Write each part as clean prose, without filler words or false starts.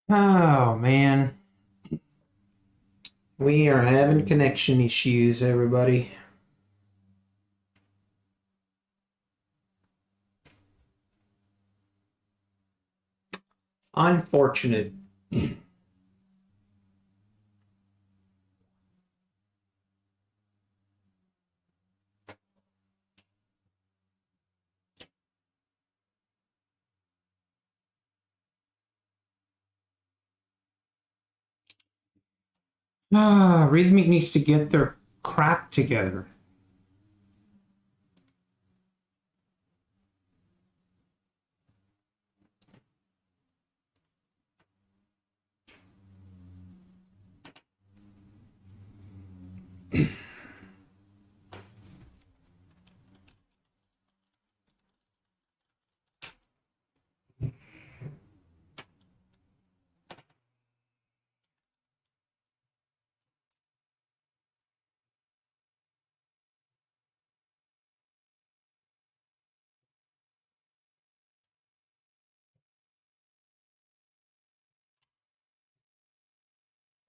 Oh man, we are having connection issues, everybody. Unfortunate. Rhythmic needs to get their crap together.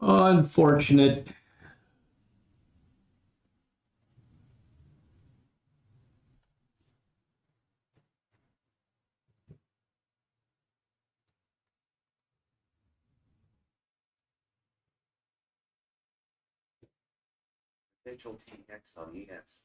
Unfortunate. Potential TX on ES.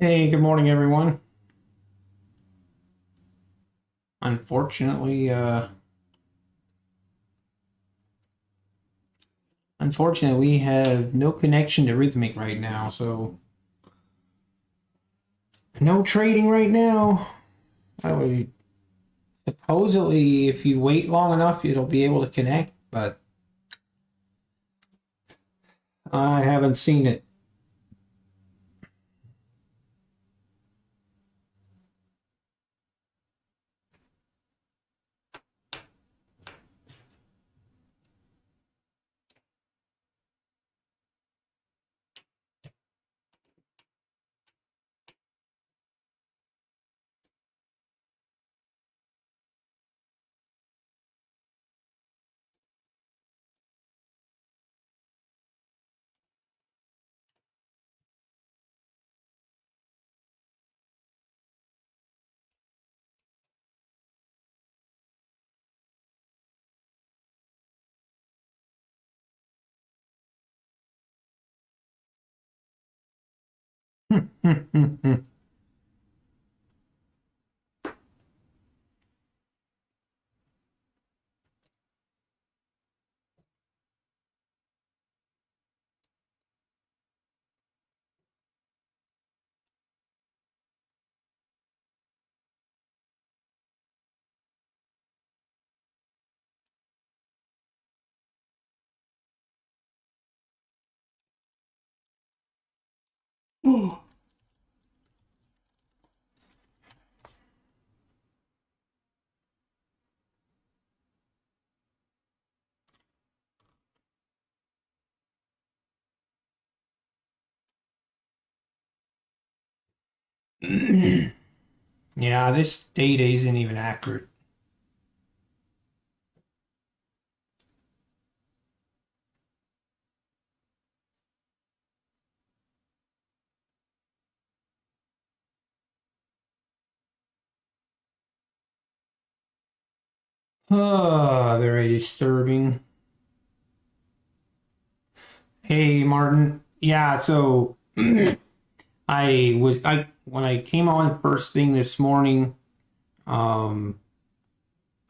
Hey, good morning, everyone. Unfortunately, we have no connection to Rhythmic right now, so no trading right now. I would supposedly, if you wait long enough, it'll be able to connect, but I haven't seen it. Yeah, this data isn't even accurate. Very disturbing. Hey, Martin. Yeah, so I when I came on first thing this morning, um,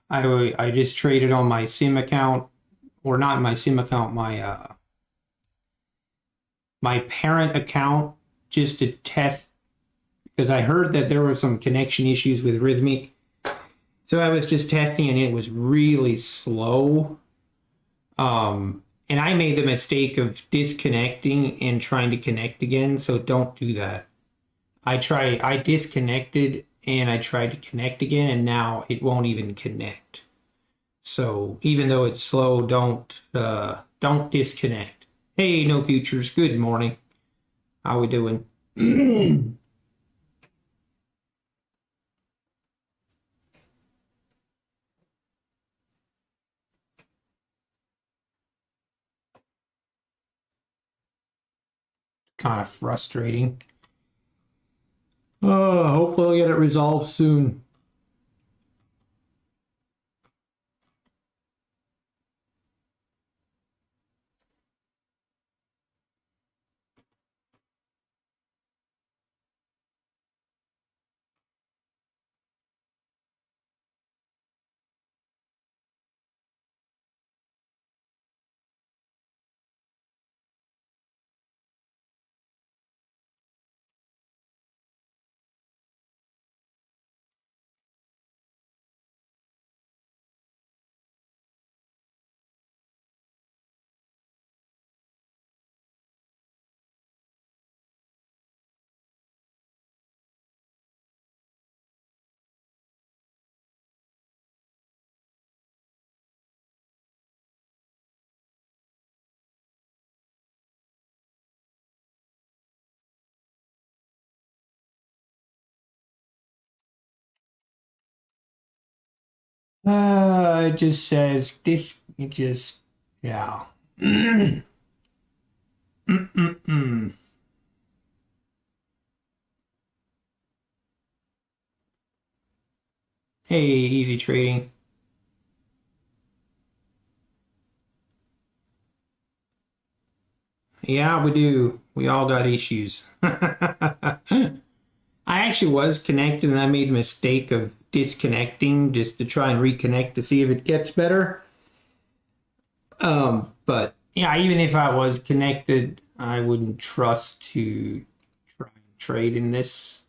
I just traded on my sim account, or not my sim account, my parent account, just to test, because I heard that there were some connection issues with Rhythmic. So I was just testing and it was really slow. And I made the mistake of disconnecting and trying to connect again, so don't do that. I disconnected and I tried to connect again and now it won't even connect. So even though it's slow, don't disconnect. Hey, no futures. Good morning. How we doing? Kind of frustrating. Hopefully I'll get it resolved soon. It just says this. It just, yeah. Mm-mm-mm. Hey, easy trading. Yeah, we do. We all got issues. I actually was connected and I made a mistake of disconnecting just to try and reconnect to see if it gets better. But yeah, even if I was connected, I wouldn't trust to try and trade in this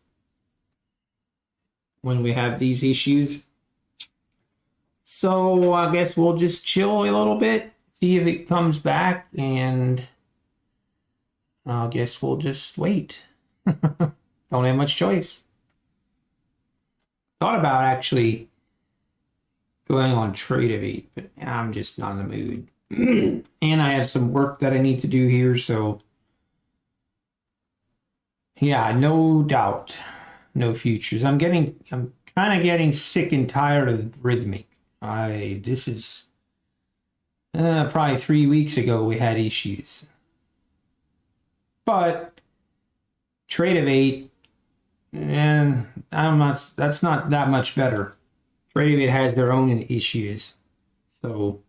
when we have these issues. So I guess we'll just chill a little bit, see if it comes back, and I guess we'll just wait. Don't have much choice. Thought about actually going on Trade but I'm just not in the mood. And I have some work that I need to do here, so yeah, no doubt, no futures. I'm kind of getting sick and tired of Rhythmic. This is probably 3 weeks ago we had issues, but Trade and I'm not. That's not that much better. Trade has their own issues, so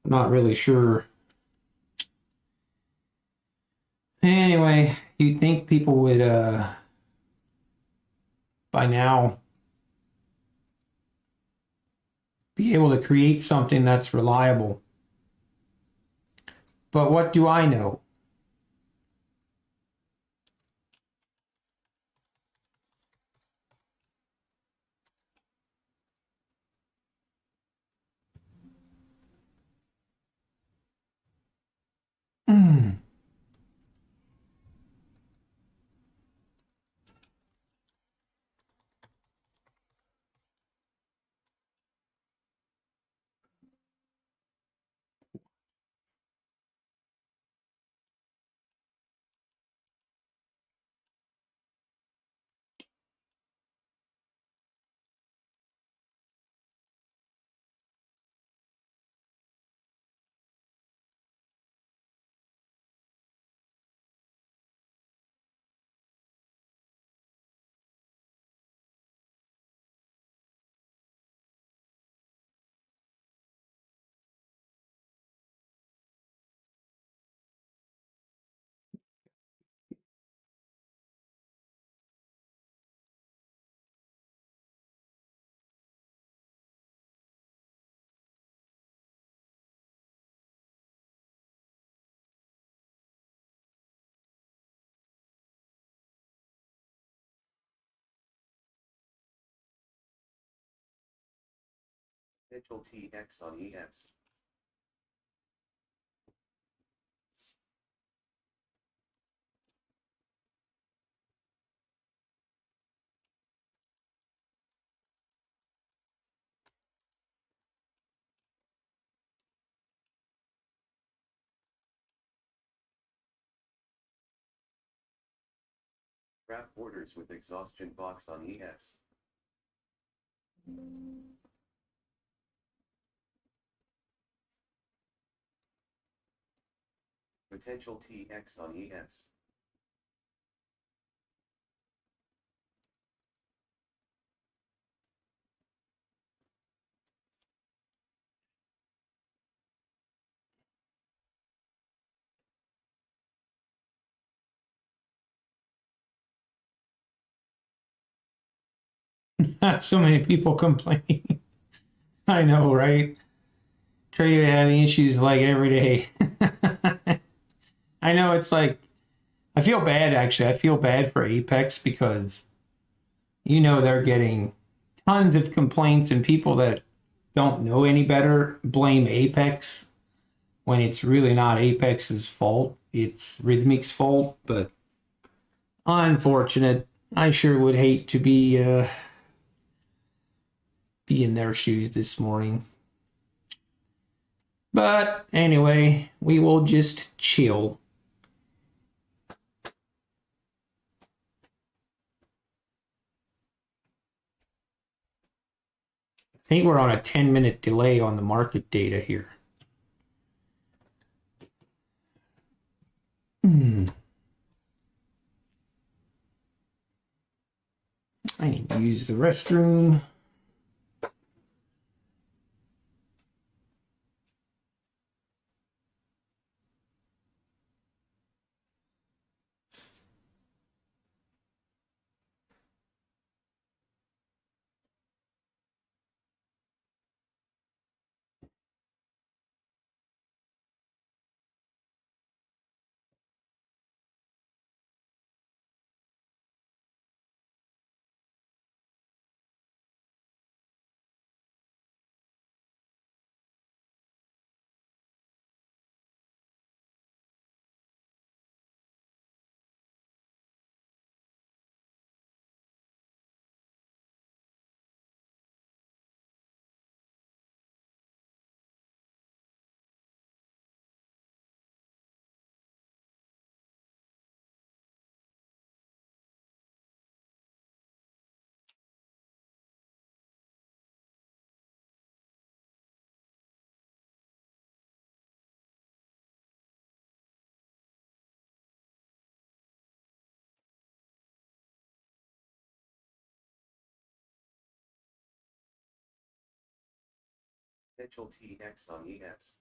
I'm not really sure. Anyway, you'd think people would by now be able to create something that's reliable. But what do I know? Potential TX on ES. Wrap orders with exhaustion box on ES. Potential TX on ES. So many people complaining. I know, right? Trader having issues like every day. I know it's like, I feel bad actually. I feel bad for Apex because they're getting tons of complaints, and people that don't know any better blame Apex when it's really not Apex's fault. It's Rhythmic's fault, but unfortunate. I sure would hate to be in their shoes this morning. But anyway, we will just chill. I think we're on a 10-minute delay on the market data here. I need to use the restroom. Potential TX on ES.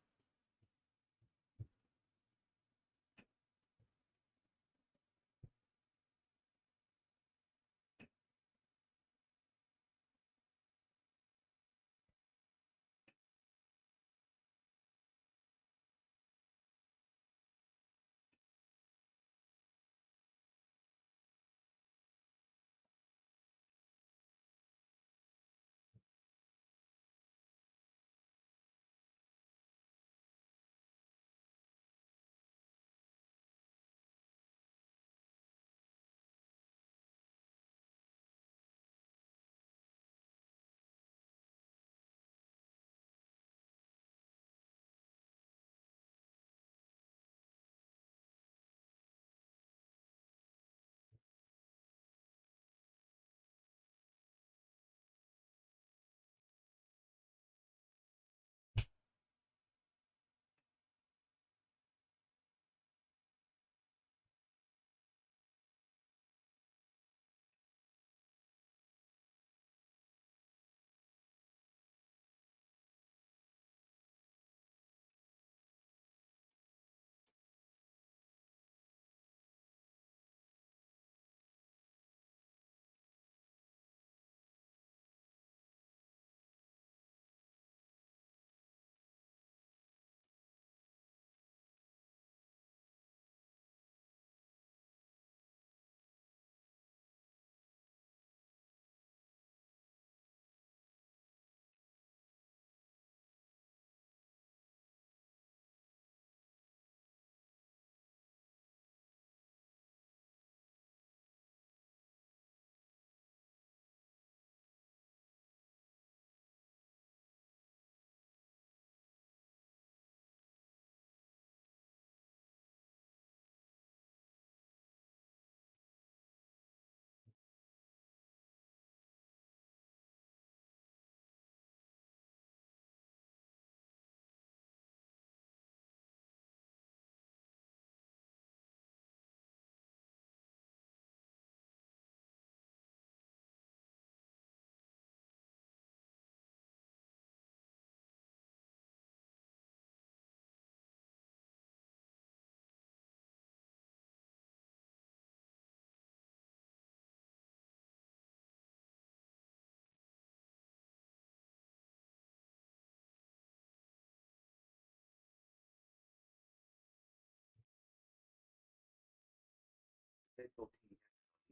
Potential TX on ES.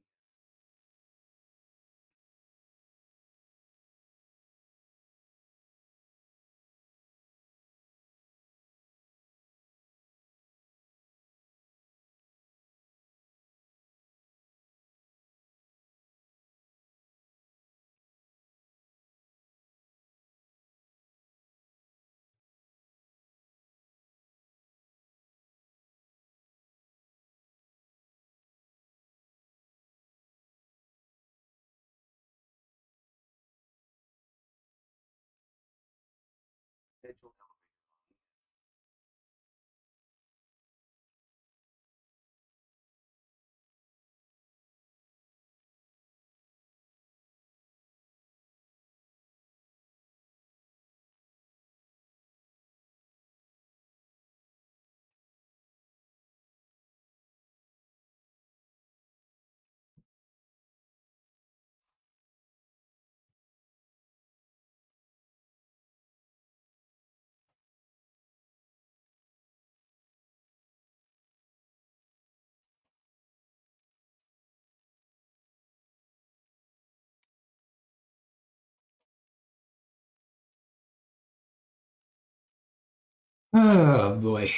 Potential elevator on ES. Oh boy.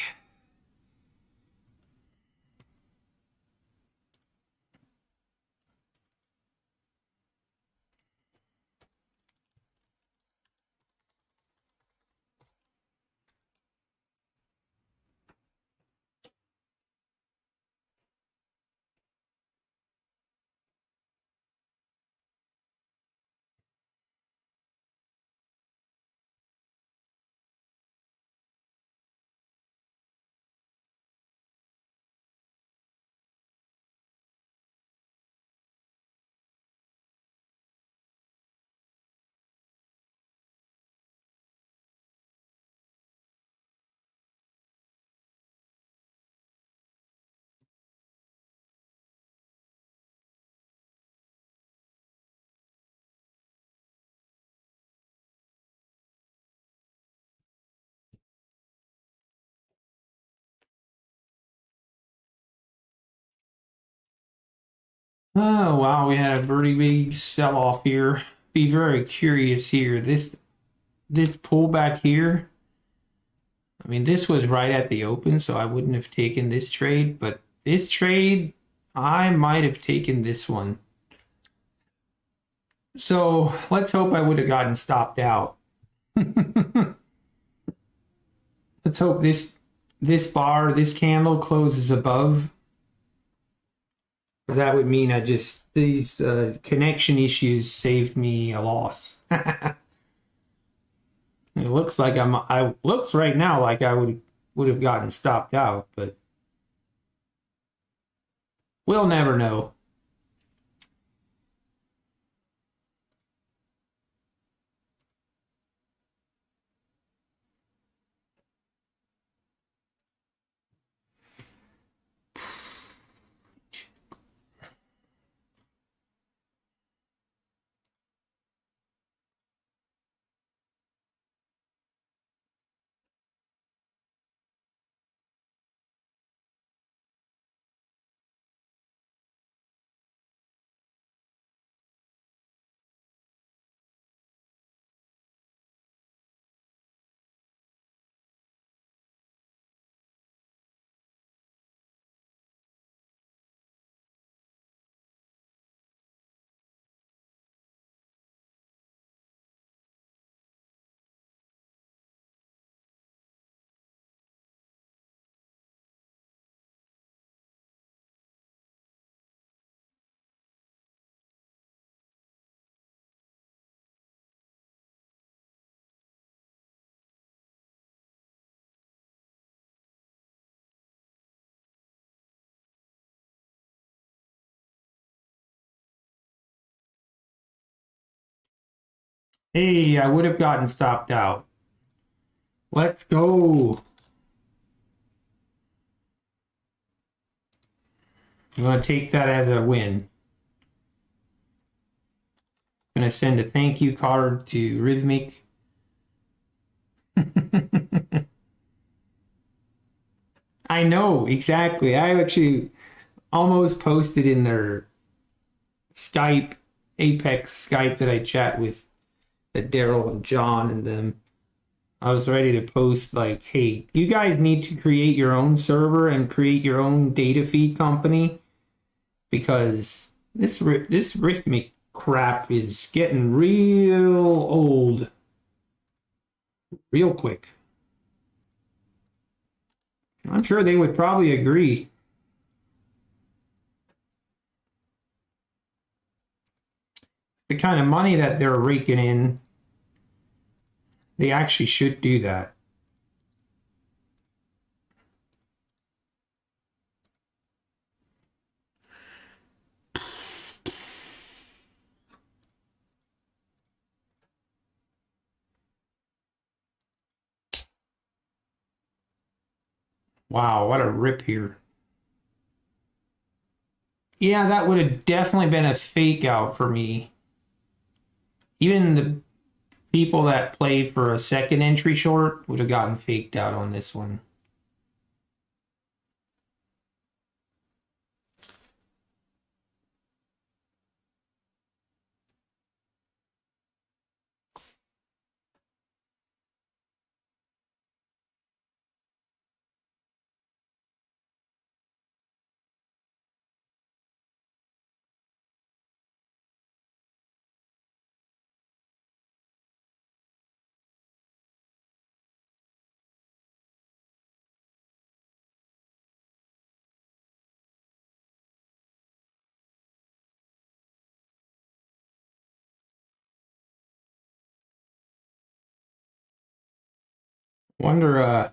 Oh wow, we had a pretty big sell-off here. Be very curious here. This pullback here. I mean, this was right at the open, so I wouldn't have taken this trade, but this trade, I might have taken this one. So let's hope I would have gotten stopped out. Let's hope this bar, this candle closes above. Because that would mean these connection issues saved me a loss. It looks like looks right now like I would have gotten stopped out, but we'll never know. Hey, I would have gotten stopped out. Let's go. I'm going to take that as a win. I'm going to send a thank you card to Rhythmic. I know, exactly. I actually, almost posted in their Skype, Apex Skype that I chat with, that Daryl and John and them. I was ready to post like, hey, you guys need to create your own server and create your own data feed company because this Rhythmic crap is getting real old real quick. I'm sure they would probably agree. The kind of money that they're raking in, they actually should do that. Wow, what a rip here. Yeah, that would have definitely been a fake out for me. Even the people that play for a second entry short would have gotten faked out on this one. Wonder,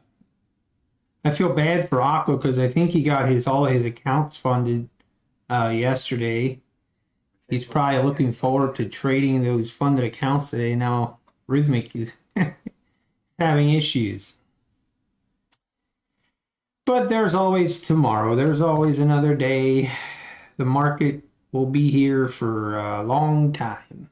I feel bad for Aqua because I think he got all his accounts funded yesterday. He's probably looking forward to trading those funded accounts today. Now Rhythmic is having issues. But there's always tomorrow. There's always another day. The market will be here for a long time.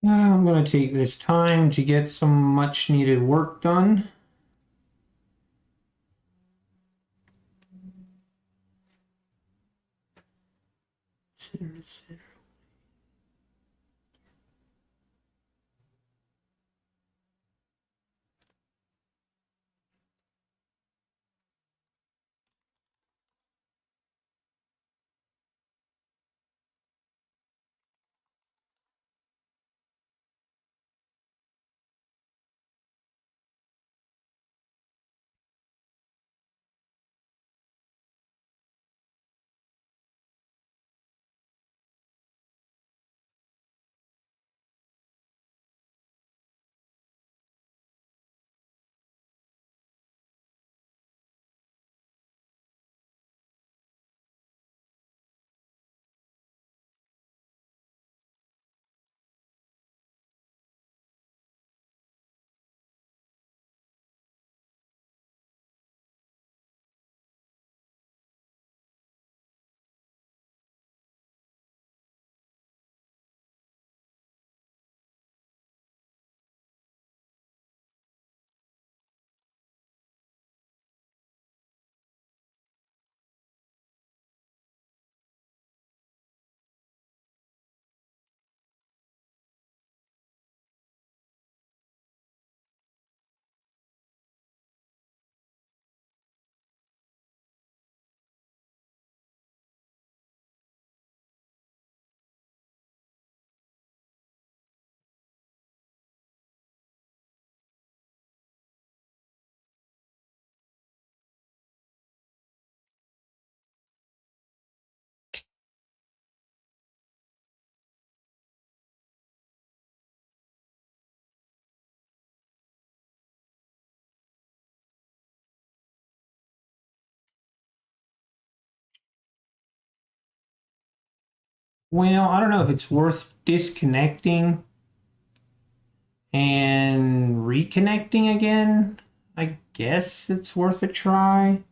Now I'm going to take this time to get some much needed work done. Well, I don't know if it's worth disconnecting and reconnecting again. I guess it's worth a try.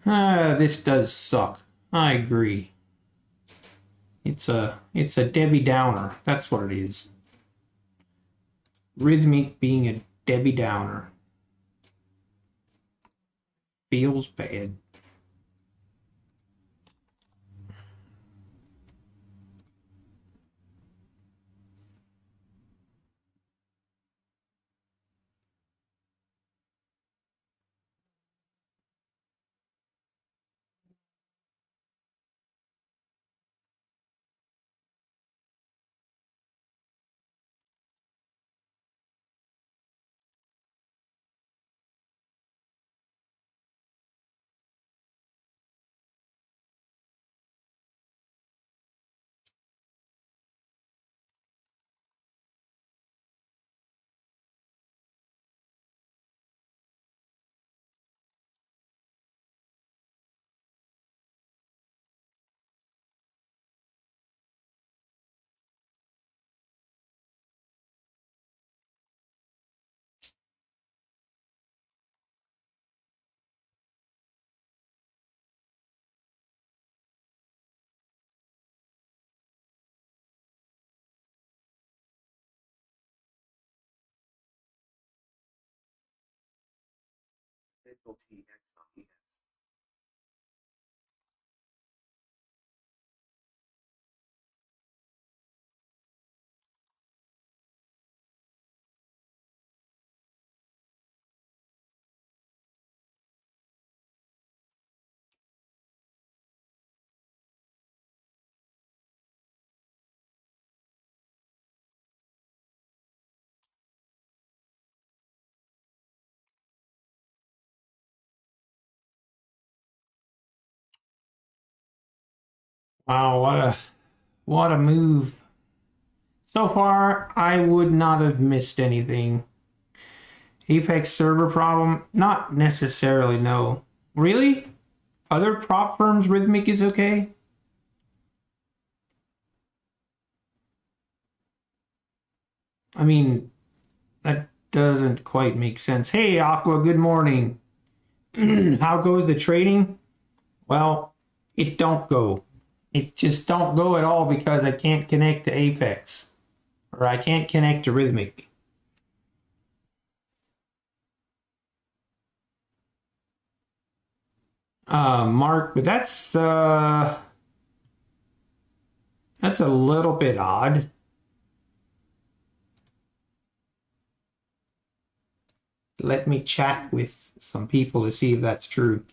This does suck. I agree. It's a Debbie Downer. That's what it is. Rhythmic being a Debbie Downer. Feels bad. Schedule TX on ES. Wow, what a move. So far, I would not have missed anything. Apex server problem? Not necessarily, no. Really? Other prop firms, Rhythmic is okay? I mean, that doesn't quite make sense. Hey, Aqua, good morning. How goes the trading? Well, it don't go. It just don't go at all because I can't connect to Apex. Or I can't connect to Rhythmic. Mark, but that's a little bit odd. Let me chat with some people to see if that's true.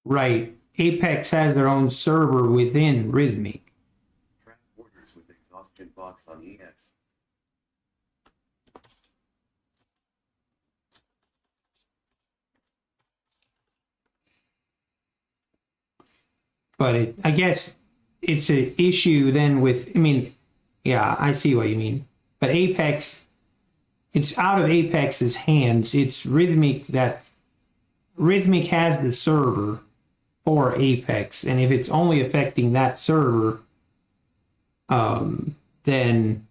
Right. Apex has their own server within Rhythmic. Track orders with exhaustion box on ES. But I guess it's an issue then with, I mean, yeah, I see what you mean. But Apex, it's out of Apex's hands. It's Rhythmic Rhythmic has the server for Apex. And if it's only affecting that server, then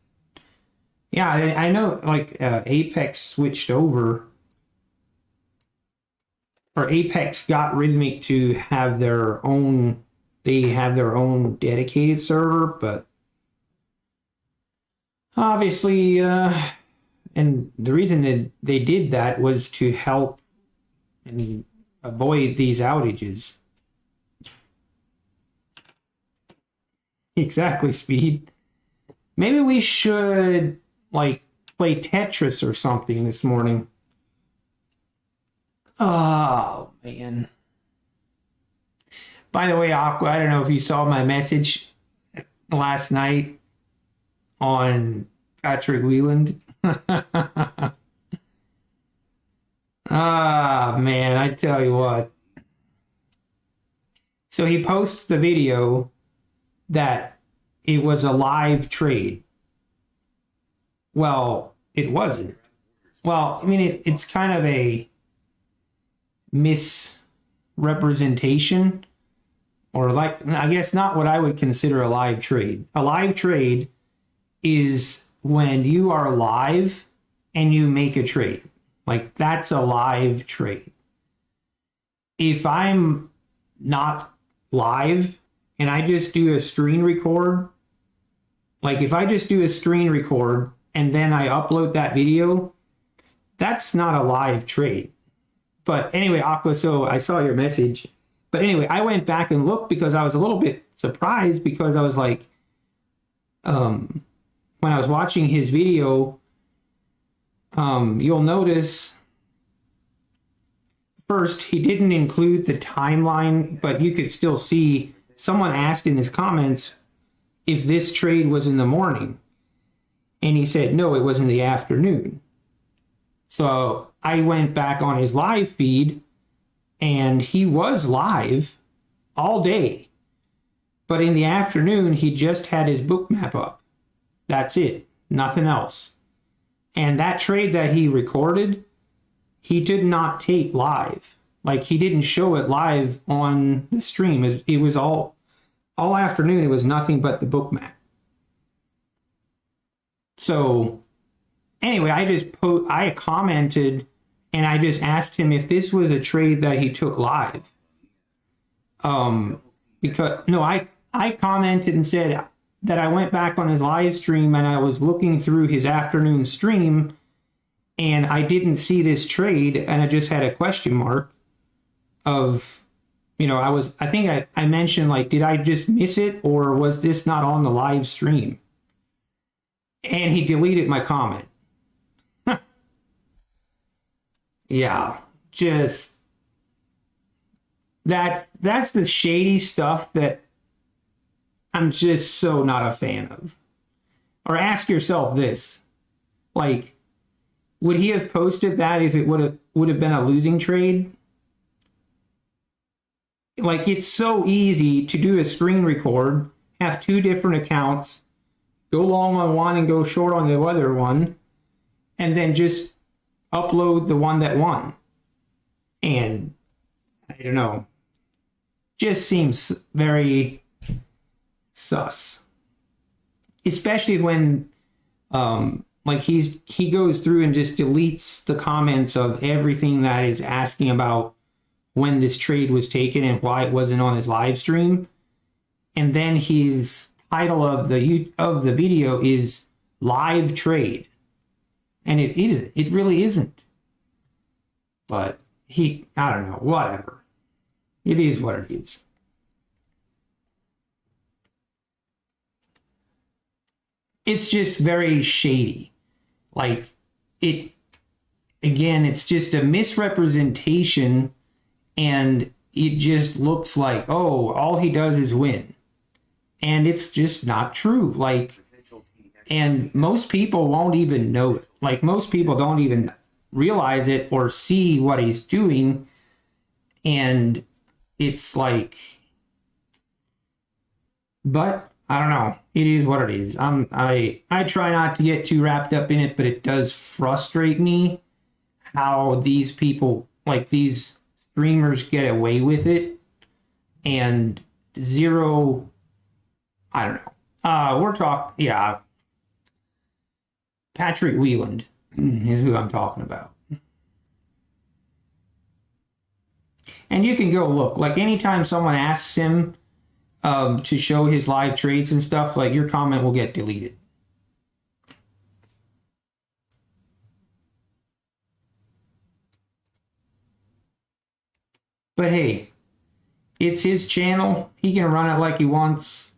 yeah, I know like Apex switched over, or Apex got Rhythmic to have their own, they have their own dedicated server, but obviously, and the reason that they did that was to help and avoid these outages. Exactly, Speed. Maybe we should like play Tetris or something this morning. Oh man. By the way, Aqua, I don't know if you saw my message last night on Patrick Wheeland. Ah, man, I tell you what. So he posts the video that it was a live trade. Well, it wasn't. Well, I mean, it's kind of a misrepresentation, or like, I guess not what I would consider a live trade. A live trade is when you are live and you make a trade. Like, that's a live trade. If I'm not live and I just do a screen record, like if I just do a screen record and then I upload that video, that's not a live trade. But anyway, Aqua, so I saw your message. But anyway, I went back and looked because I was a little bit surprised, because I was like, when I was watching his video, you'll notice first he didn't include the timeline, but you could still see someone asked in his comments if this trade was in the morning. And he said, no, it was in the afternoon. So I went back on his live feed and he was live all day. But in the afternoon, he just had his book map up. That's it. Nothing else. And that trade that he recorded, he did not take live. Like, he didn't show it live on the stream. It was all afternoon. It was nothing but the book map. So anyway, I commented and I just asked him if this was a trade that he took live. Because no, I commented and said that I went back on his live stream and I was looking through his afternoon stream and I didn't see this trade, and I just had a question mark of, I think I mentioned, like, did I just miss it, or was this not on the live stream? And he deleted my comment. Yeah, just that's the shady stuff that I'm just so not a fan of. Or ask yourself this, like, would he have posted that if it would have been a losing trade? Like, it's so easy to do a screen record, have two different accounts, go long on one and go short on the other one, and then just upload the one that won. And I don't know, just seems very sus. Especially when like he goes through and just deletes the comments of everything that is asking about when this trade was taken and why it wasn't on his live stream. And then his title of the video is live trade. And it really isn't. But I don't know, whatever. It is what it is. It's just very shady. Like, it's just a misrepresentation, and it just looks like, oh, all he does is win. And it's just not true. Like, and most people won't even know it. Like, most people don't even realize it or see what he's doing. And it's like, but I don't know. It is what it is. I try not to get too wrapped up in it, but it does frustrate me how these people, like these streamers, get away with it. And zero, I don't know. We're talking, yeah. Patrick Wheeland is who I'm talking about. And you can go look. Like, anytime someone asks him to show his live trades and stuff, like, your comment will get deleted. But hey, it's his channel. He can run it like he wants.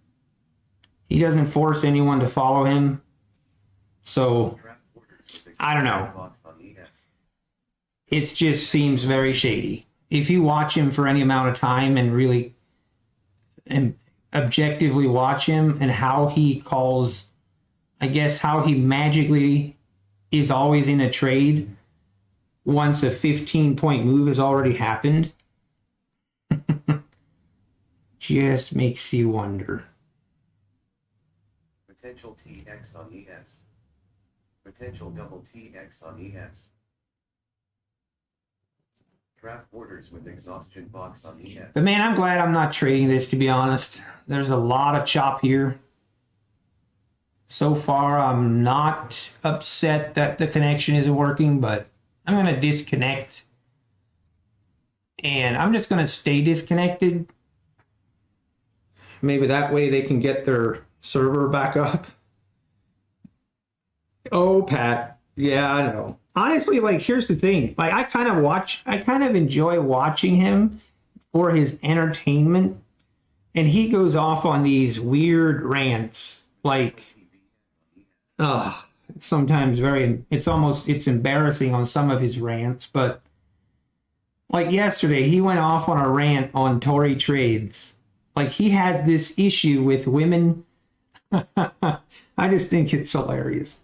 He doesn't force anyone to follow him. So, I don't know. It just seems very shady. If you watch him for any amount of time and really and objectively watch him and how he calls, I guess, how he magically is always in a trade once a 15-point move has already happened. Just makes you wonder. Potential TX on ES. Potential double TX on ES. Trap orders with exhaustion box on ES. But man, I'm glad I'm not trading this, to be honest. There's a lot of chop here. So far, I'm not upset that the connection isn't working, but I'm going to disconnect. And I'm just going to stay disconnected. Maybe that way they can get their server back up. Oh, Pat. Yeah, I know. Honestly, like, here's the thing. Like, I kind of enjoy watching him for his entertainment. And he goes off on these weird rants. Like, it's sometimes it's embarrassing on some of his rants. But, like yesterday, he went off on a rant on Tory trades. Like, he has this issue with women. I just think it's hilarious.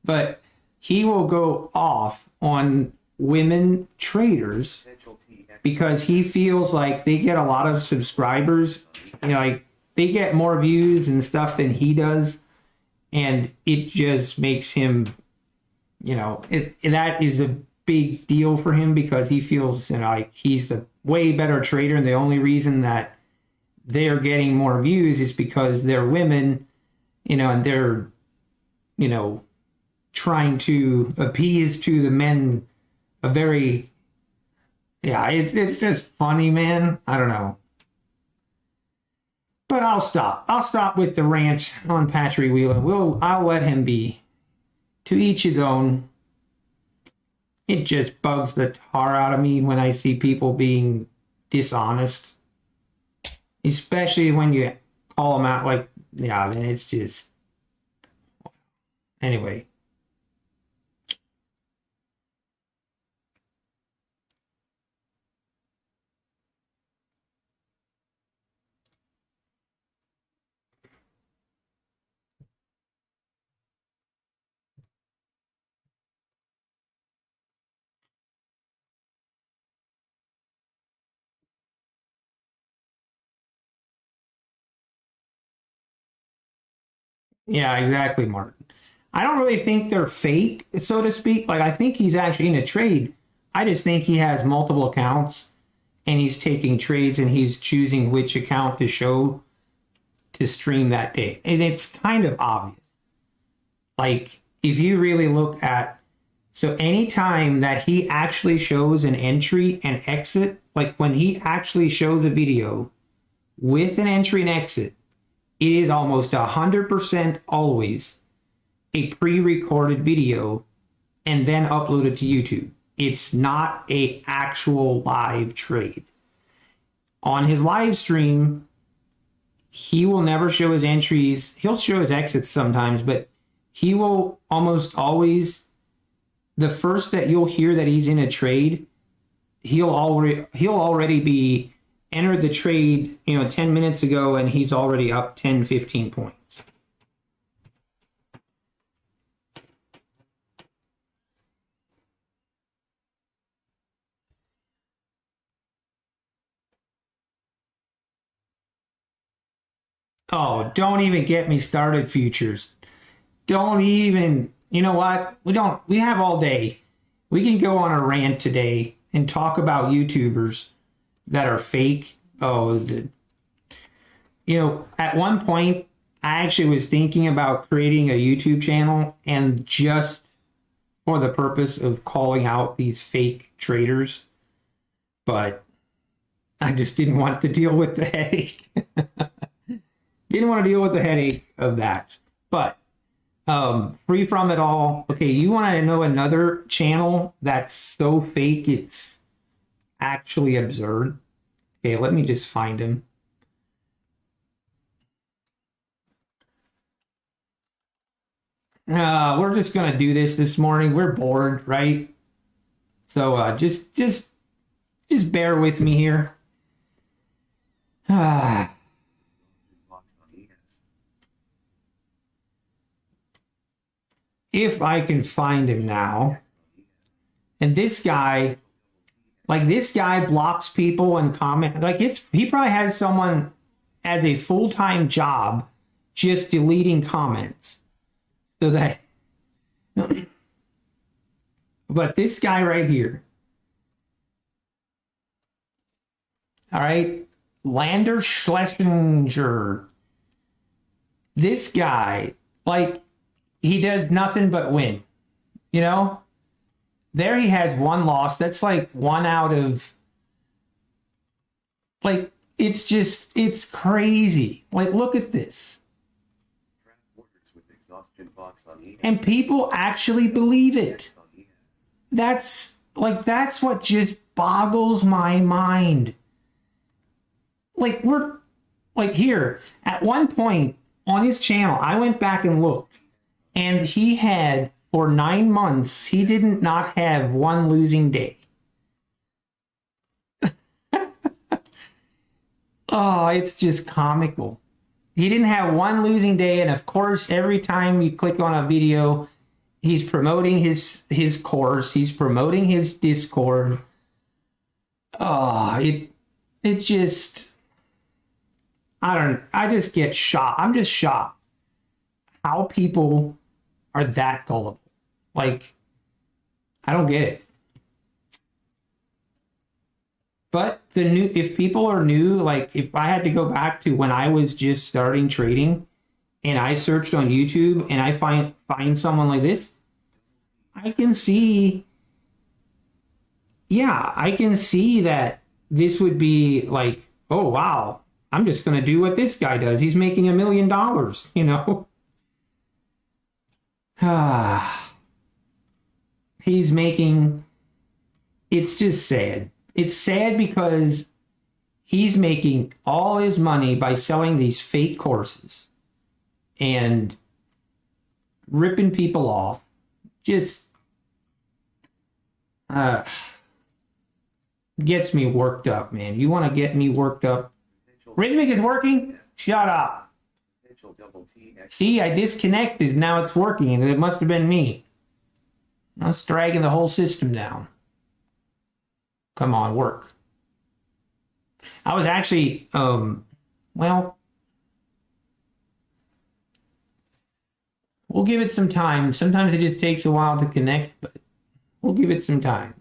But he will go off on women traders because he feels like they get a lot of subscribers. You know, like, they get more views and stuff than he does. And it just makes him, you know, that is a big deal for him because he feels, you know, like he's a way better trader. And the only reason that they're getting more views is because they're women, you know, and they're, you know, trying to appease to the men it's just funny, man. I don't know. But I'll stop with the rant on Patrick Wheelan. I'll let him be. To each his own. It just bugs the tar out of me when I see people being dishonest. Especially when you call them out like, yeah, man, it's just... Anyway. Yeah, exactly, Martin. I don't really think they're fake, so to speak. Like, I think he's actually in a trade. I just think he has multiple accounts and he's taking trades and he's choosing which account to show to stream that day. And it's kind of obvious. Like, if you really look at, so anytime that he actually shows an entry and exit, like when he actually shows a video with an entry and exit, it is almost 100% always a pre-recorded video and then uploaded to YouTube. It's not a actual live trade. On his live stream, he will never show his entries. He'll show his exits sometimes, but he will almost always, the first that you'll hear that he's in a trade, he'll already be entered the trade, 10 minutes ago, and he's already up 10, 15 points. Oh, don't even get me started, futures. Don't even, you know what? We have all day. We can go on a rant today and talk about YouTubers that are fake. At one point, I actually was thinking about creating a YouTube channel and just for the purpose of calling out these fake traders. But I just didn't want to deal with the headache. Didn't want to deal with the headache of that. But free from it all. Okay, you want to know another channel that's so fake it's actually absurd? Okay, let me just find him. We're just gonna do this morning. We're bored, right? So just bear with me here. if I can find him now. And this guy, like this guy blocks people and comment. Like he probably has someone as a full-time job just deleting comments. So that, but this guy right here. All right. Lander Schlesinger. This guy, like, he does nothing but win. You know? There he has one loss. That's like one out of, like, it's crazy. Like, look at this. And people actually believe it. That's what just boggles my mind. Like, we're, like, here, at one point on his channel, I went back and looked, and he had, for 9 months, he didn't not have one losing day. Oh, it's just comical. He didn't have one losing day, and of course, every time you click on a video, he's promoting his course, he's promoting his Discord. Oh, it just, I just get shocked. I'm just shocked how people are that gullible. Like, I don't get it. But if people are new, like if I had to go back to when I was just starting trading and I searched on YouTube and I find someone like this, I can see, yeah, I can see that this would be like, oh, wow, I'm just going to do what this guy does. He's making $1 million, you know? He's making, it's just sad. It's sad because he's making all his money by selling these fake courses and ripping people off. Just gets me worked up, man. You want to get me worked up? Rhythmic is working? Shut up. See, I disconnected. Now it's working, and it must have been me. I was dragging the whole system down. Come on, work. I was actually, well, we'll give it some time. Sometimes it just takes a while to connect, but we'll give it some time.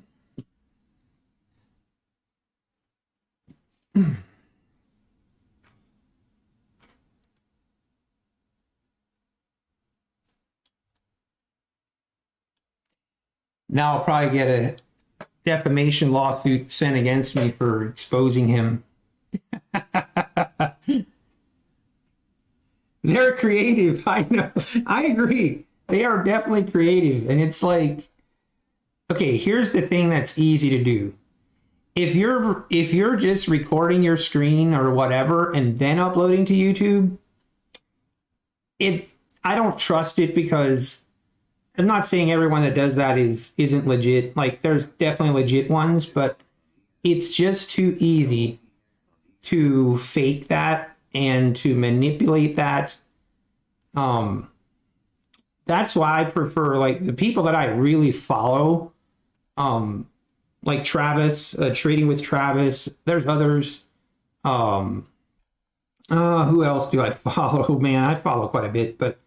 Now I'll probably get a defamation lawsuit sent against me for exposing him. They're creative. I know. I agree. They are definitely creative. And it's like, okay, here's the thing that's easy to do. If you're just recording your screen or whatever and then uploading to YouTube, I don't trust it because I'm not saying everyone that does that isn't legit. Like, there's definitely legit ones, but it's just too easy to fake that and to manipulate that. That's why I prefer, like, the people that I really follow, like Travis, Trading with Travis. There's others. Who else do I follow? Man, I follow quite a bit, but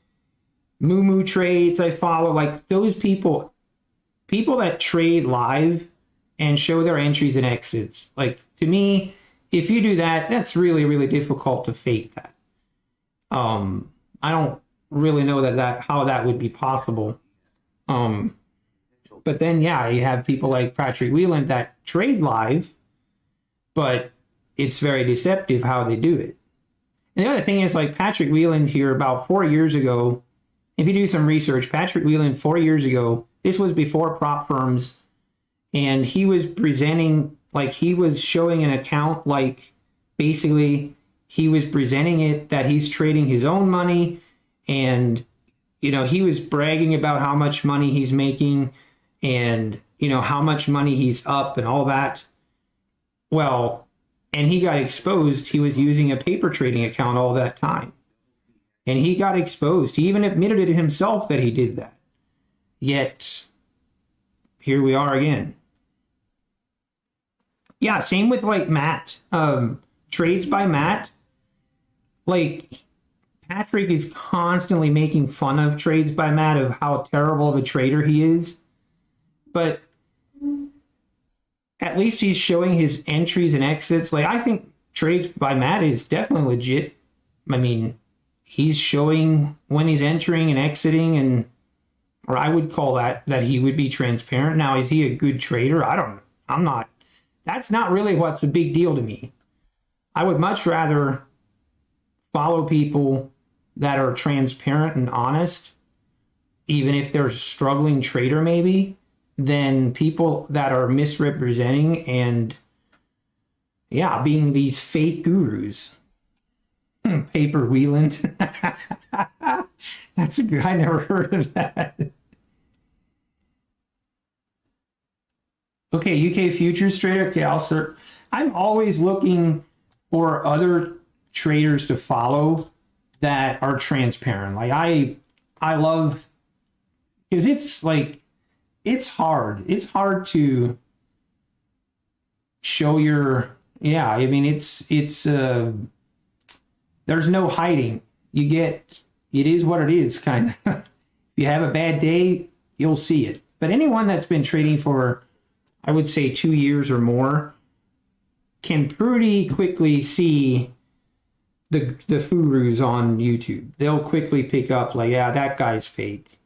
Moo Trades I follow. Like, those people that trade live and show their entries and exits. Like, to me, if you do that, that's really, really difficult to fake that. I don't really know how that would be possible. But then, yeah, you have people like Patrick Whelan that trade live, but it's very deceptive how they do it. And the other thing is, like, Patrick Whelan here about 4 years ago, if you do some research, Patrick Whelan 4 years ago, this was before prop firms, and he was presenting, like, he was showing an account, like, basically he was presenting it that he's trading his own money, and, you know, he was bragging about how much money he's making and, you know, how much money he's up and all that. Well, and he got exposed. He was using a paper trading account all that time. And he got exposed. He even admitted it himself that he did that. yet here we are again. Yeah, same with like Matt. Trades by Matt. Like, Patrick is constantly making fun of trades by Matt of how terrible of a trader he is. But at least he's showing his entries and exits. Like, I think trades by Matt is definitely legit. I mean, he's showing when he's entering and exiting, and or I would call that he would be transparent. Now, is he a good trader? I'm not. That's not really what's a big deal to me. I would much rather follow people that are transparent and honest, even if they're a struggling trader maybe, than people that are misrepresenting and, yeah, being these fake gurus. Paper Wheeland. That's a good, I never heard of that. Okay, UK futures trader. Okay, I'll search. I'm always looking for other traders to follow that are transparent. Like I love, because it's like, it's hard. It's hard to show your, yeah, I mean, there's no hiding. It is what it is, kind of. If you have a bad day, you'll see it. But anyone that's been trading for, I would say, 2 years or more can pretty quickly see the furus on YouTube. They'll quickly pick up, like, yeah, that guy's fake.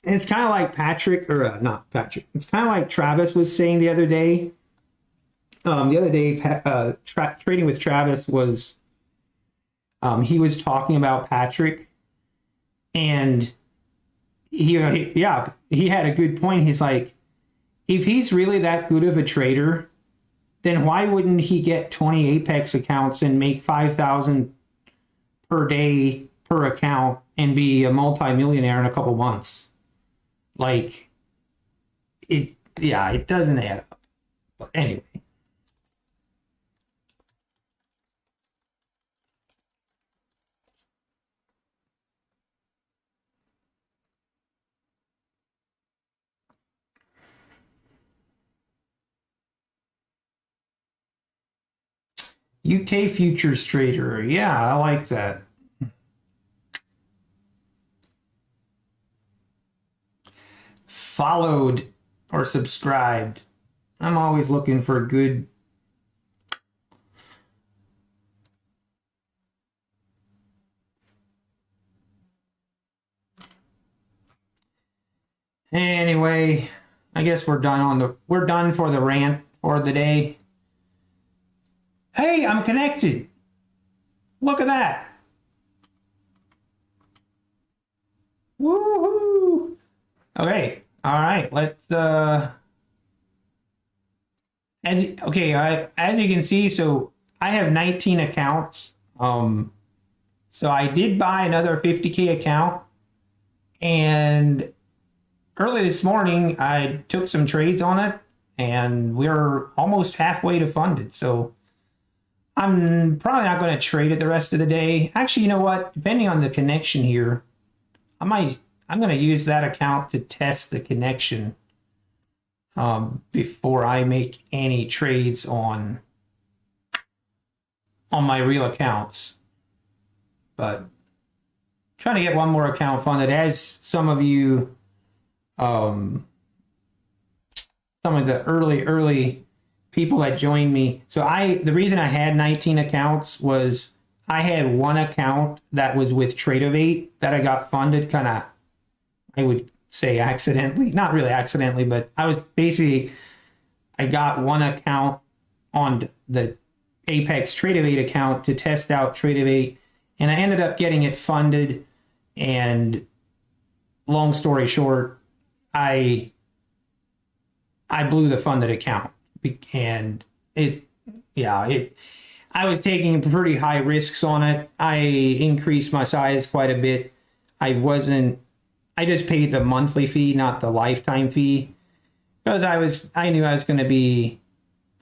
And it's kind of like Patrick, or not Patrick. It's kind of like Travis was saying the other day. Trading with Travis was, he was talking about Patrick, and he had a good point. He's like, if he's really that good of a trader, then why wouldn't he get 20 Apex accounts and make 5,000 per day per account and be a multimillionaire in a couple months? Like, it doesn't add up. But anyway. UK futures trader. Yeah, I like that. Followed or subscribed. I'm always looking for good. Anyway, I guess we're done for the rant for the day. Hey, I'm connected. Look at that. Woohoo. Okay. All right. Let's as you can see, so I have 19 accounts. So I did buy another 50K account, and early this morning I took some trades on it, and we're almost halfway to funded. So I'm probably not going to trade it the rest of the day. Actually, you know what? Depending on the connection here, I'm going to use that account to test the connection before I make any trades on my real accounts. But trying to get one more account funded. As some of you, some of the early people that joined me. So the reason I had 19 accounts was I had one account that was with Tradeovate that I got funded kind of, I would say accidentally, not really accidentally, but I got one account on the Apex Tradeovate account to test out Tradeovate, and I ended up getting it funded. And long story short, I blew the funded account, and I was taking pretty high risks on it. I increased my size quite a bit. I just paid the monthly fee, not the lifetime fee, because I knew I was going to be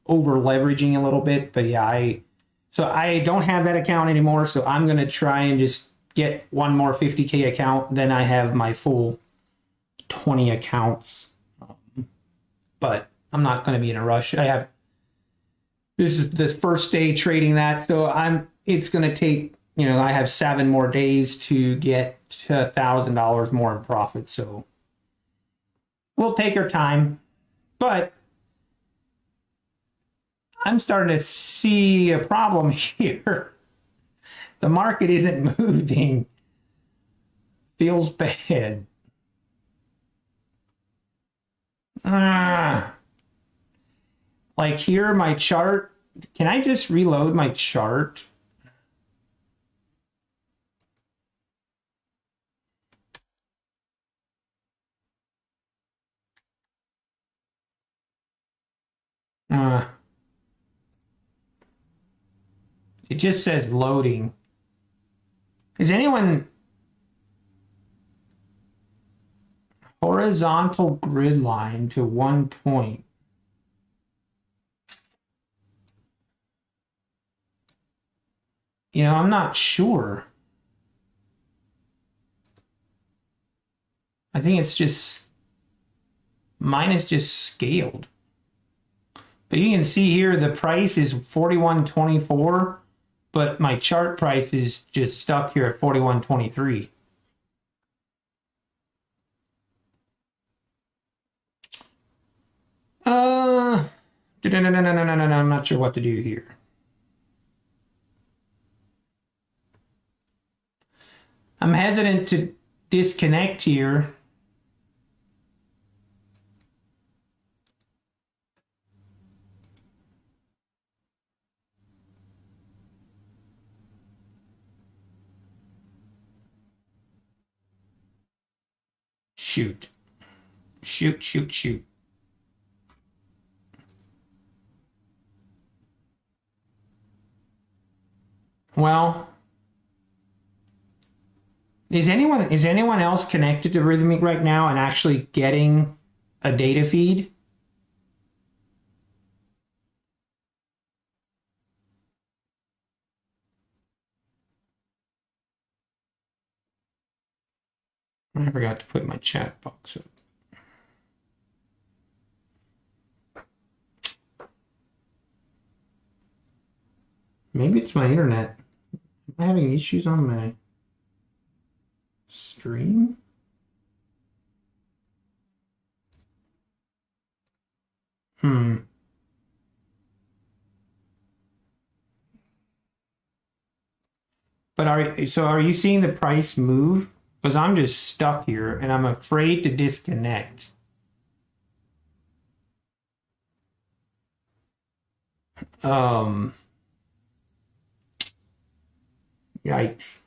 over leveraging a little bit. But yeah, so I don't have that account anymore. So I'm going to try and just get one more 50K account. Then I have my full 20 accounts, but I'm not going to be in a rush. This is the first day trading that, so it's going to take, I have 7 more days to get $1,000 more in profit, so we'll take our time. But I'm starting to see a problem here. The market isn't moving. Feels bad. Like here, my chart. Can I just reload my chart? It just says loading. Is anyone horizontal grid line to 1 point? I'm not sure. I think it's just, mine is just scaled. But you can see here the price is 41.24, but my chart price is just stuck here at 41.23. No, I'm not sure what to do here. I'm hesitant to disconnect here. Shoot. Shoot. Well, is anyone else connected to Rhythmic right now and actually getting a data feed? I forgot to put my chat box up. Maybe it's my internet. Am I having issues on my stream? But are you seeing the price move? Because I'm just stuck here and I'm afraid to disconnect. Yikes.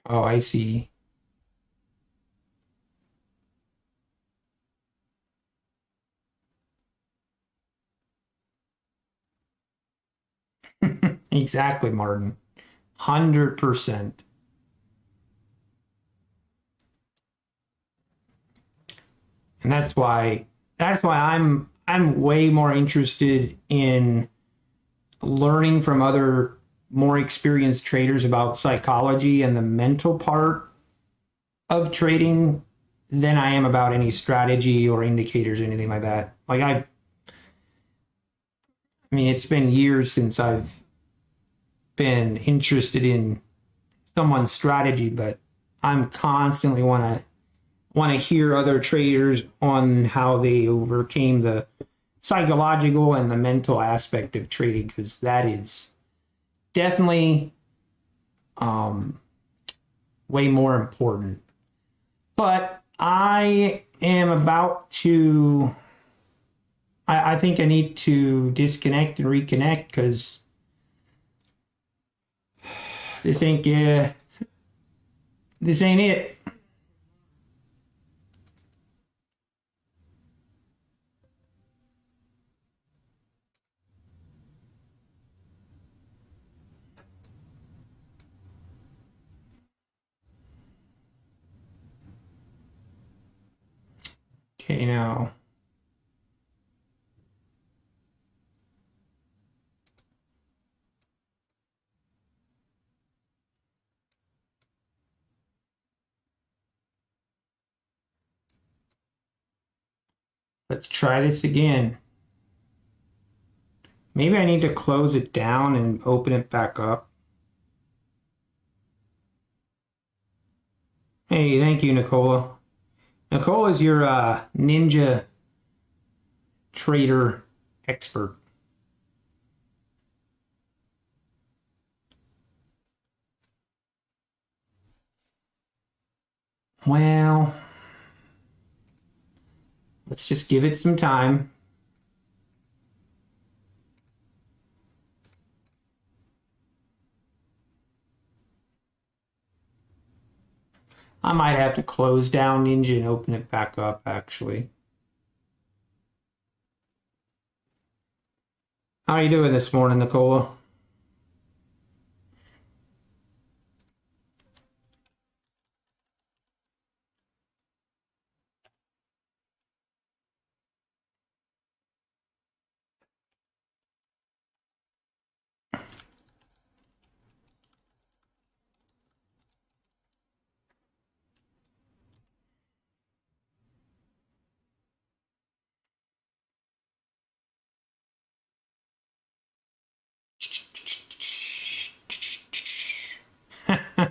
Oh, I see. Exactly, Martin. 100%. And that's why I'm way more interested in learning from other more experienced traders about psychology and the mental part of trading than I am about any strategy or indicators or anything like that. Like I mean, it's been years since I've been interested in someone's strategy, but I'm constantly want to hear other traders on how they overcame the psychological and the mental aspect of trading, because that is definitely way more important. But I am about to, I think I need to disconnect and reconnect because this ain't it. Okay, now. Let's try this again. Maybe I need to close it down and open it back up. Hey, thank you, Nicola. Nicola is your ninja trader expert. Well, let's just give it some time. I might have to close down Ninja and open it back up, actually. How are you doing this morning, Nicola?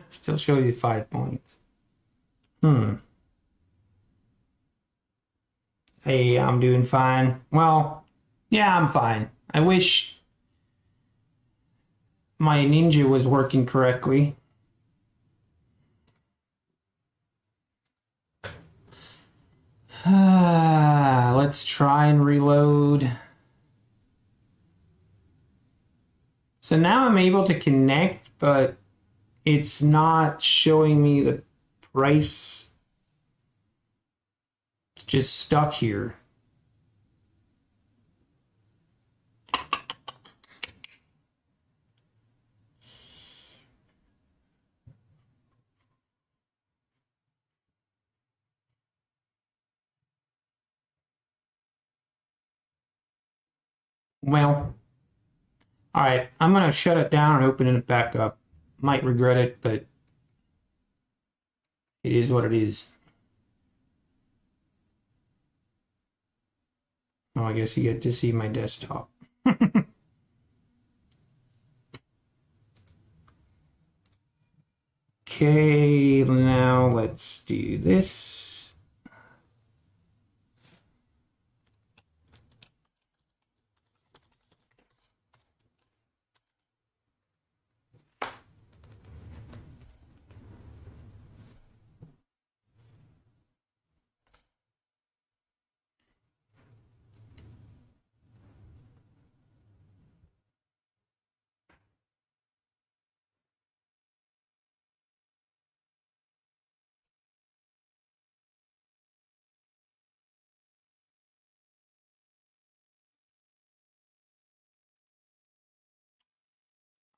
Still show you 5 points. Hey, I'm doing fine. Well, yeah, I'm fine. I wish my Ninja was working correctly. Let's try and reload. So now I'm able to connect, but it's not showing me the price. It's just stuck here. Well, all right, I'm going to shut it down and open it back up. Might regret it, but it is what it is. Oh, I guess you get to see my desktop. Okay, now let's do this.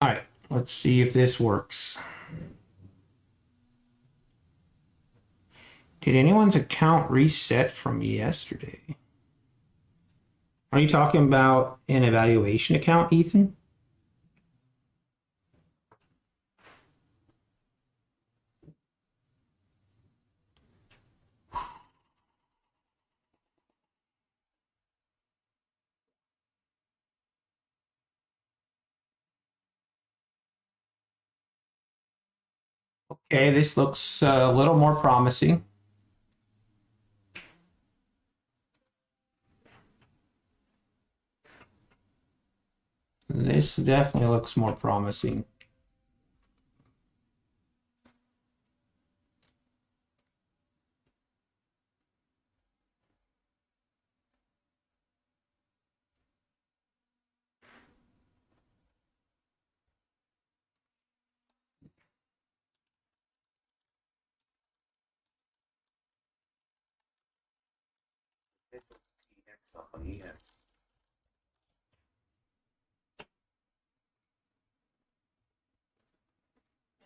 All right, let's see if this works. Did anyone's account reset from yesterday? Are you talking about an evaluation account, Ethan? Okay, this looks a little more promising. This definitely looks more promising. Potential TX on ES.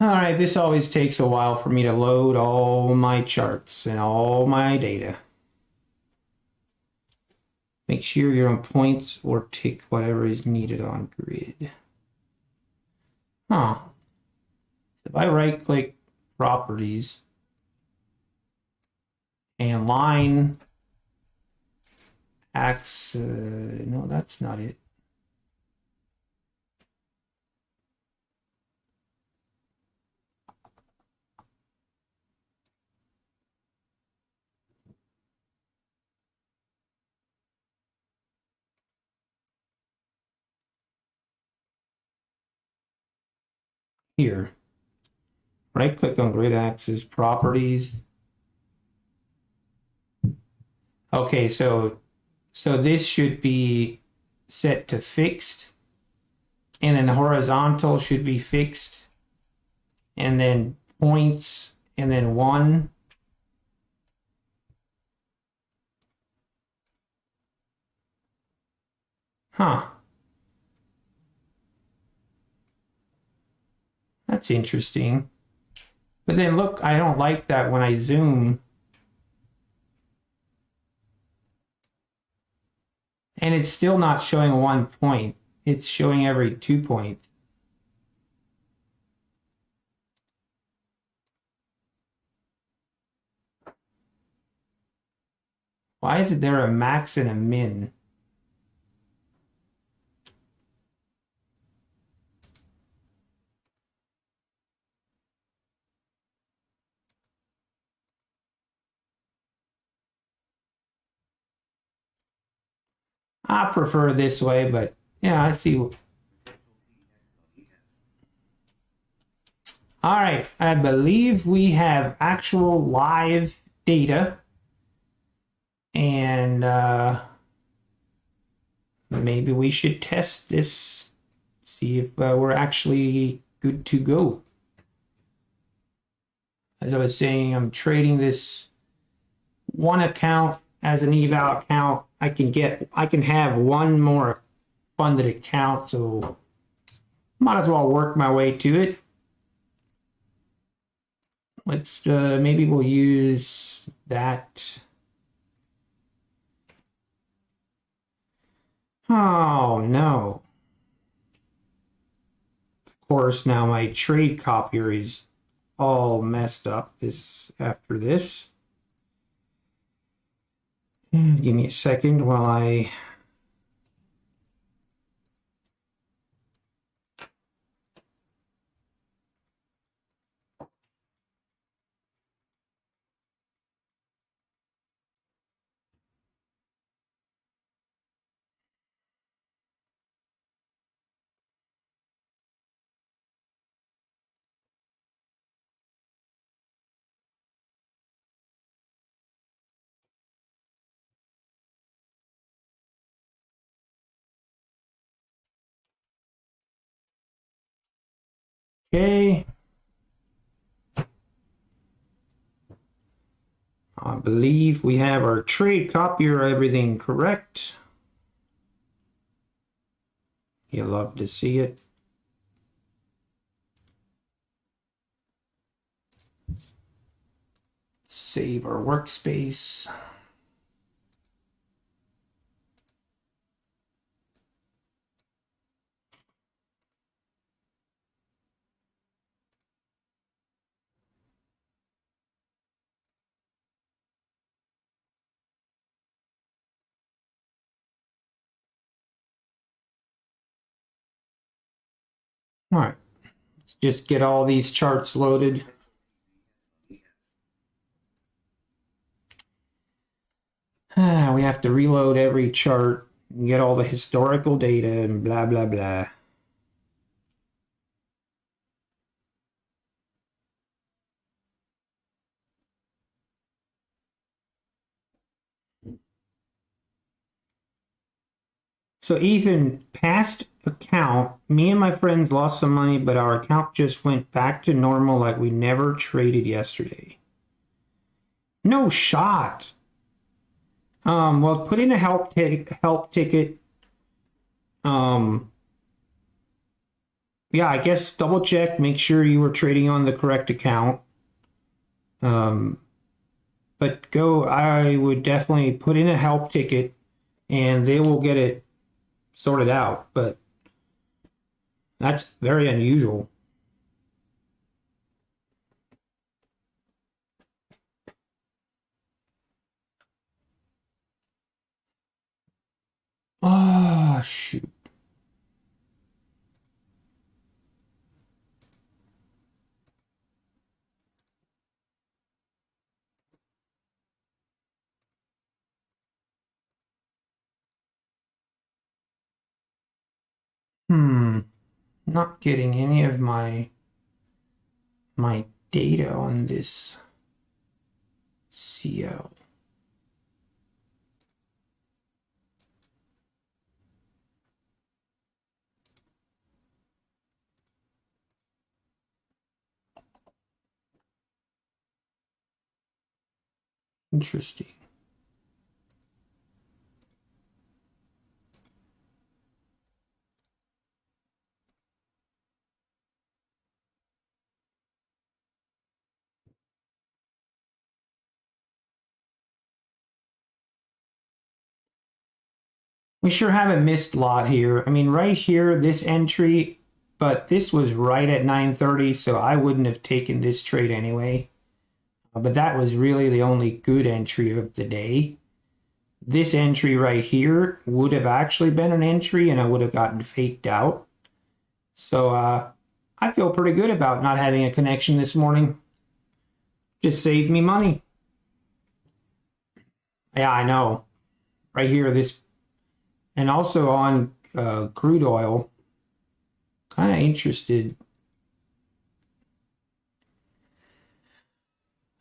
All right, this always takes a while for me to load all my charts and all my data. Make sure you're on points or tick whatever is needed on grid. Huh. If I right click properties and line acts, no, that's not it. Here. Right click on grid axis properties. Okay, so this should be set to fixed, and then the horizontal should be fixed, and then points, and then 1. Huh. That's interesting. But then look, I don't like that when I zoom. And it's still not showing 1 point. It's showing every 2 points. Why is it there a max and a min? I prefer this way, but yeah, I see. All right, I believe we have actual live data, and maybe we should test this, see if we're actually good to go. As I was saying, I'm trading this one account as an eval account. I can have one more funded account, so might as well work my way to it. Let's maybe we'll use that. Oh no. Of course, now my trade copier is all messed up after this. Give me a second while I okay. I believe we have our trade copier, everything correct. You love to see it. Save our workspace. All right, let's just get all these charts loaded. We have to reload every chart and get all the historical data and blah, blah, blah. So Ethan, past account, me and my friends lost some money, but our account just went back to normal like we never traded yesterday. No shot. Well, put in a help ticket. Yeah, I guess double check, make sure you were trading on the correct account. But I would definitely put in a help ticket and they will get it sorted out. But that's very unusual. Oh, shoot. Not getting any of my data on this CO. Interesting. We sure haven't missed a lot here. I mean, right here, this entry, but this was right at 9:30, so I wouldn't have taken this trade anyway. But that was really the only good entry of the day. This entry right here would have actually been an entry, and I would have gotten faked out. So I feel pretty good about not having a connection this morning. Just saved me money. Yeah, I know. Right here, this, and also on crude oil. Kind of interested.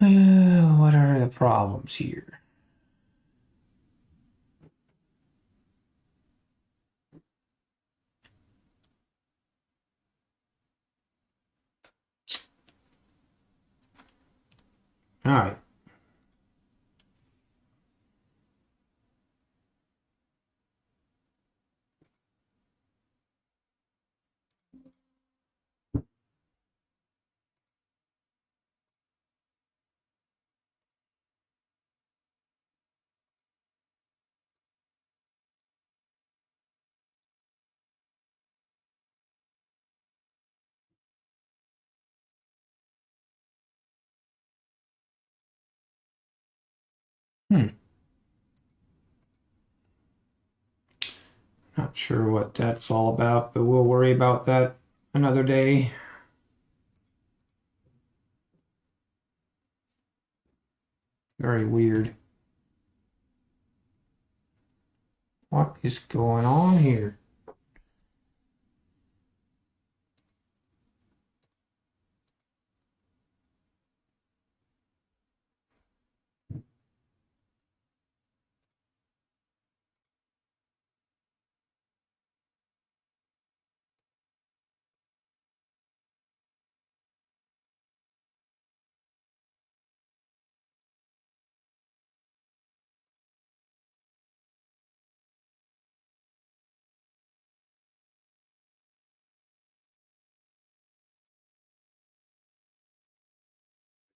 What are the problems here? All right. Not sure what that's all about, but we'll worry about that another day. Very weird. What is going on here?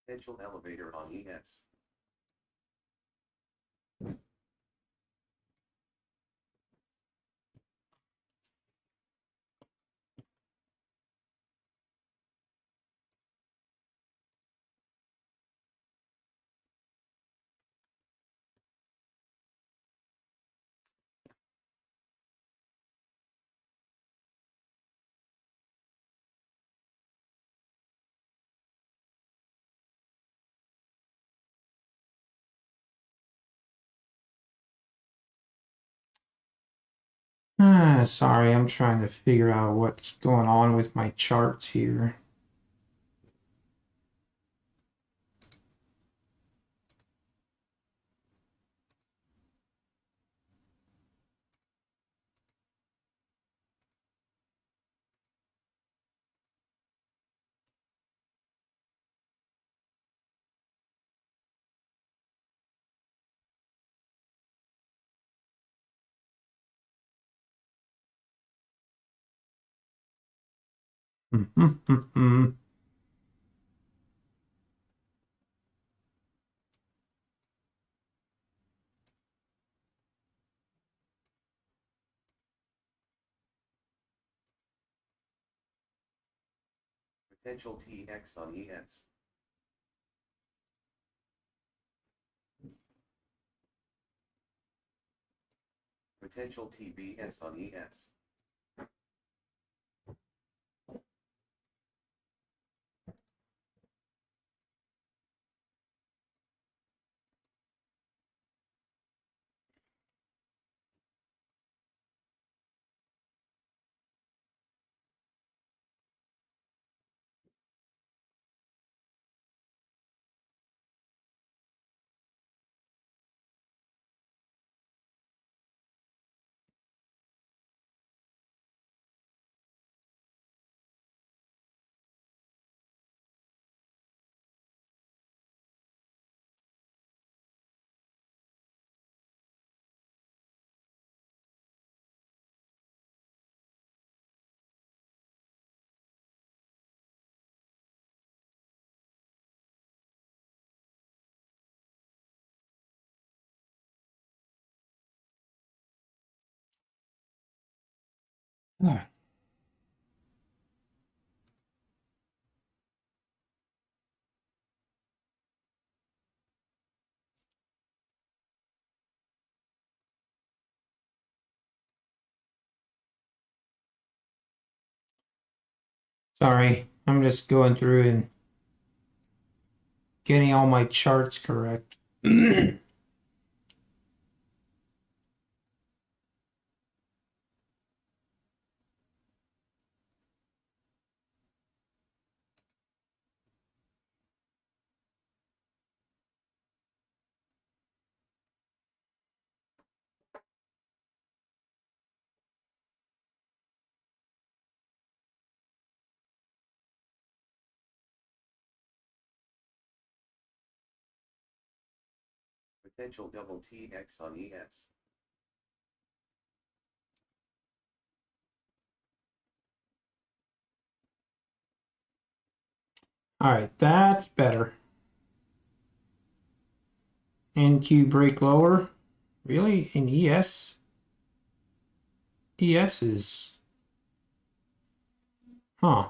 Potential elevator on ES. Sorry, I'm trying to figure out what's going on with my charts here. Potential TX on ES. Potential TBS on ES. Ah. Sorry, I'm just going through and getting all my charts correct. Potential double TX on ES. All right, that's better. NQ break lower. Really? In ES? ES is... Huh.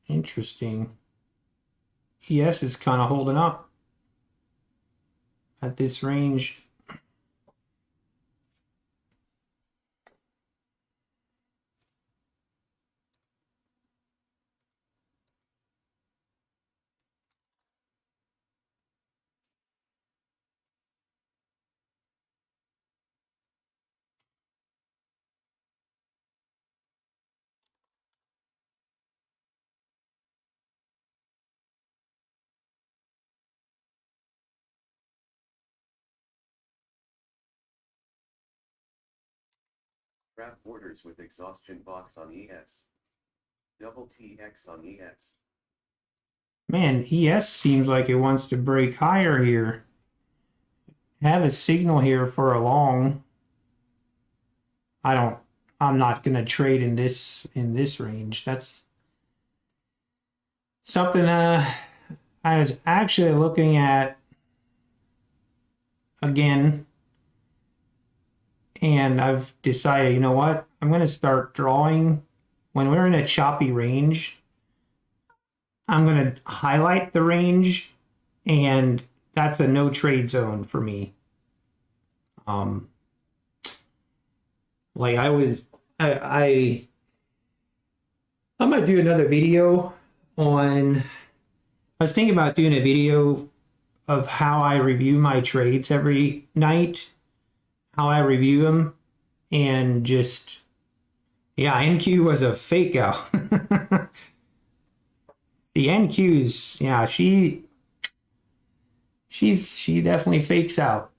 Interesting. ES is kind of holding up at this range. Trap orders with exhaustion box on ES. Double TX on ES. Man, ES seems like it wants to break higher here. Have a signal here for a long. I'm not gonna trade in this range. That's something I was actually looking at again, and I've decided, you know what? I'm gonna start drawing when we're in a choppy range. I'm gonna highlight the range, and that's a no trade zone for me. Like I might do another video on. I was thinking about doing a video of how I review my trades every night, how I review them, and just yeah, NQ was a fake out. The NQ's yeah, she definitely fakes out.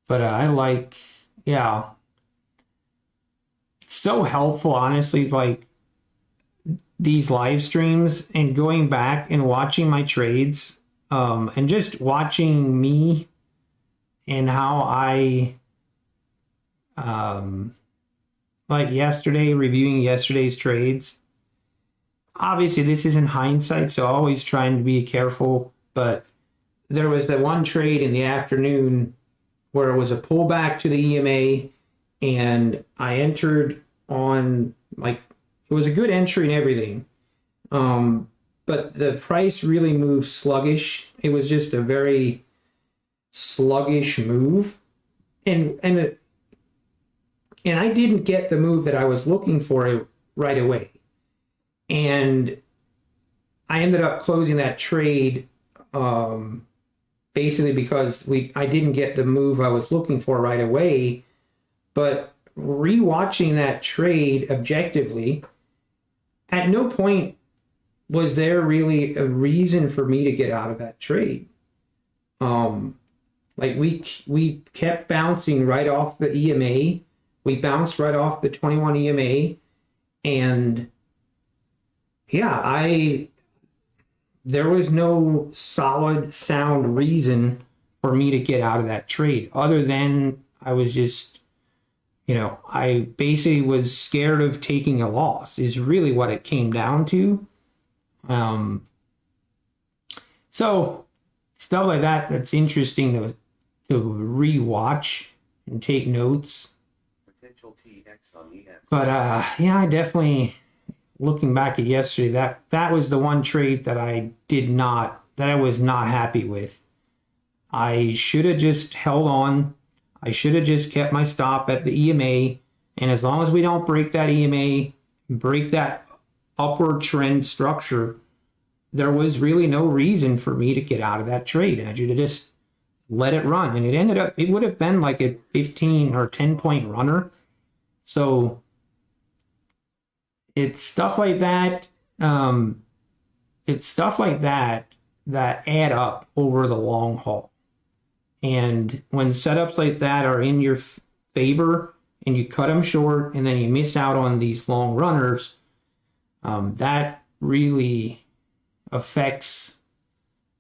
But I like yeah, it's so helpful honestly, like these live streams and going back and watching my trades, and just watching me and how I like yesterday, reviewing yesterday's trades. Obviously this is in hindsight, so always trying to be careful, but there was the one trade in the afternoon where it was a pullback to the EMA, and I entered on, like, it was a good entry and everything. But the price really moved sluggish. It was just a very sluggish move. And I didn't get the move that I was looking for right away. And I ended up closing that trade basically because I didn't get the move I was looking for right away. But rewatching that trade objectively, at no point was there really a reason for me to get out of that trade. Like we kept bouncing right off the EMA. We bounced right off the 21 EMA, and yeah, there was no solid, sound reason for me to get out of that trade other than I was just, I basically was scared of taking a loss is really what it came down to. So stuff like that, it's interesting to rewatch and take notes. Potential TX on ES. But yeah, I definitely, looking back at yesterday, that was the one trade that I was not happy with. I should have just held on. I should have just kept my stop at the EMA. And as long as we don't break that EMA, break that upward trend structure, there was really no reason for me to get out of that trade. And I should have just let it run. And it would have been like a 15 or 10 point runner. So it's stuff like that. It's stuff like that add up over the long haul. And when setups like that are in your favor and you cut them short and then you miss out on these long runners, that really affects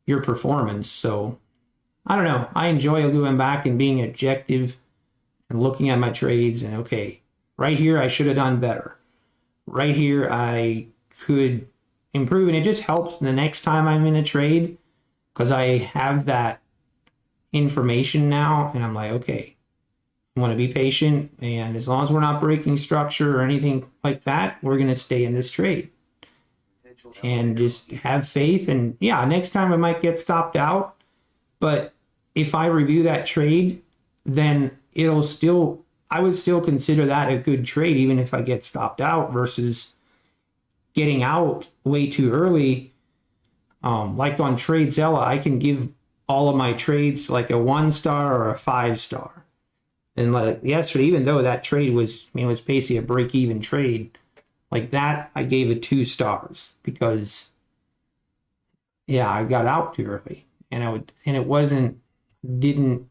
your performance. So I don't know. I enjoy going back and being objective and looking at my trades and, okay, right here I should have done better. Right here I could improve, and it just helps the next time I'm in a trade because I have that information now and I'm like, okay, I want to be patient, and as long as we're not breaking structure or anything like that, we're going to stay in this trade and just have faith. And yeah, next time I might get stopped out, but if I review that trade, then I would still consider that a good trade even if I get stopped out versus getting out way too early. Like on TradeZella, I can give all of my trades like a 1-star or a 5-star. And like yesterday, even though that trade was basically a break-even trade, like that I gave it 2 stars because yeah, I got out too early, and it didn't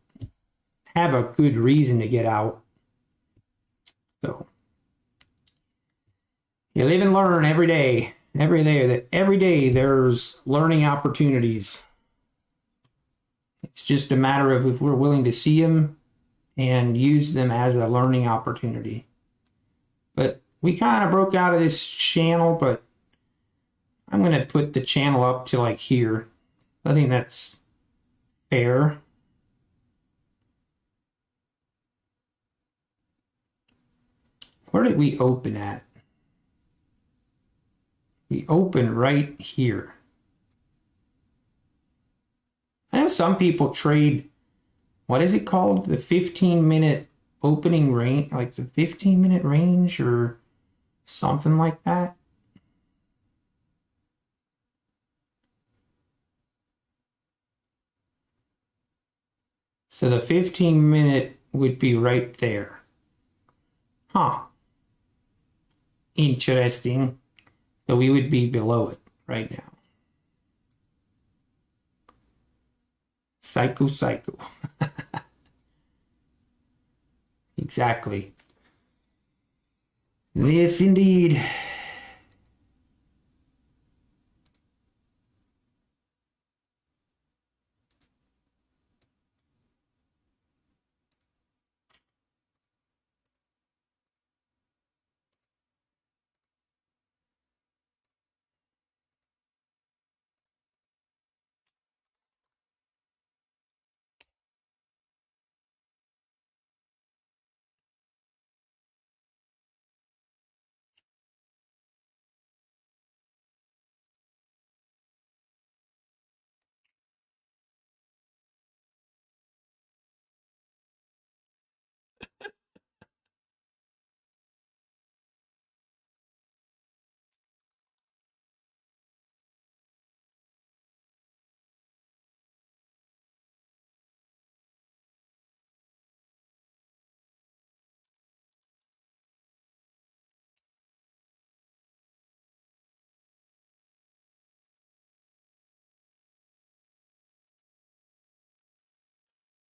have a good reason to get out. So you live and learn every day. Every day there's learning opportunities. It's just a matter of if we're willing to see them and use them as a learning opportunity. But we kind of broke out of this channel, but I'm going to put the channel up to like here. I think that's fair. Where did we open at? We open right here. I know some people trade, what is it called? The 15-minute opening range, like the 15-minute range or something like that. So the 15-minute would be right there. Huh. Interesting. So we would be below it right now. Psycho. Exactly. Yes, indeed.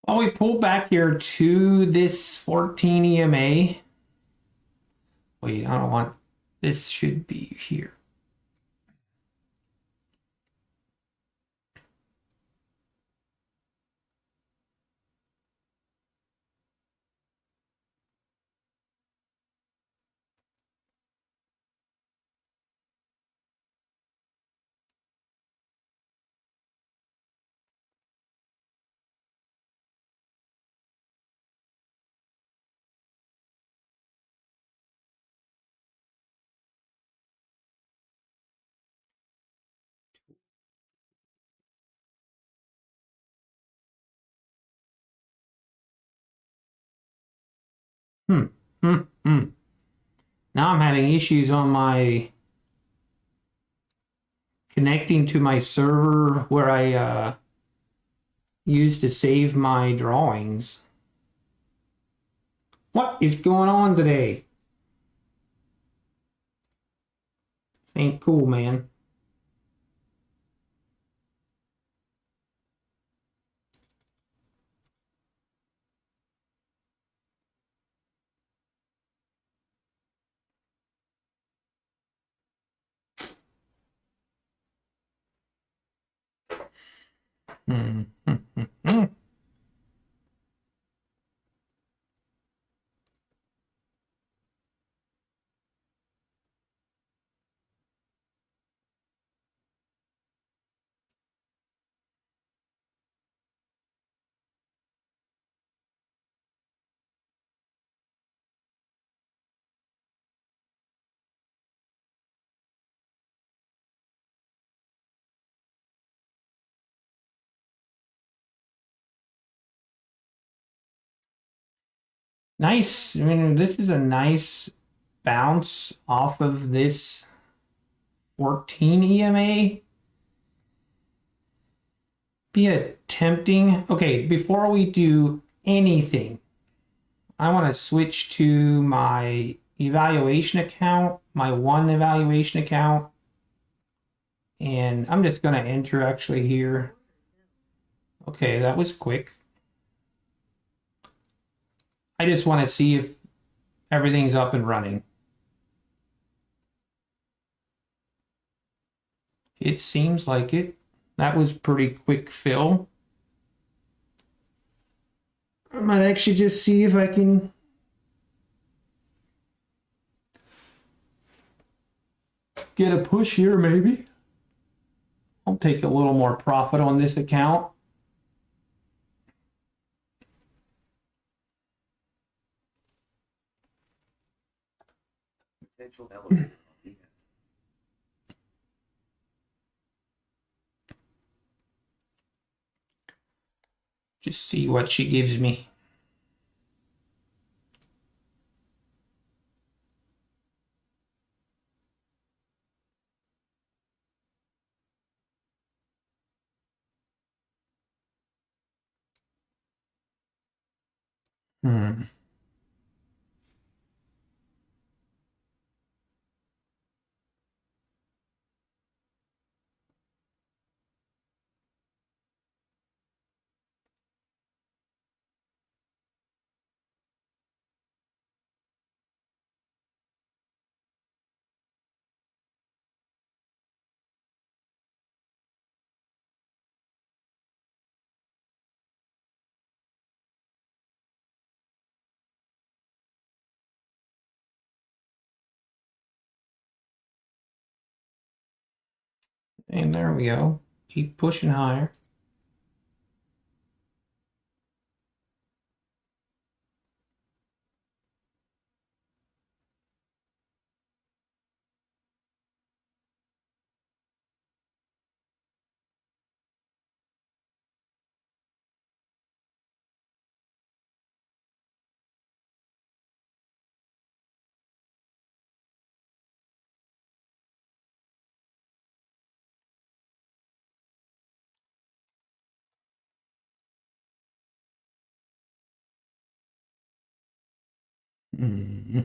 Well, we pull back here to this 14 EMA. Wait, I don't want, this should be here. Hmm, hmm, hmm. Now I'm having issues on my connecting to my server where I used to save my drawings. What is going on today? This ain't cool, man. Hmm, hmm, hmm, hmm. Nice. I mean, this is a nice bounce off of this 14 EMA. Be attempting. Okay, before we do anything, I want to switch to my evaluation account, my one evaluation account, and I'm just going to enter actually here. Okay, that was quick. I just want to see if everything's up and running. It seems like it. That was pretty quick fill. I might actually just see if I can get a push here, maybe. I'll take a little more profit on this account. Potential elevator on ES. Just see what she gives me. Hmm. And there we go. Keep pushing higher. Hmm.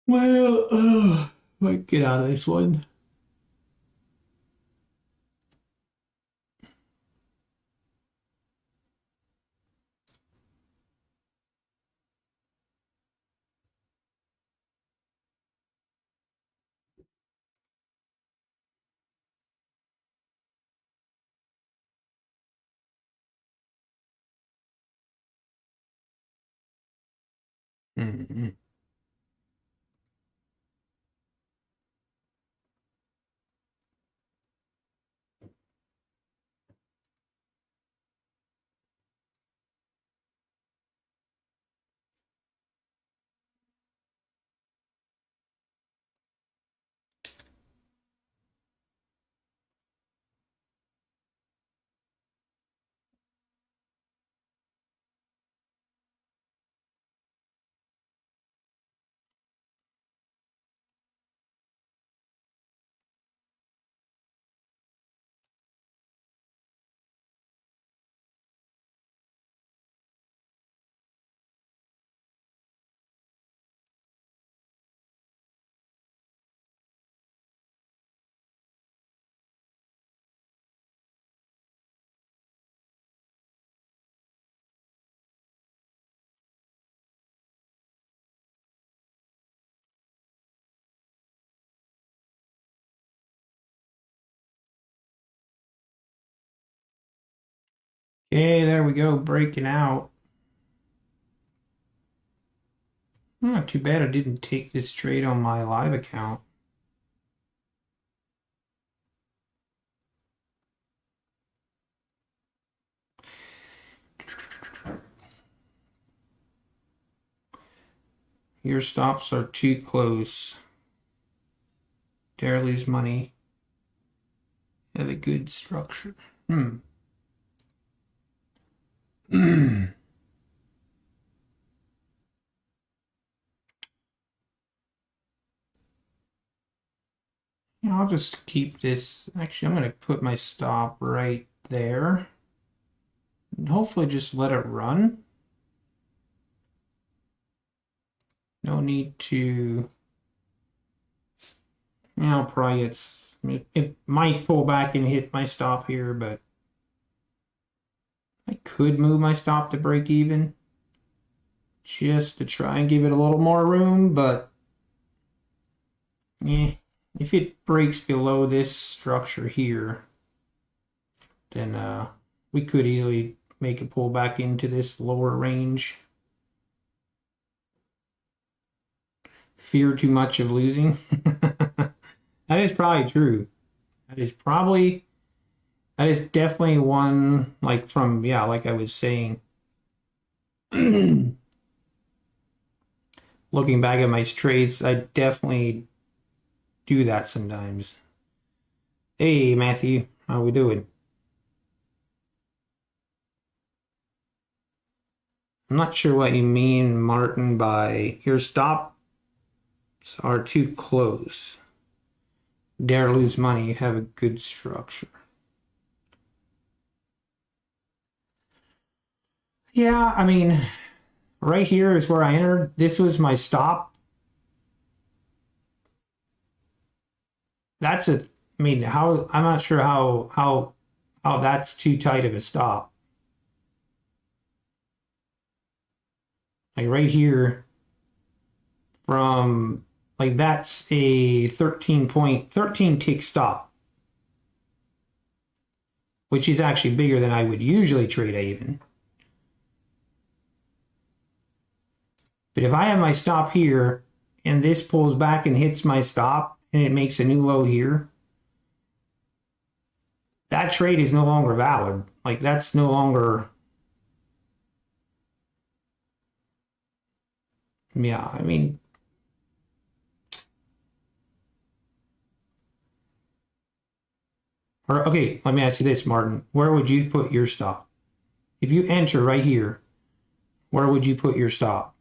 Well, might get out of this one. Mhm. Okay, there we go, breaking out. Oh, too bad I didn't take this trade on my live account. Your stops are too close. Dare lose money. Have a good structure. Yeah, I'll just keep this. Actually, I'm going to put my stop right there. And hopefully just let it run. No need to, probably it might pull back and hit my stop here, but I could move my stop to break even just to try and give it a little more room, but yeah, if it breaks below this structure here, then we could easily make a pull back into this lower range. Fear too much of losing. That is probably true. That is definitely one, like from, yeah, like I was saying, looking back at my trades, I definitely do that sometimes. Hey, Matthew, how we doing? I'm not sure what you mean, Martin, by your stops are too close. Dare lose money, have a good structure. Yeah, I mean, right here is where I entered. This was my stop. That's a, I mean, how, I'm not sure how that's too tight of a stop. Like right here from, like that's a 13 tick stop, which is actually bigger than I would usually trade even. But if I have my stop here and this pulls back and hits my stop and it makes a new low here, that trade is no longer valid. Like that's no longer, yeah, I mean, or okay, let me ask you this, Martin. Where would you put your stop? If you enter right here, where would you put your stop?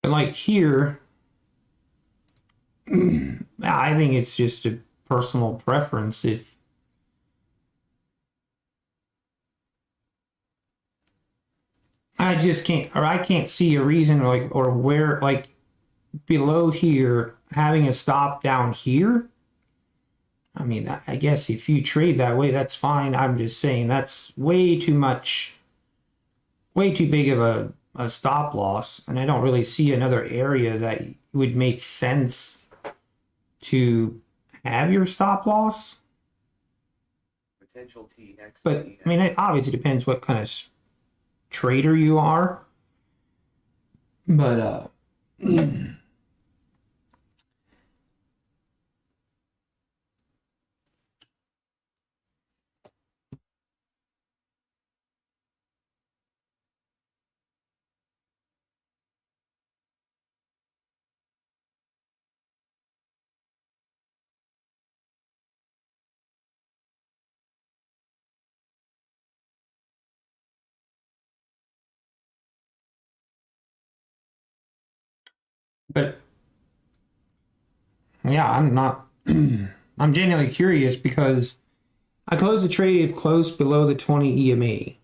But like here, I think it's just a personal preference. If I just can't, or I can't see a reason, like, or where, like, below here, having a stop down here. I mean, I guess if you trade that way, that's fine. I'm just saying that's way too much, way too big of a stop loss. And I don't really see another area that would make sense to have your stop loss. Potential TX. But I mean, it obviously depends what kind of trader you are. But but yeah, I'm not. I'm genuinely curious because I closed the trade close below the 20 EMA.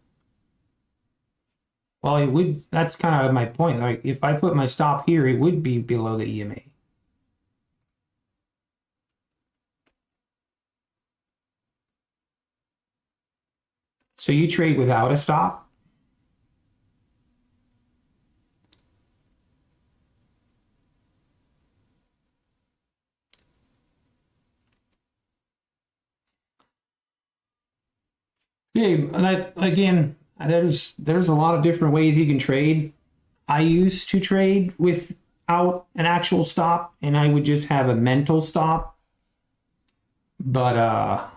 Well, it would. That's kind of my point. Like, if I put my stop here, it would be below the EMA. So you trade without a stop? Yeah, that again, there's a lot of different ways you can trade. I used to trade without an actual stop, and I would just have a mental stop. But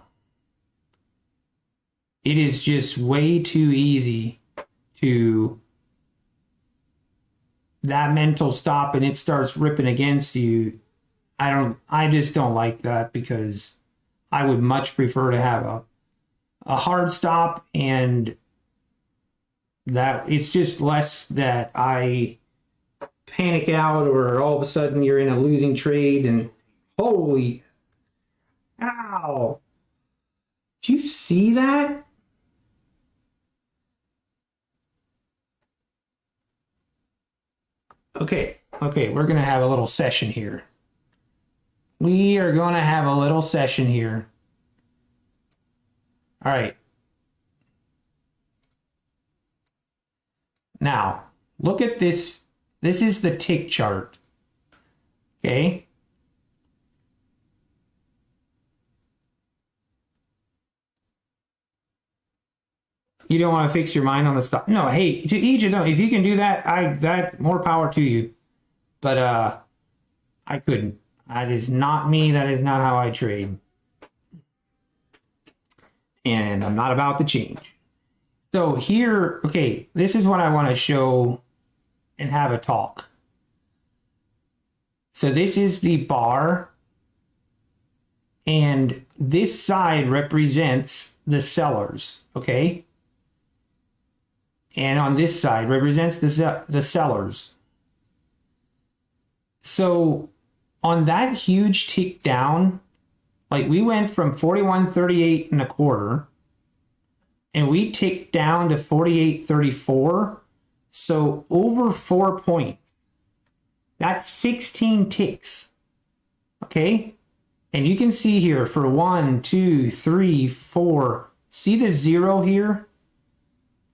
it is just way too easy to that mental stop and it starts ripping against you. I just don't like that because I would much prefer to have a hard stop, and that it's just less that I panic out or all of a sudden you're in a losing trade and holy ow. Do you see that? Okay, we're gonna have a little session here. We are gonna have a little session here. All right. Now, look at this. This is the tick chart. Okay. You don't want to fix your mind on the stop. No, hey, to each of them. If you can do that, that more power to you. But I couldn't. That is not me. That is not how I trade. And I'm not about to change. So here, okay, this is what I want to show and have a talk. So this is the bar, and this side represents the sellers, okay? And on this side represents the sellers. So on that huge tick down, like we went from 41.38 and a quarter, and we ticked down to 48.34. So over 4 points. That's 16 ticks. Okay? And you can see here for 1, 2, 3, 4. See the 0 here?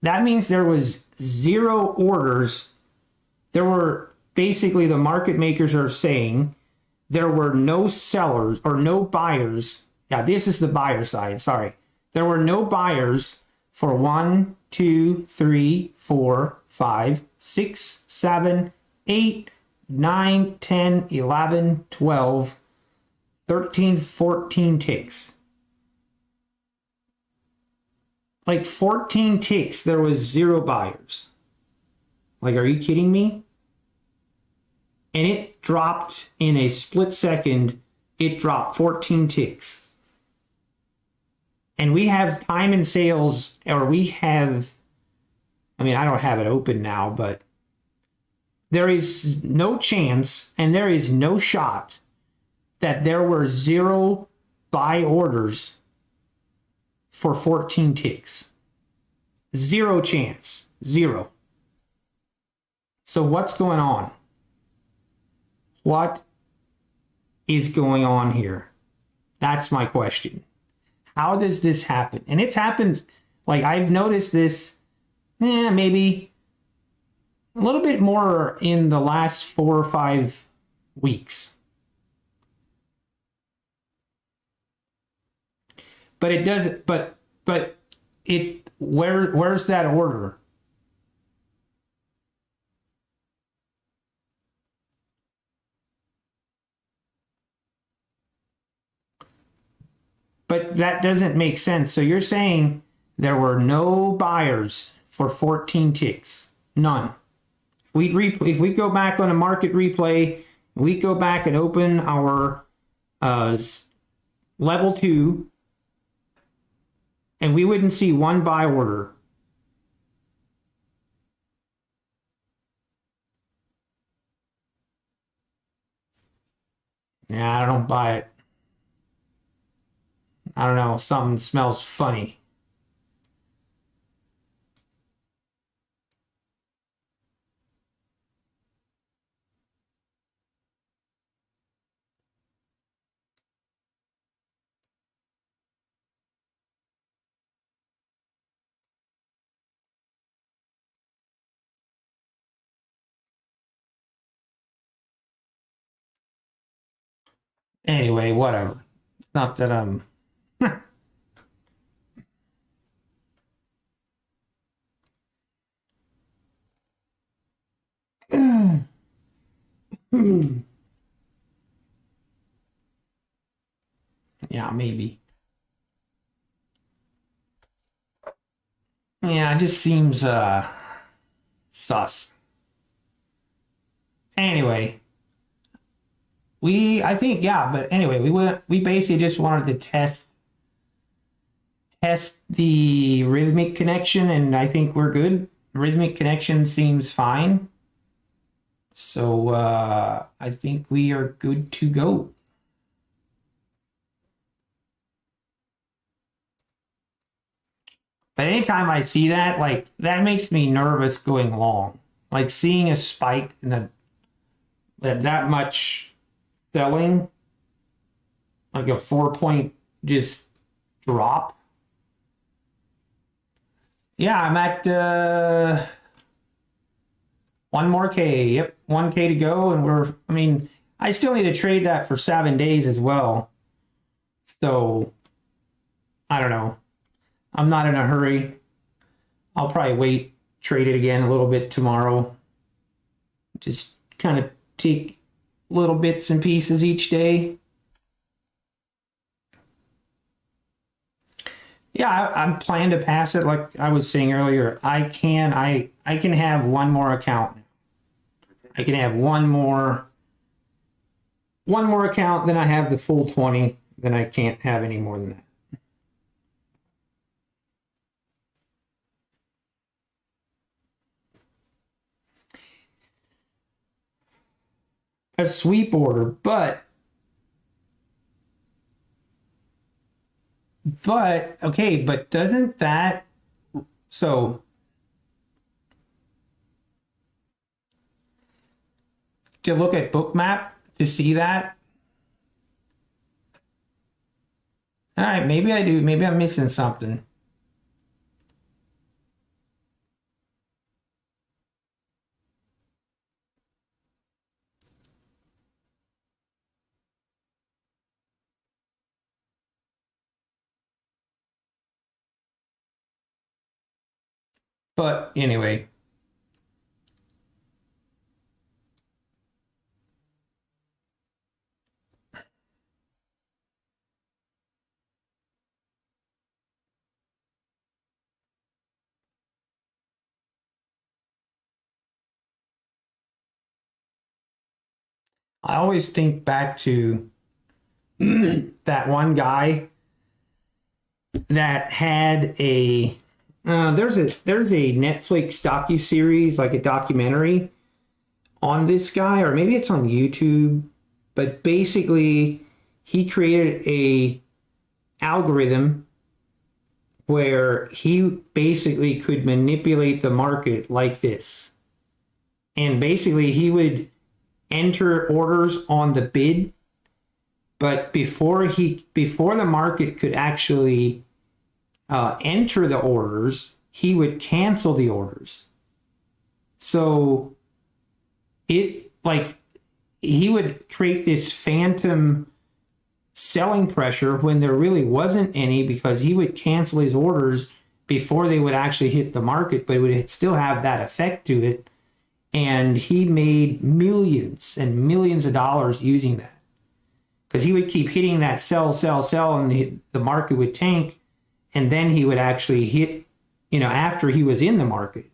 That means there was 0 orders. There were basically, the market makers are saying there were no sellers or no buyers. Yeah, this is the buyer side. Sorry. There were no buyers for 1, 2, 3, 4, 5, 6, 7, 8, 9, 10, 11, 12, 13, 14 ticks. Like 14 ticks, there was 0 buyers. Like, are you kidding me? And it dropped in a split second. It dropped 14 ticks. And we have time and sales, or we have, I mean, I don't have it open now, but there is no chance and there is no shot that there were 0 buy orders for 14 ticks. 0 chance. 0. So what's going on? What is going on here? That's my question. How does this happen? And it's happened, like I've noticed this, maybe a little bit more in the last 4 or 5 weeks. But it doesn't, but it, where's that order? But that doesn't make sense. So you're saying there were no buyers for 14 ticks. None. If we go back on a market replay, we go back and open our level 2, and we wouldn't see 1 buy order. Nah, I don't buy it. I don't know, something smells funny. Anyway, whatever. It's not that I'm... Yeah, maybe. Yeah, it just seems sus. Anyway, I think, yeah, but anyway, we basically just wanted to test the Rhythmic connection, and I think we're good. Rhythmic connection seems fine. So I think we are good to go. But anytime I see that, like, that makes me nervous going long. Like seeing a spike in that much selling, like a 4-point just drop. Yeah, I'm at 1 more K. Yep, 1K to go, and I still need to trade that for 7 days as well. So I don't know. I'm not in a hurry. I'll probably wait, trade it again a little bit tomorrow. Just kind of take little bits and pieces each day. Yeah, I'm planning to pass it. Like I was saying earlier, I can have 1 more account. I can have one more account, then I have the full 20, then I can't have any more than that. A sweep order, but okay, but doesn't that, so to look at Bookmap to see that? All right, maybe I do. Maybe I'm missing something. But anyway. I always think back to that one guy that had there's a Netflix docuseries, like a documentary on this guy, or maybe it's on YouTube, but basically he created a algorithm where he basically could manipulate the market like this. And basically he would enter orders on the bid, but before the market could actually enter the orders, he would cancel the orders. So it, like, he would create this phantom selling pressure when there really wasn't any, because he would cancel his orders before they would actually hit the market, but it would still have that effect to it. And he made millions and millions of dollars using that, because he would keep hitting that sell, sell, sell, and the market would tank. And then he would actually hit, after he was in the market,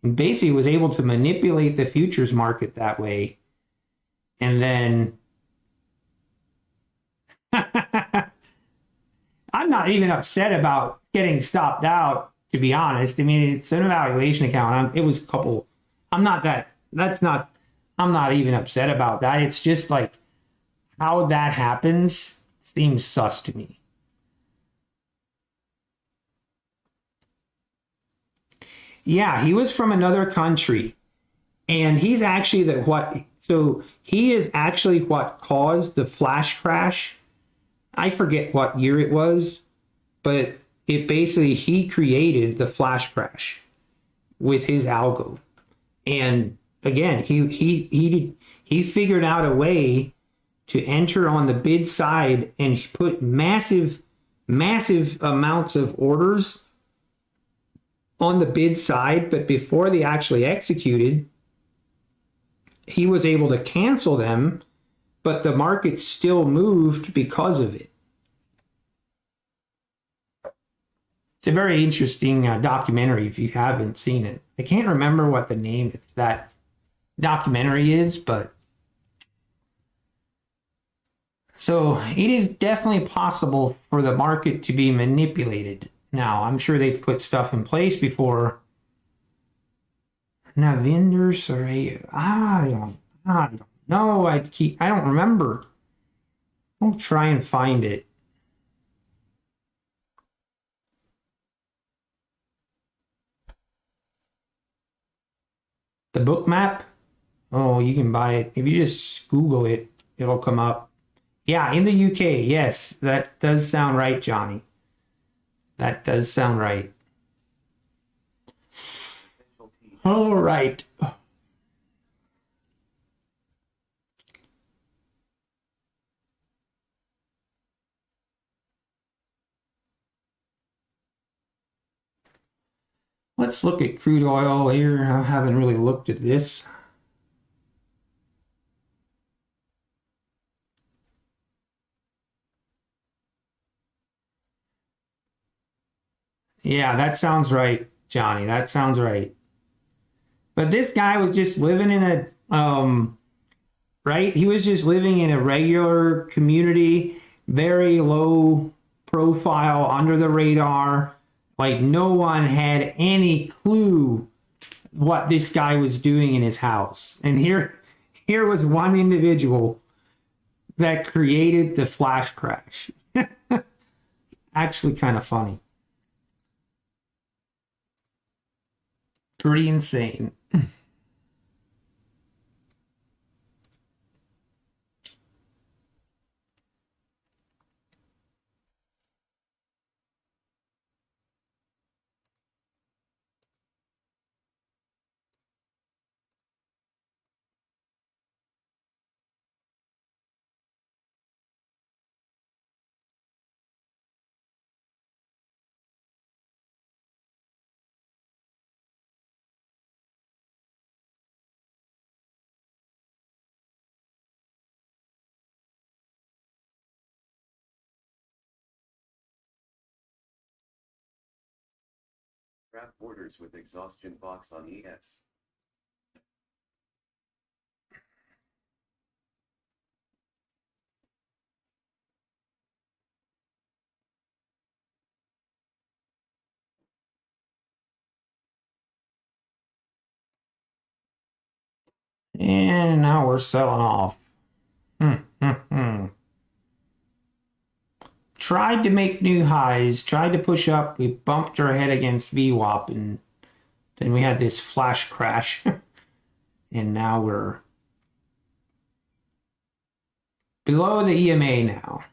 and basically was able to manipulate the futures market that way. And then I'm not even upset about getting stopped out, to be honest. I mean, it's an evaluation account. It was a couple. I'm not even upset about that. It's just like how that happens seems sus to me. Yeah, he was from another country, and he's actually he is actually what caused the flash crash. I forget what year it was, but he created the flash crash with his algo. And again, he figured out a way to enter on the bid side and put massive amounts of orders on the bid side, but before they actually executed, he was able to cancel them, but the market still moved because of it. It's a very interesting documentary if you haven't seen it. I can't remember what the name of that documentary is, but so it is definitely possible for the market to be manipulated. Now, I'm sure they've put stuff in place before. Now, vendors or I don't know. I don't remember. I'll try and find it. The book map. Oh, you can buy it. If you just Google it, it'll come up. Yeah, in the UK. Yes, that does sound right, Johnny. That does sound right. All right. Let's look at crude oil here. I haven't really looked at this. Yeah, that sounds right, Johnny. That sounds right. But this guy was just living in right? He was just living in a regular community, very low profile, under the radar. Like no one had any clue what this guy was doing in his house. And here was one individual that created the flash crash. Actually kind of funny. Pretty insane. Trap orders with exhaustion box on ES. And now we're selling off. Tried to make new highs, tried to push up. We bumped our head against VWAP, and then we had this flash crash. And now we're below the EMA now.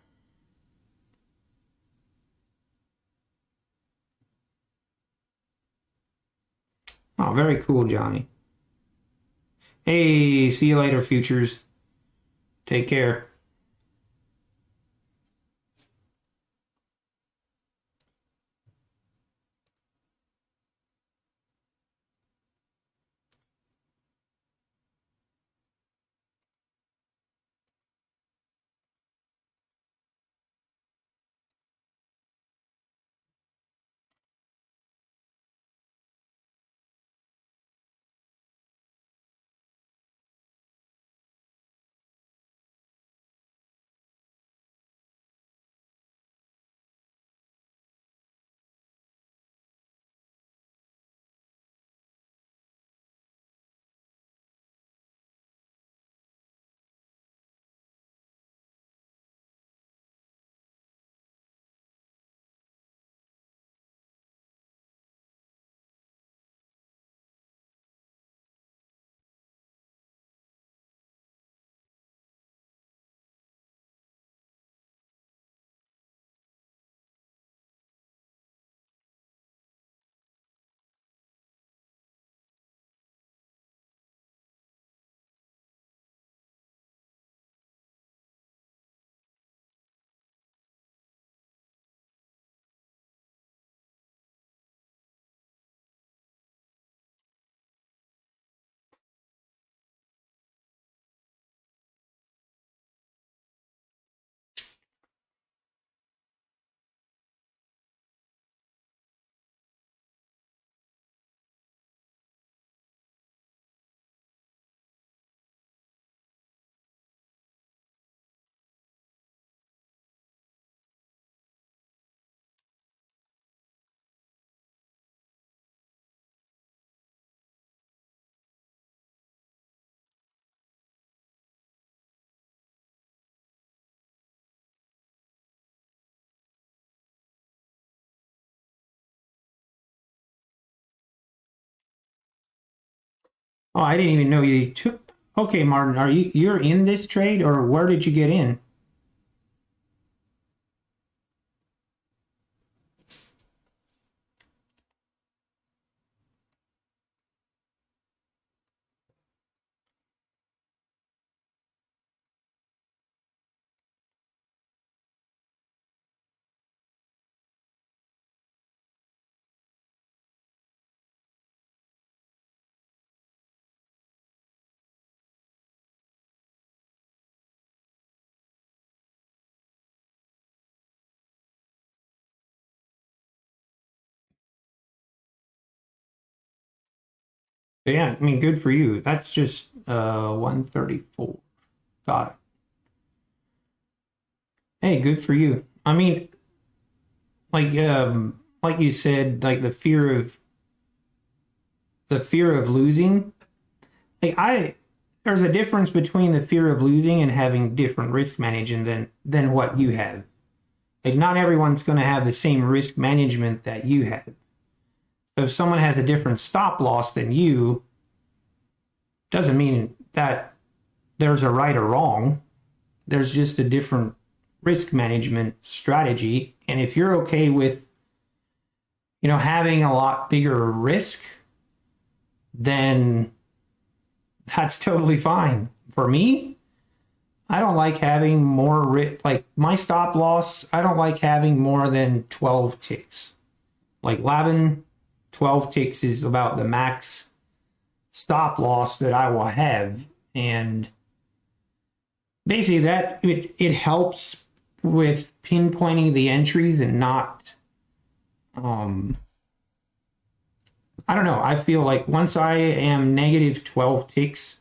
Oh, very cool, Johnny. Hey, see you later, futures. Take care. Oh, I didn't even know you took. Okay, Martin, you're in this trade, or where did you get in? Yeah, I mean, good for you. That's just 134. Got it. Hey, good for you. I mean, like you said, like the fear of losing. Like there's a difference between the fear of losing and having different risk management than what you have. Like not everyone's going to have the same risk management that you have. So if someone has a different stop loss than you, doesn't mean that there's a right or wrong. There's just a different risk management strategy. And if you're okay with, having a lot bigger risk, then that's totally fine. For me, I don't like having more like my stop loss, I don't like having more than 12 ticks. Like 11, 12 ticks is about the max stop loss that I will have. And basically that it helps with pinpointing the entries and not I don't know. I feel like once I am negative 12 ticks,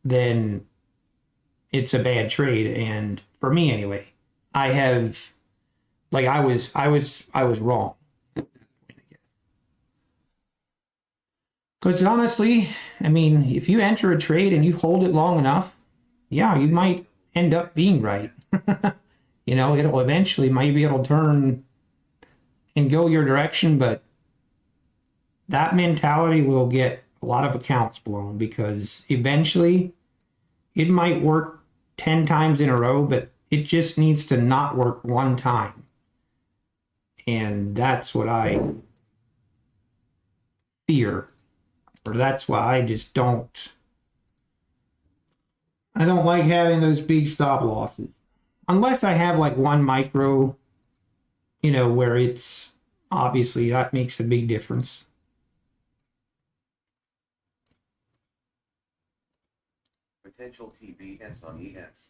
then it's a bad trade. And for me anyway, I have like I was wrong. Because honestly, I mean, if you enter a trade and you hold it long enough, yeah, you might end up being right. You know, it'll eventually, maybe it'll turn and go your direction, but that mentality will get a lot of accounts blown because eventually it might work 10 times in a row, but it just needs to not work one time. And that's what I fear, or that's why I just don't. I don't like having those big stop losses. Unless I have like one micro, you know, where it's obviously that makes a big difference. Potential TBS on ES.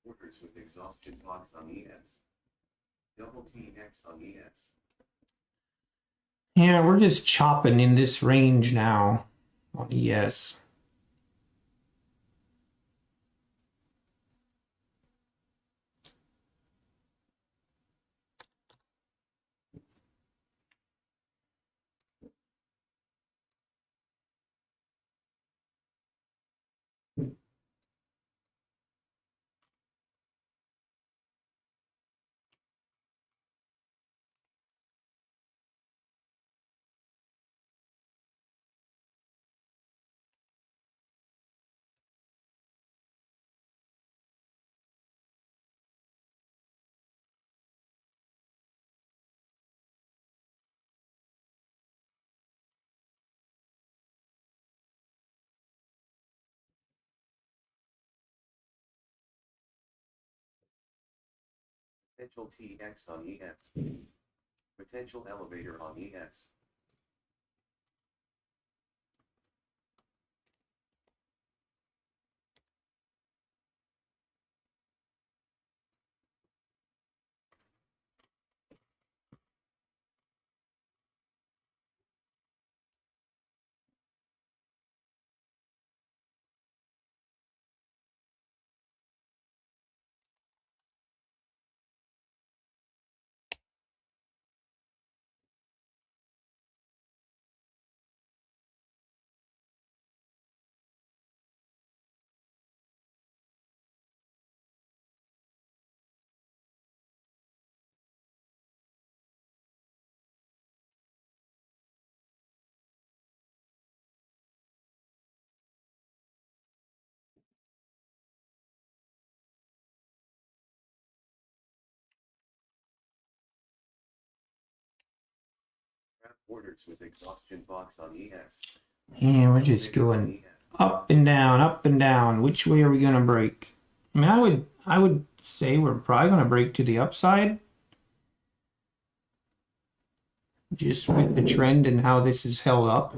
Orders with exhaustion box on ES. Double TX on ES. Yeah, we're just chopping in this range now on ES. Potential TX on ES. Potential elevator on ES. Orders with exhaustion box on ES. And we're just going up and down, up and down. Which way are we gonna break? I mean, I would say we're probably gonna break to the upside. Just with the trend and how this is held up.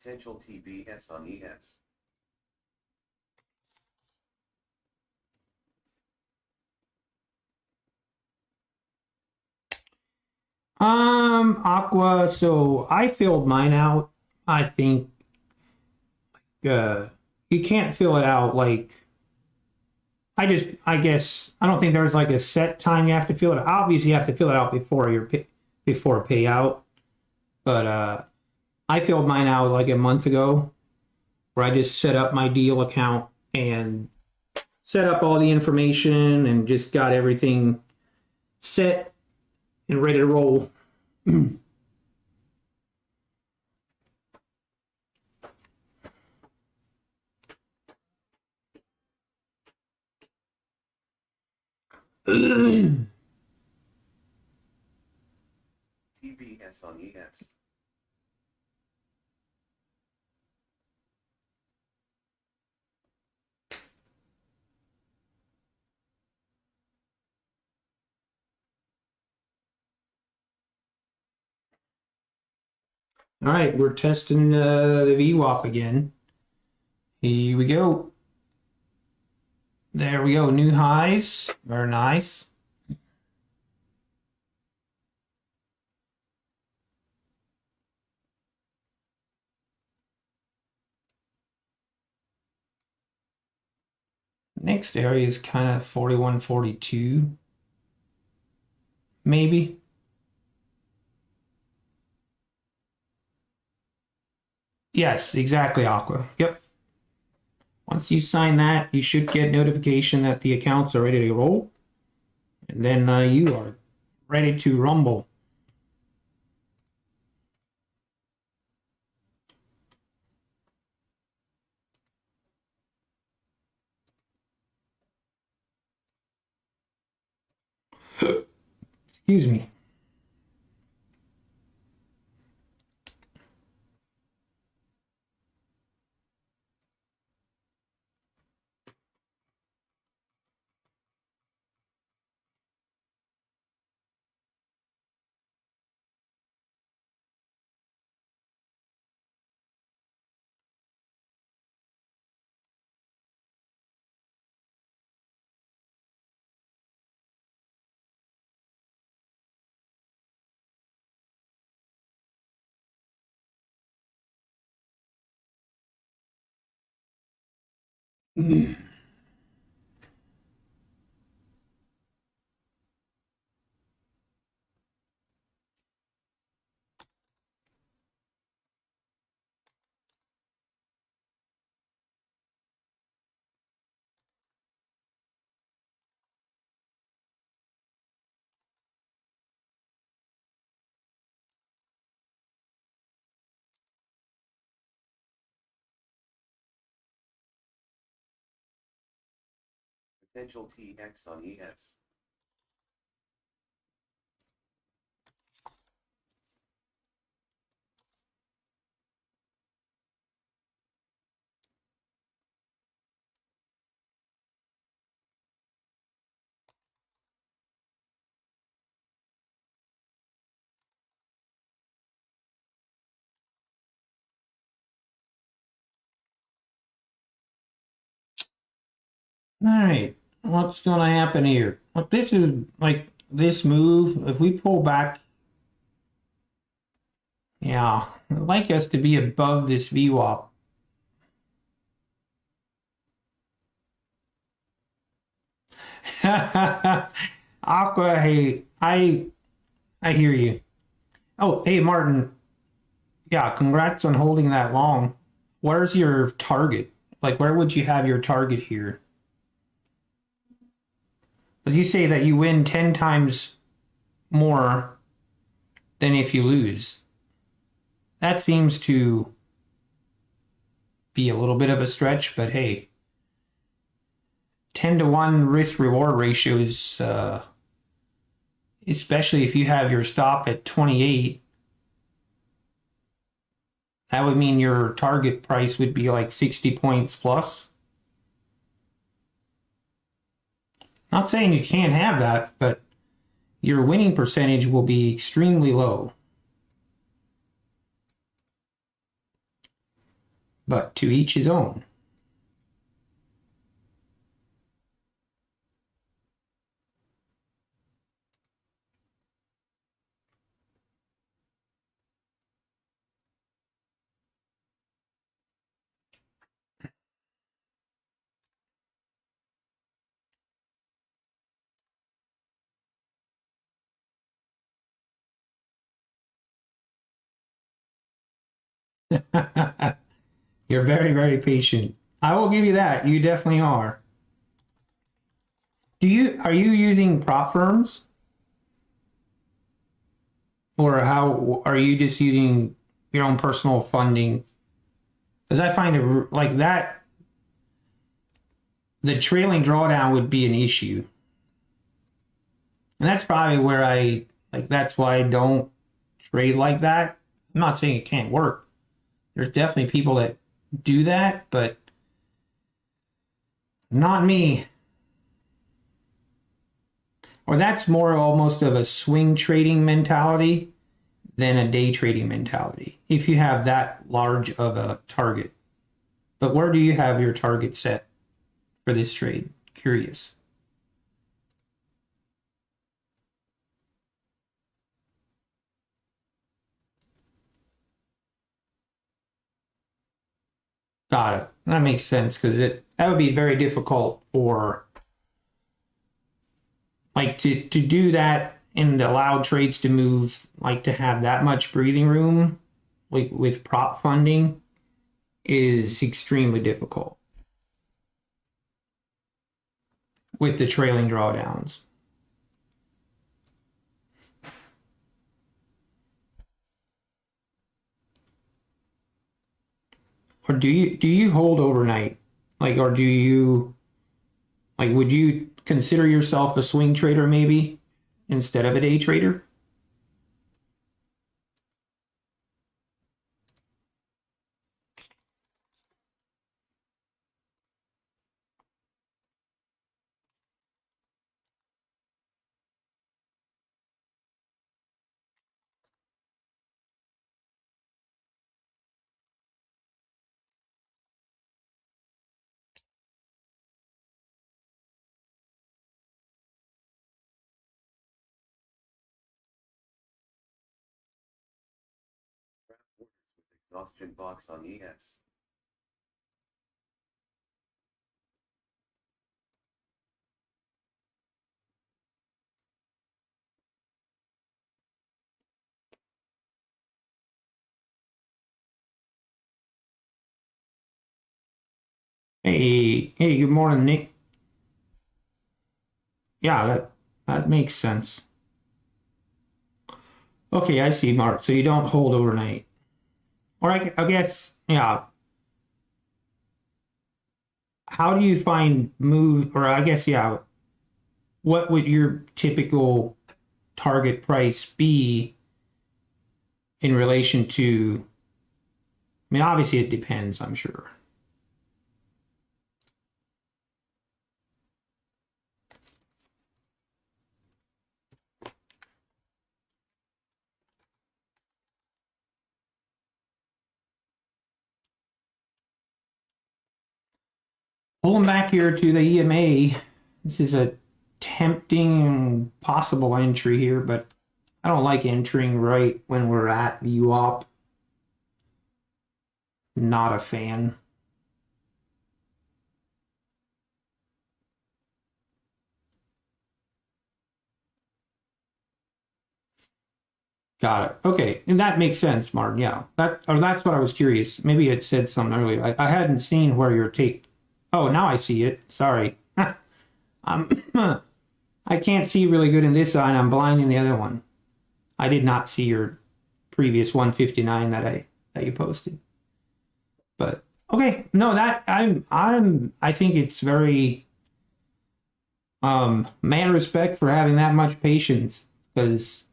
Potential TBS on ES. Aqua, so I filled mine out. I think you can't fill it out like I guess I don't think there's like a set time you have to fill it. Obviously, you have to fill it out before before payout. But I filled mine out like a month ago, where I just set up my deal account and set up all the information and just got everything set and ready to roll. TBS on ES. All right, we're testing the VWAP again. Here we go. There we go. New highs. Very nice. Next area is kind of 41, 42. Maybe. Yes, exactly, Aqua. Yep. Once you sign that, you should get notification that the accounts are ready to roll. And then you are ready to rumble. Excuse me. Potential TX on ES. All right, what's going to happen here? Well, this is like this move. If we pull back, yeah, I'd like us to be above this VWAP. Aqua, hey, I hear you. Oh, hey, Martin. Yeah, congrats on holding that long. Where's your target? Like, where would you have your target here? Because you say that you win 10 times more than if you lose. That seems to be a little bit of a stretch, but hey, 10 to 1 risk reward ratio is, especially if you have your stop at 28, that would mean your target price would be like 60 points plus. Not saying you can't have that, but your winning percentage will be extremely low. But to each his own. You're very, very patient. I will give you that. You definitely are. Are you using prop firms? Or how are you just using your own personal funding? Because I find it like that, the trailing drawdown would be an issue. And that's probably where that's why I don't trade like that. I'm not saying it can't work. There's definitely people that do that, but not me. Or that's more almost of a swing trading mentality than a day trading mentality, if you have that large of a target. But where do you have your target set for this trade? Curious. Got it. That makes sense, because that would be very difficult for to do that and allow trades to move, to have that much breathing room with prop funding is extremely difficult with the trailing drawdowns. Or do you hold overnight? Or do you would you consider yourself a swing trader maybe instead of a day trader? Orders with exhaustion box on ES. Hey, good morning, Nick. Yeah, that makes sense. Okay, I see, Mark. So you don't hold overnight. Or I guess, yeah. How do you find move, or I guess, yeah, what would your typical target price be in relation to, obviously it depends, I'm sure. Pulling back here to the EMA, this is a tempting possible entry here, but I don't like entering right when we're at VWAP. Not a fan. Got it. Okay, and that makes sense, Martin. Yeah, that's what I was curious. Maybe it said something earlier. I hadn't seen where your take. Oh, now I see it. Sorry. I'm I can't see really good in this eye, and I'm blind in the other one. I did not see your previous 159 that you posted. But okay, no, that I think it's very man respect for having that much patience, because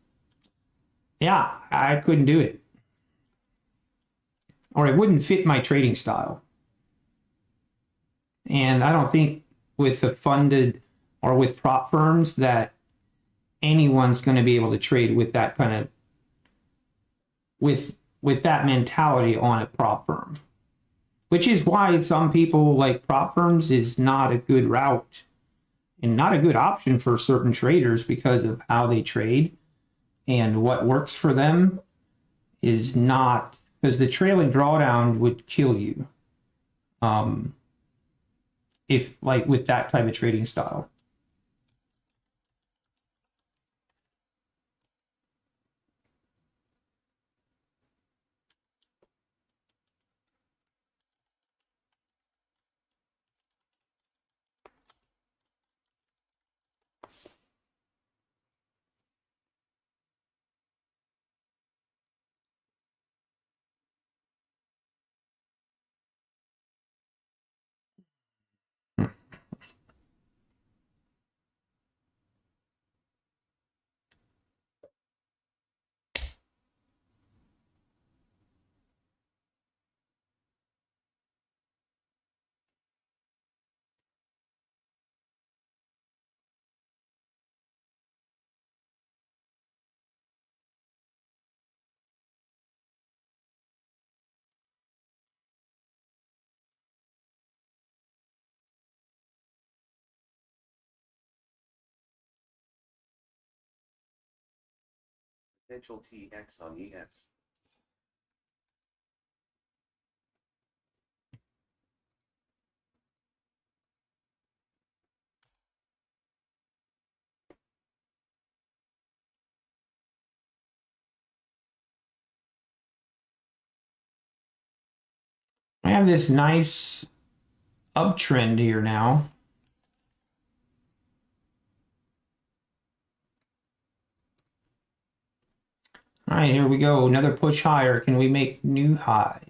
yeah, I couldn't do it. Or it wouldn't fit my trading style. And I don't think with the funded or with prop firms that anyone's going to be able to trade with that kind of with that mentality on a prop firm. which is why some people like prop firms is not a good route and not a good option for certain traders because of how they trade and what works for them is not, because the trailing drawdown would kill you if like with that type of trading style. Potential TX on ES. I have this nice uptrend here now. All right, here we go. Another push higher. Can we make new highs?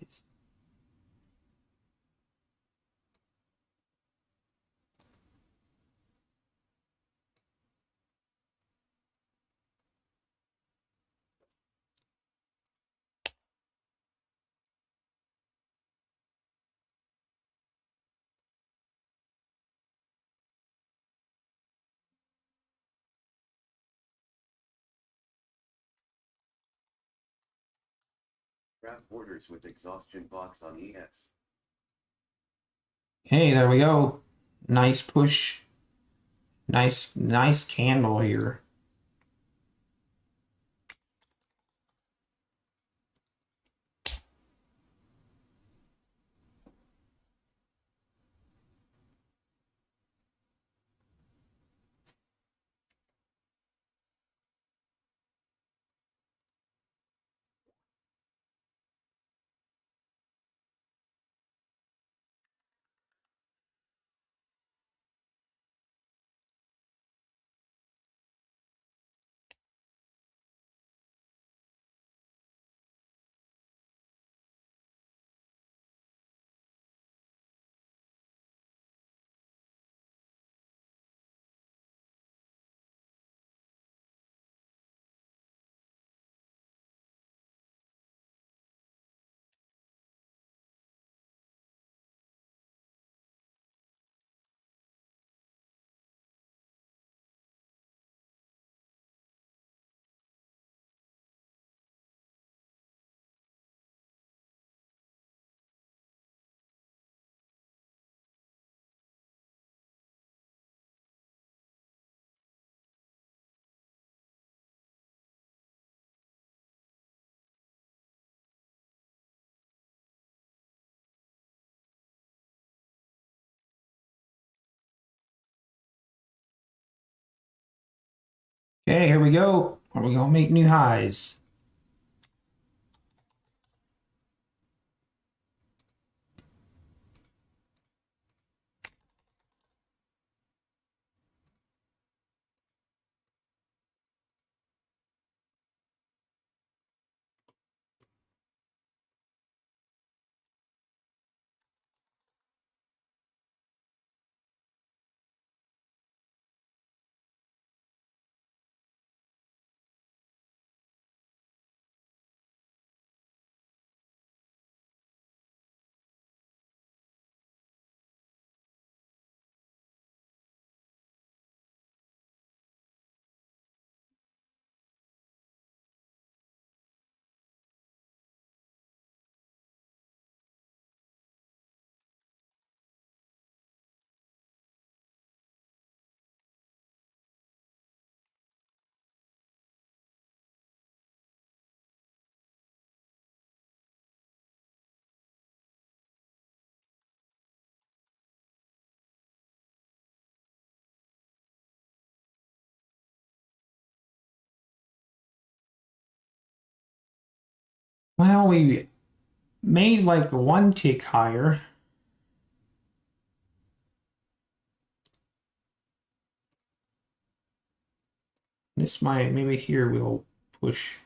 Grab orders with exhaustion box on ES. Hey, there we go. Nice push. Nice candle here. Okay, here we go. Are we gonna make new highs? Well, we made like one tick higher. This might, maybe here we'll push.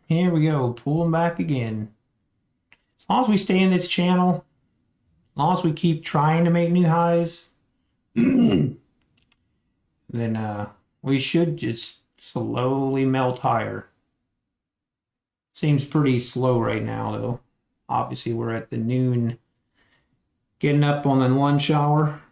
Here we go, pull them back again. As long as we stay in this channel, as long as we keep trying to make new highs, then we should just slowly melt higher. Seems pretty slow right now, though. Obviously, we're at the noon, getting up on the lunch hour.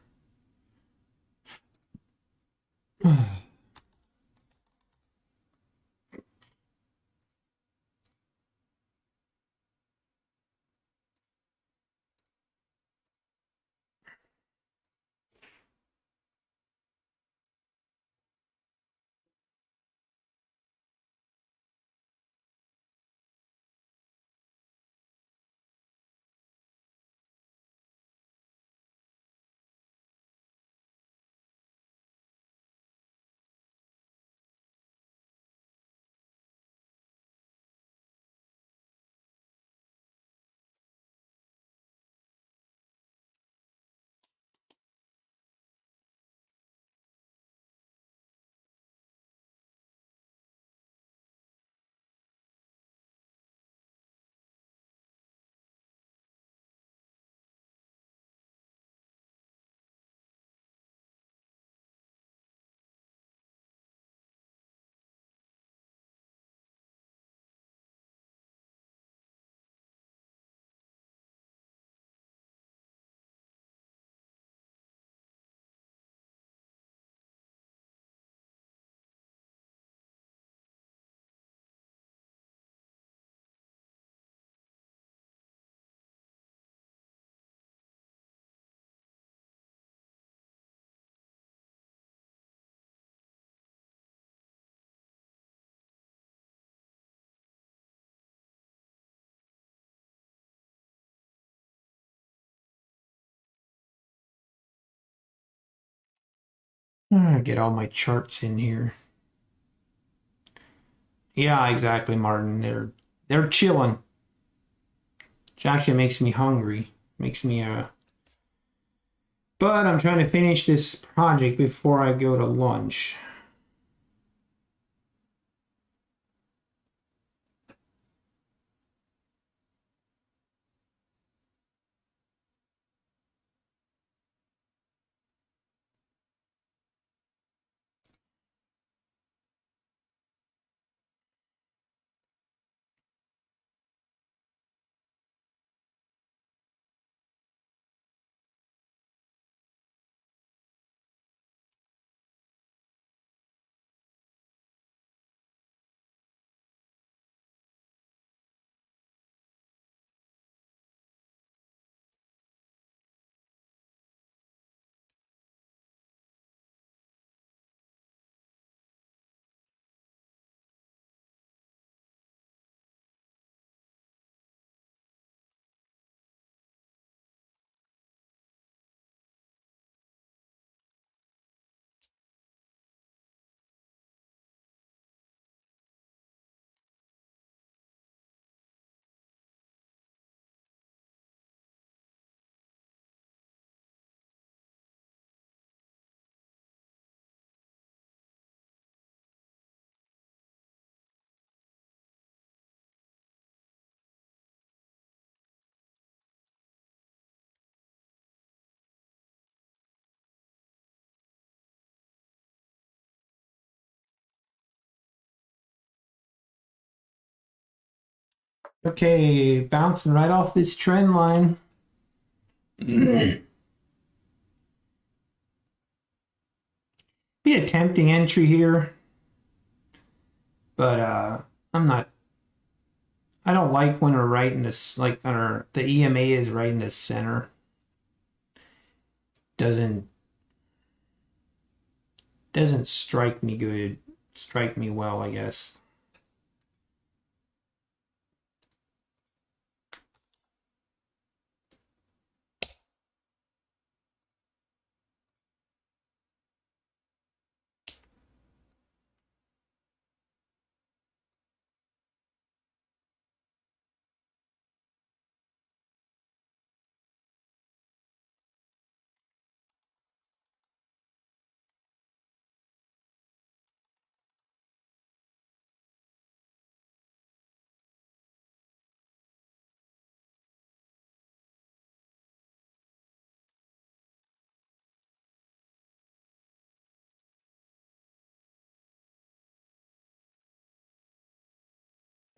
Get all my charts in here. Yeah, exactly, Martin. They're chilling. Which actually makes me hungry. Makes me But I'm trying to finish this project before I go to lunch. Okay, bouncing right off this trend line. Be a tempting entry here, but I'm not. I don't like when we're right in this, like on our the EMA is right in the center. Doesn't strike me good. Strike me well, I guess.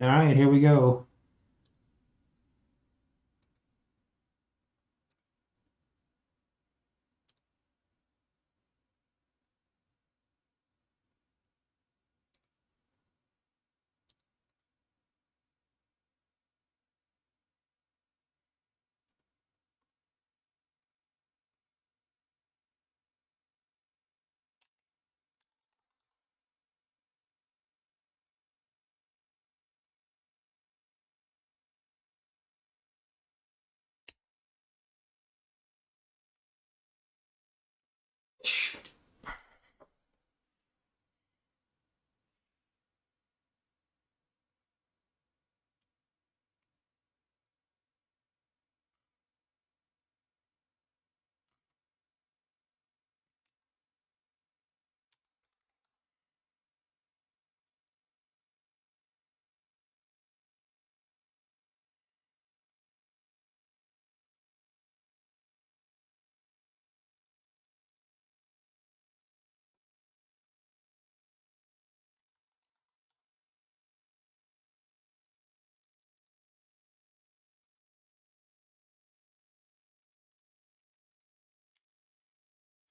All right, here we go.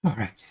All right.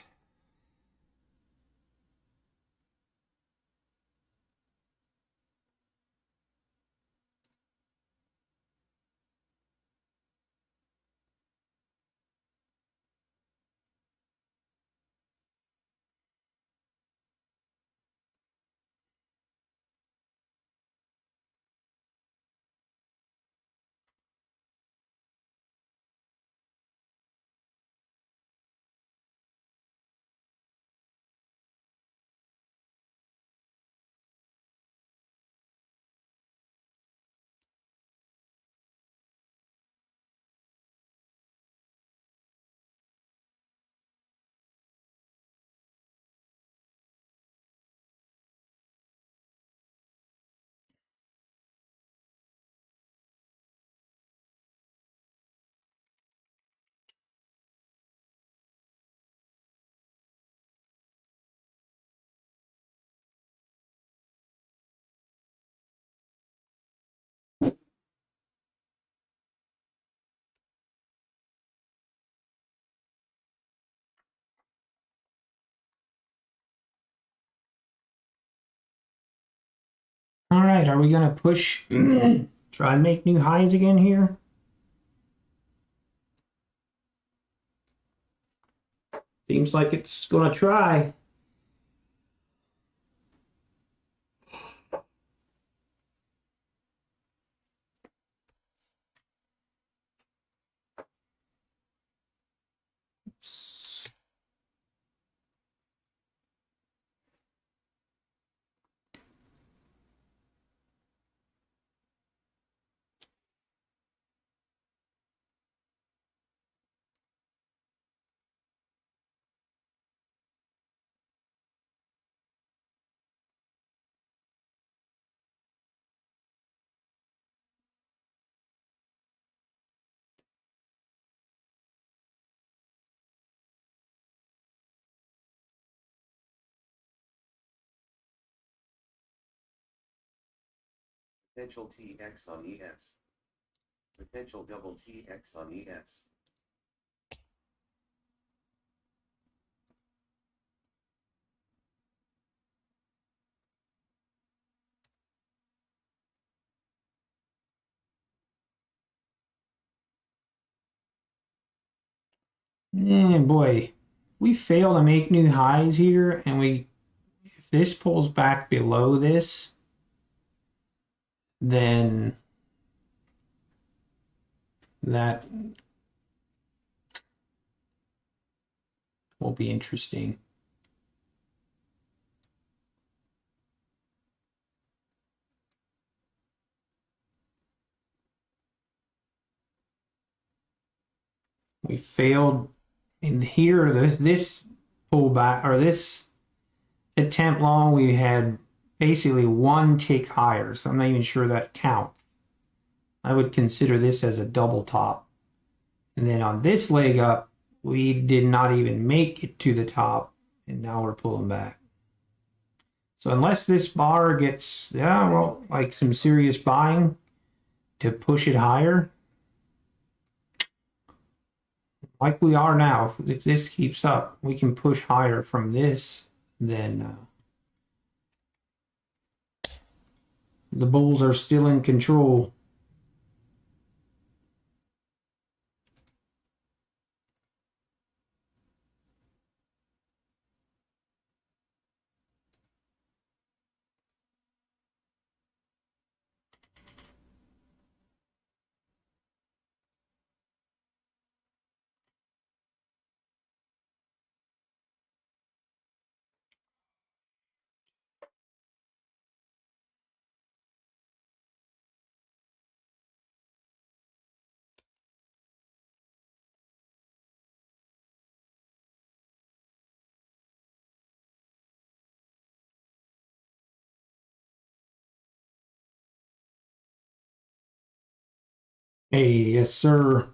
All right, are we gonna push? Try and make new highs again here? Seems like it's gonna try. Potential TX on ES. Potential double TX on ES. Boy, we fail to make new highs here, and if this pulls back below this, then that will be interesting. We failed in here. This pullback, or this attempt long, we had basically one tick higher, so I'm not even sure that counts. I would consider this as a double top. And then on this leg up, we did not even make it to the top, and now we're pulling back. So unless this bar gets, yeah, well, like some serious buying to push it higher, like we are now, if this keeps up, we can push higher from this, then the bulls are still in control. Hey, yes, sir.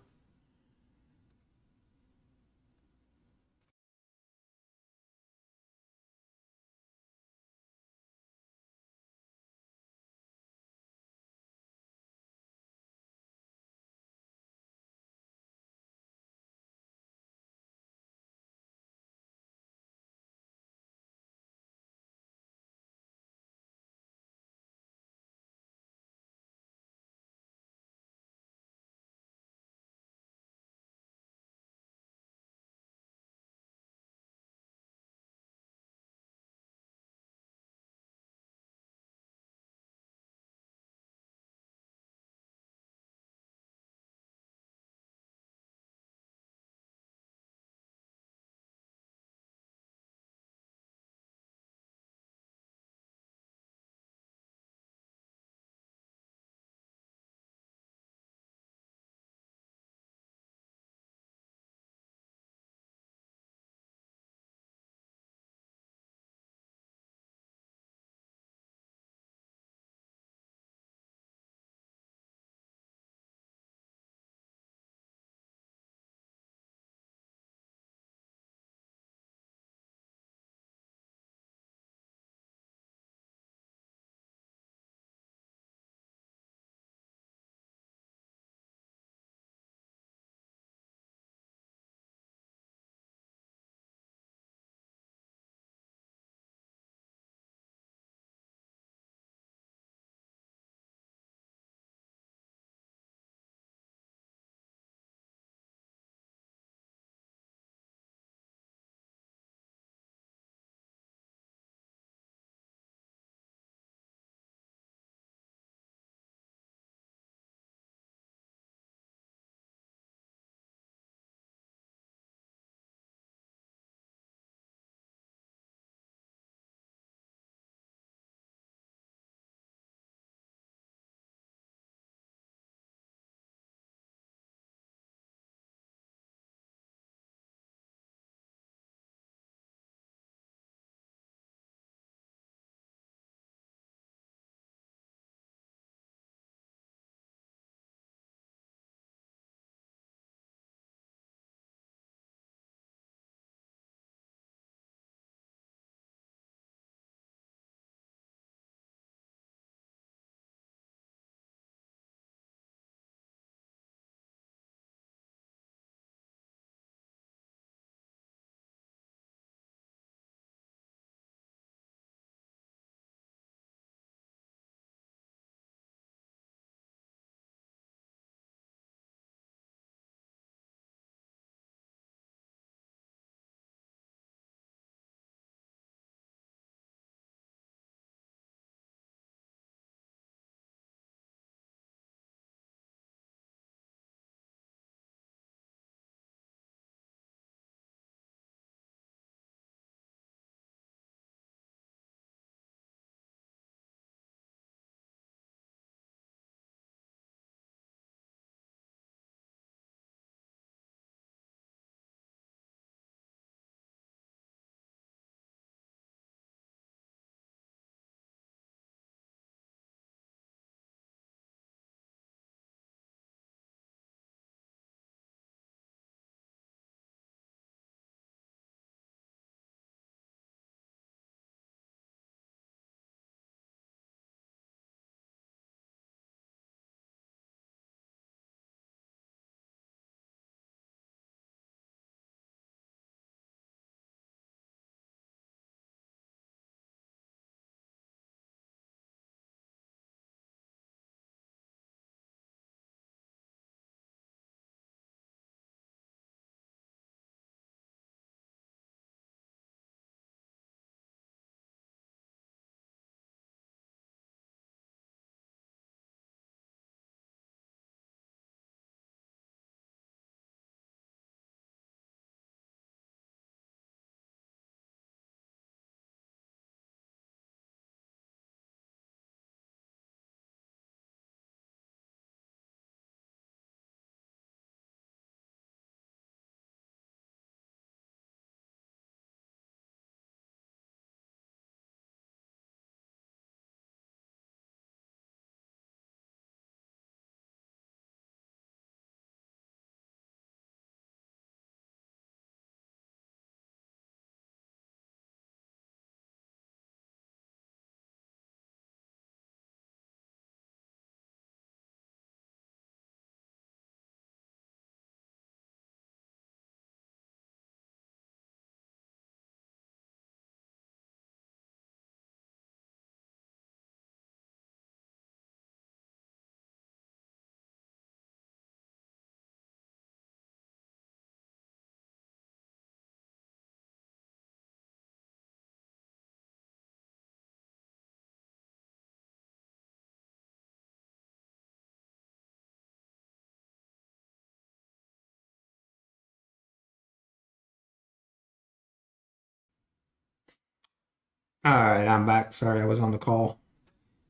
All right, I'm back. Sorry, I was on the call.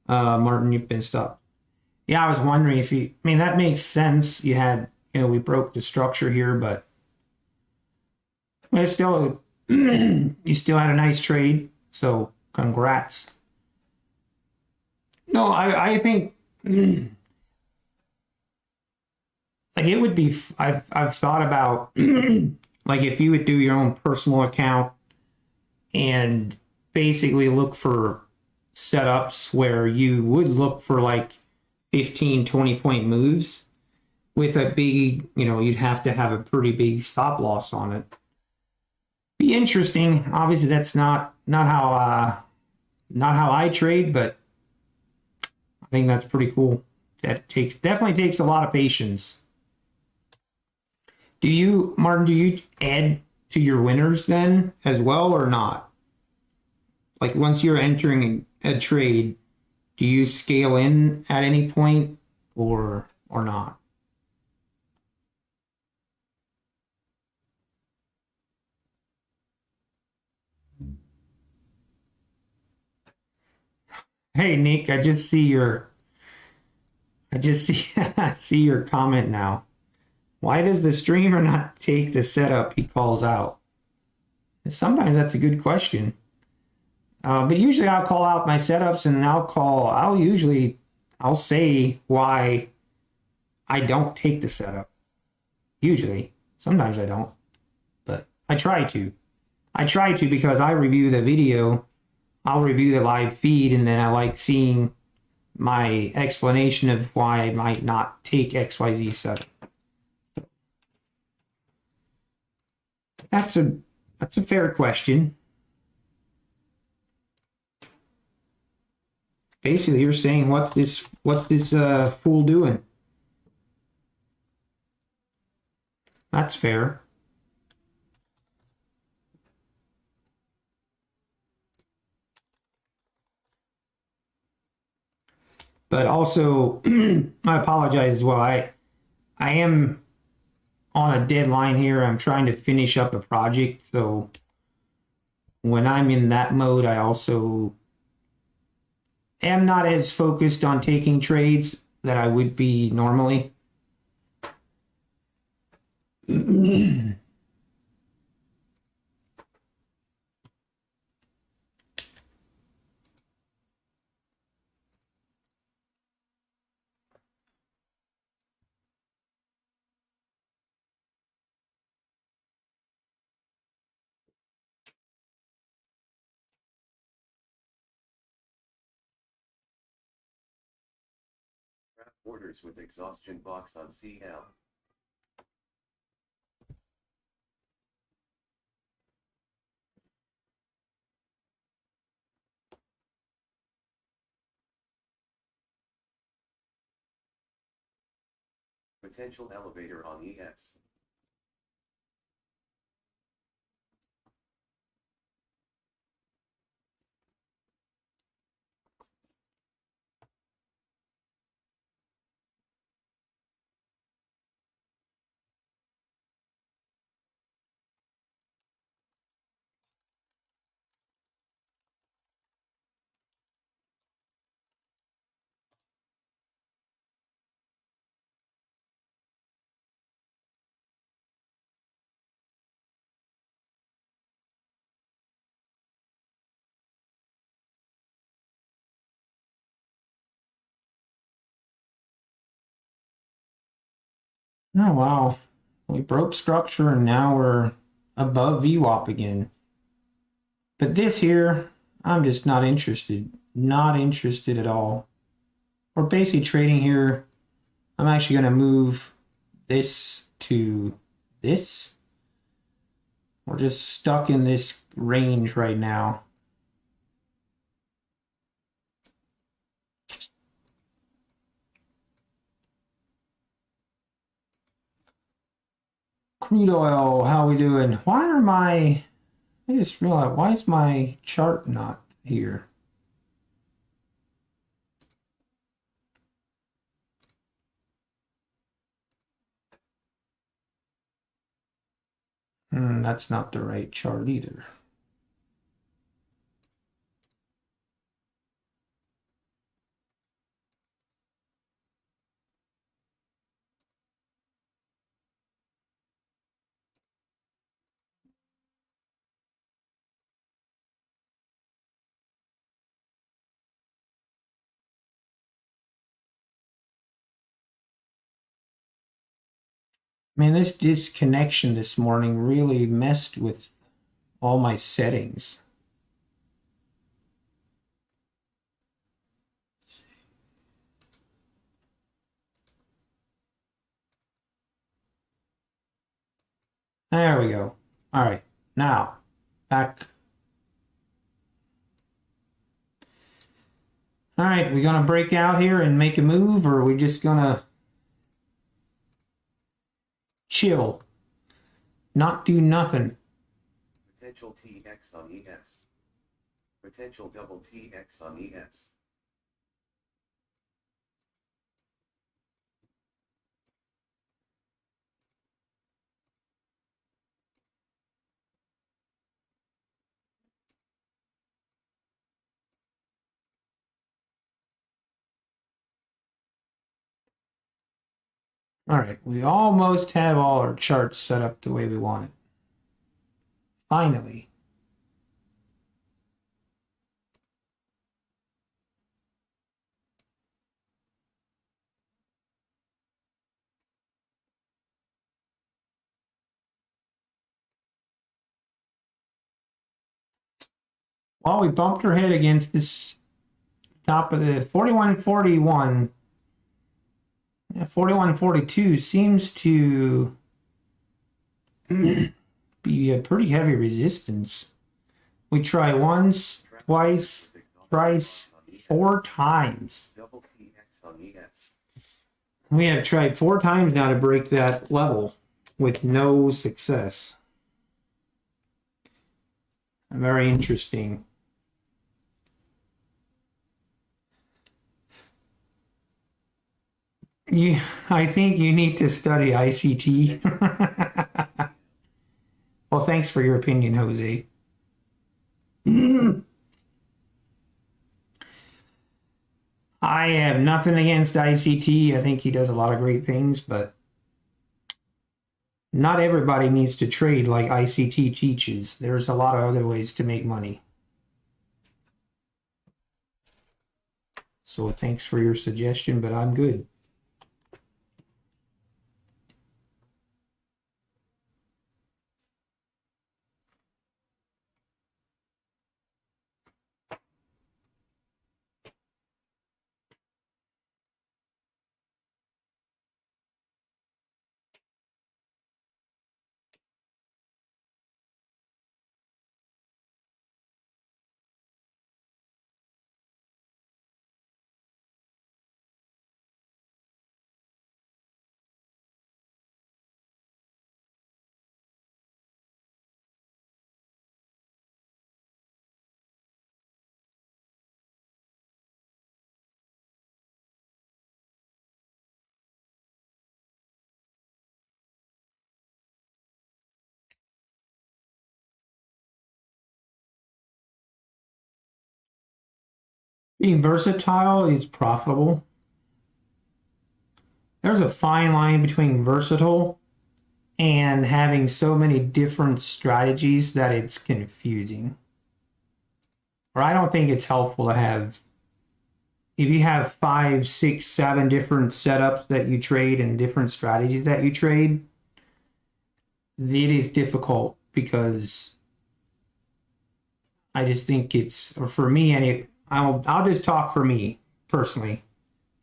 Martin, you've been stopped. Yeah, I was wondering if you, I mean, that makes sense. You had, we broke the structure here, but it's still, you still had a nice trade. So congrats. No, I think like it would be, I've thought about like if you would do your own personal account and basically look for setups where you would look for like 15, 20 point moves with a big, you'd have to have a pretty big stop loss on it. Be interesting. Obviously, that's not how I trade, but I think that's pretty cool. That definitely takes a lot of patience. Do you, Martin, do you add to your winners then as well or not? Like once you're entering a trade, do you scale in at any point or not? Hey Nick, I just see see your comment now. Why does the streamer not take the setup he calls out? Sometimes that's a good question. But usually I'll call out my setups and I'll say why I don't take the setup. Usually. Sometimes I don't, but I try to. I try to because I review the video, I'll review the live feed, and then I like seeing my explanation of why I might not take XYZ setup. That's a fair question. Basically, you're saying what's this fool doing? That's fair. But also, I apologize as well. I am on a deadline here. I'm trying to finish up a project, so when I'm in that mode, I also am not as focused on taking trades that I would be normally. Orders with exhaustion box on CL. Potential elevator on ES. Oh wow. We broke structure and now we're above VWAP again. But this here, I'm just not interested. Not interested at all. We're basically trading here. I'm actually going to move this to this. We're just stuck in this range right now. Crude oil, how we doing? I just realized, why is my chart not here? That's not the right chart either. Man, this disconnection this morning really messed with all my settings. There we go. All right, now back. All right, we gonna break out here and make a move, or are we just gonna chill, not do nothing? Potential TX on ES. Potential double TX on ES. All right, we almost have all our charts set up the way we want it. Finally. Well, we bumped our head against this top of the 4141. 4142 seems to be a pretty heavy resistance. We try once, twice, thrice, 4 times. Double TX on ES. We have tried 4 times now to break that level with no success. Very interesting. I think you need to study ICT. Well, thanks for your opinion, Jose. I have nothing against ICT. I think he does a lot of great things, but not everybody needs to trade like ICT teaches. There's a lot of other ways to make money. So thanks for your suggestion, but I'm good. Being versatile is profitable. There's a fine line between versatile and having so many different strategies that it's confusing. Or I don't think it's helpful to have, if you have 5, 6, 7 different setups that you trade and different strategies that you trade, it is difficult because I just think it's, or for me, and I'll just talk for me personally.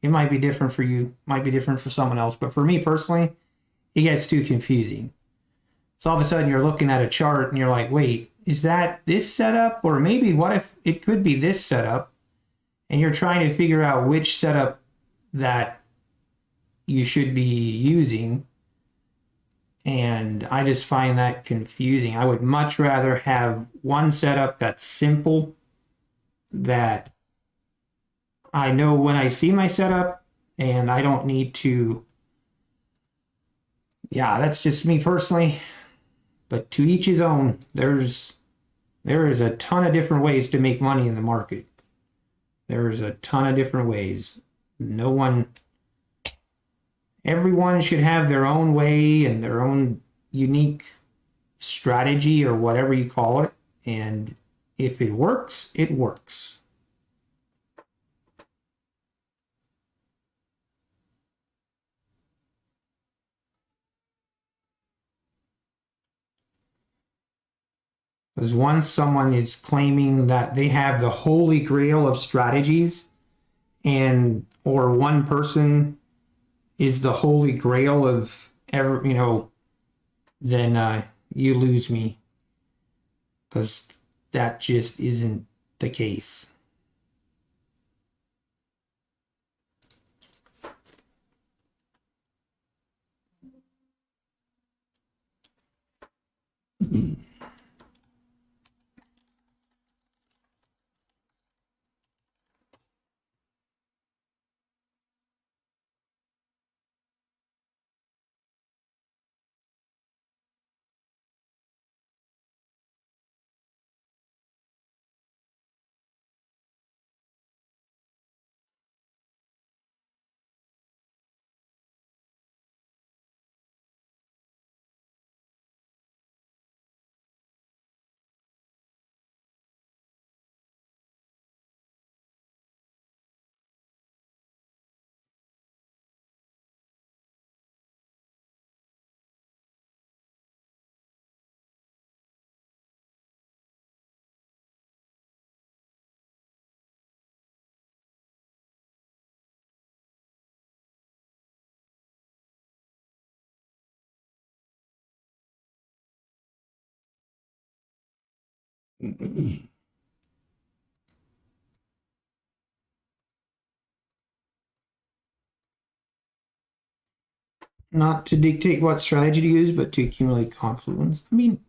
It might be different for you, might be different for someone else, but for me personally, it gets too confusing. So all of a sudden you're looking at a chart and you're like, wait, is that this setup? Or maybe what if it could be this setup? And you're trying to figure out which setup that you should be using. And I just find that confusing. I would much rather have one setup that's simple, that I know when I see my setup and I don't need to. Yeah, that's just me personally. But to each his own. There is a ton of different ways to make money in the market. There's a ton of different ways. Everyone should have their own way and their own unique strategy or whatever you call it. And if it works, it works. Because once someone is claiming that they have the holy grail of strategies, and or one person is the holy grail of ever, then you lose me, because that just isn't the case. Not to dictate what strategy to use, but to accumulate confluence. I mean,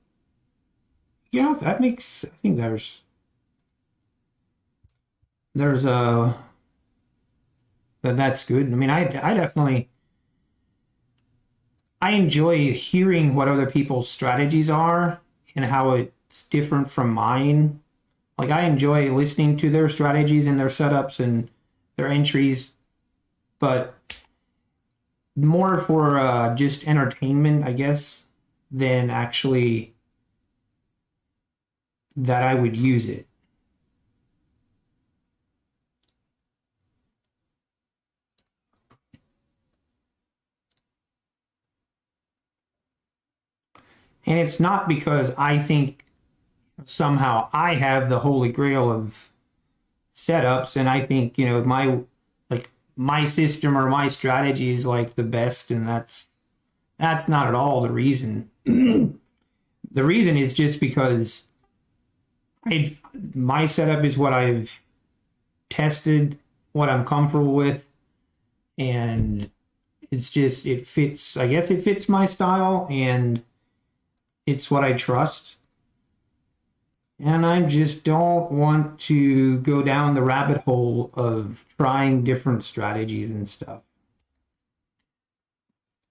yeah, that makes. I think there's a that's good. I mean, I definitely I enjoy hearing what other people's strategies are and how it's different from mine. Like I enjoy listening to their strategies and their setups and their entries, but more for just entertainment, I guess, than actually that I would use it. And it's not because I think somehow I have the holy grail of setups and I think, my system or my strategy is like the best, and that's not at all the reason. The reason is just because my setup is what I've tested, what I'm comfortable with, and it fits. I guess it fits my style, and it's what I trust. And I just don't want to go down the rabbit hole of trying different strategies and stuff.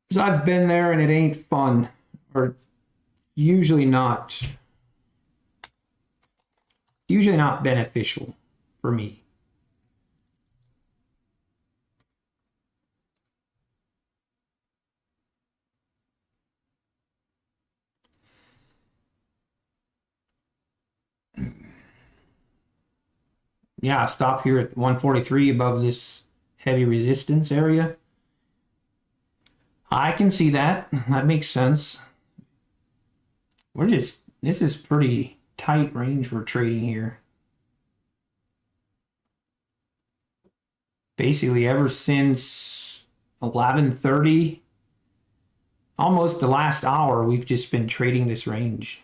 Because I've been there and it ain't fun, or usually not. Usually not beneficial for me. Yeah, stop here at 143 above this heavy resistance area. I can see that. That makes sense. This is pretty tight range we're trading here. Basically, ever since 11:30, almost the last hour, we've just been trading this range.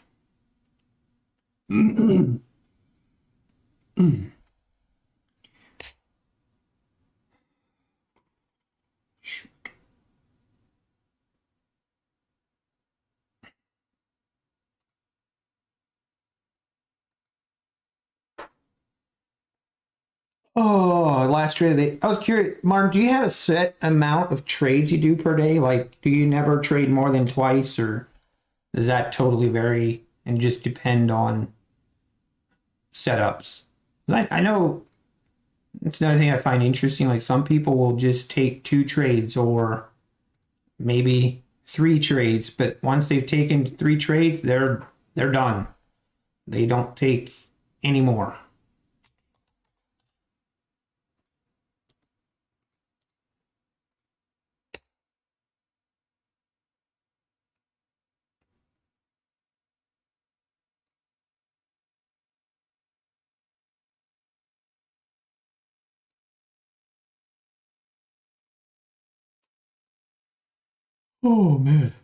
Oh, last trade of the day. I was curious, Martin, do you have a set amount of trades you do per day? Like, do you never trade more than twice, or does that totally vary and just depend on setups? I know it's another thing I find interesting. Like, some people will just take two trades or maybe three trades, but once they've taken three trades, they're done. They don't take any more. Oh man.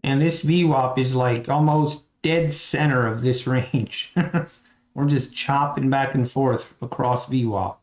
And this VWAP is like almost dead center of this range. We're just chopping back and forth across VWAP.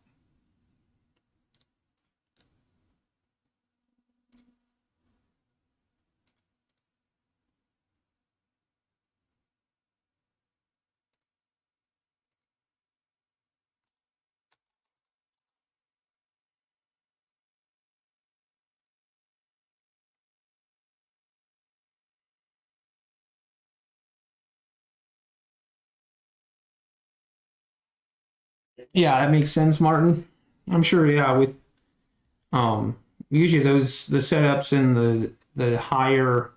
Yeah, that makes sense, Martin. I'm sure, yeah, with um usually those the setups and the higher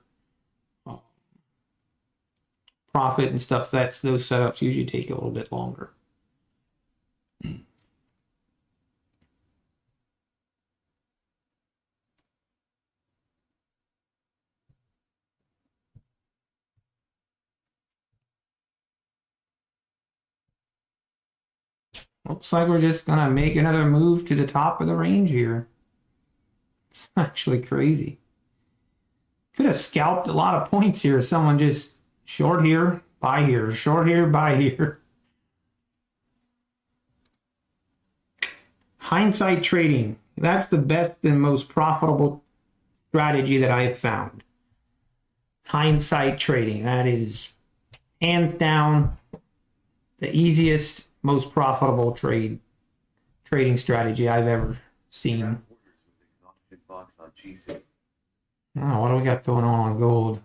profit and stuff, that's those setups usually take a little bit longer. Looks like we're just gonna make another move to the top of the range here. It's actually crazy. Could have scalped a lot of points here. Someone just short here, buy here, short here, buy here. Hindsight trading. That's the best and most profitable strategy that I've found. Hindsight trading. That is hands down the easiest, most profitable trading strategy I've ever seen. Grab orders with exhaustion box on GC. Oh, what do we got going on gold?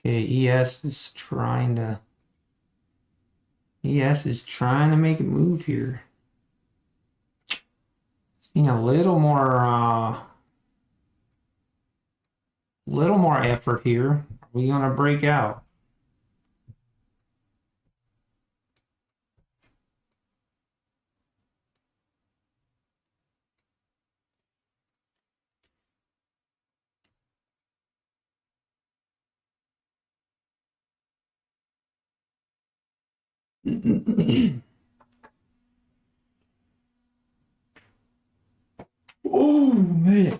Okay, ES is trying to make a move here. Seen a little more effort here. Are we gonna break out? Oh man.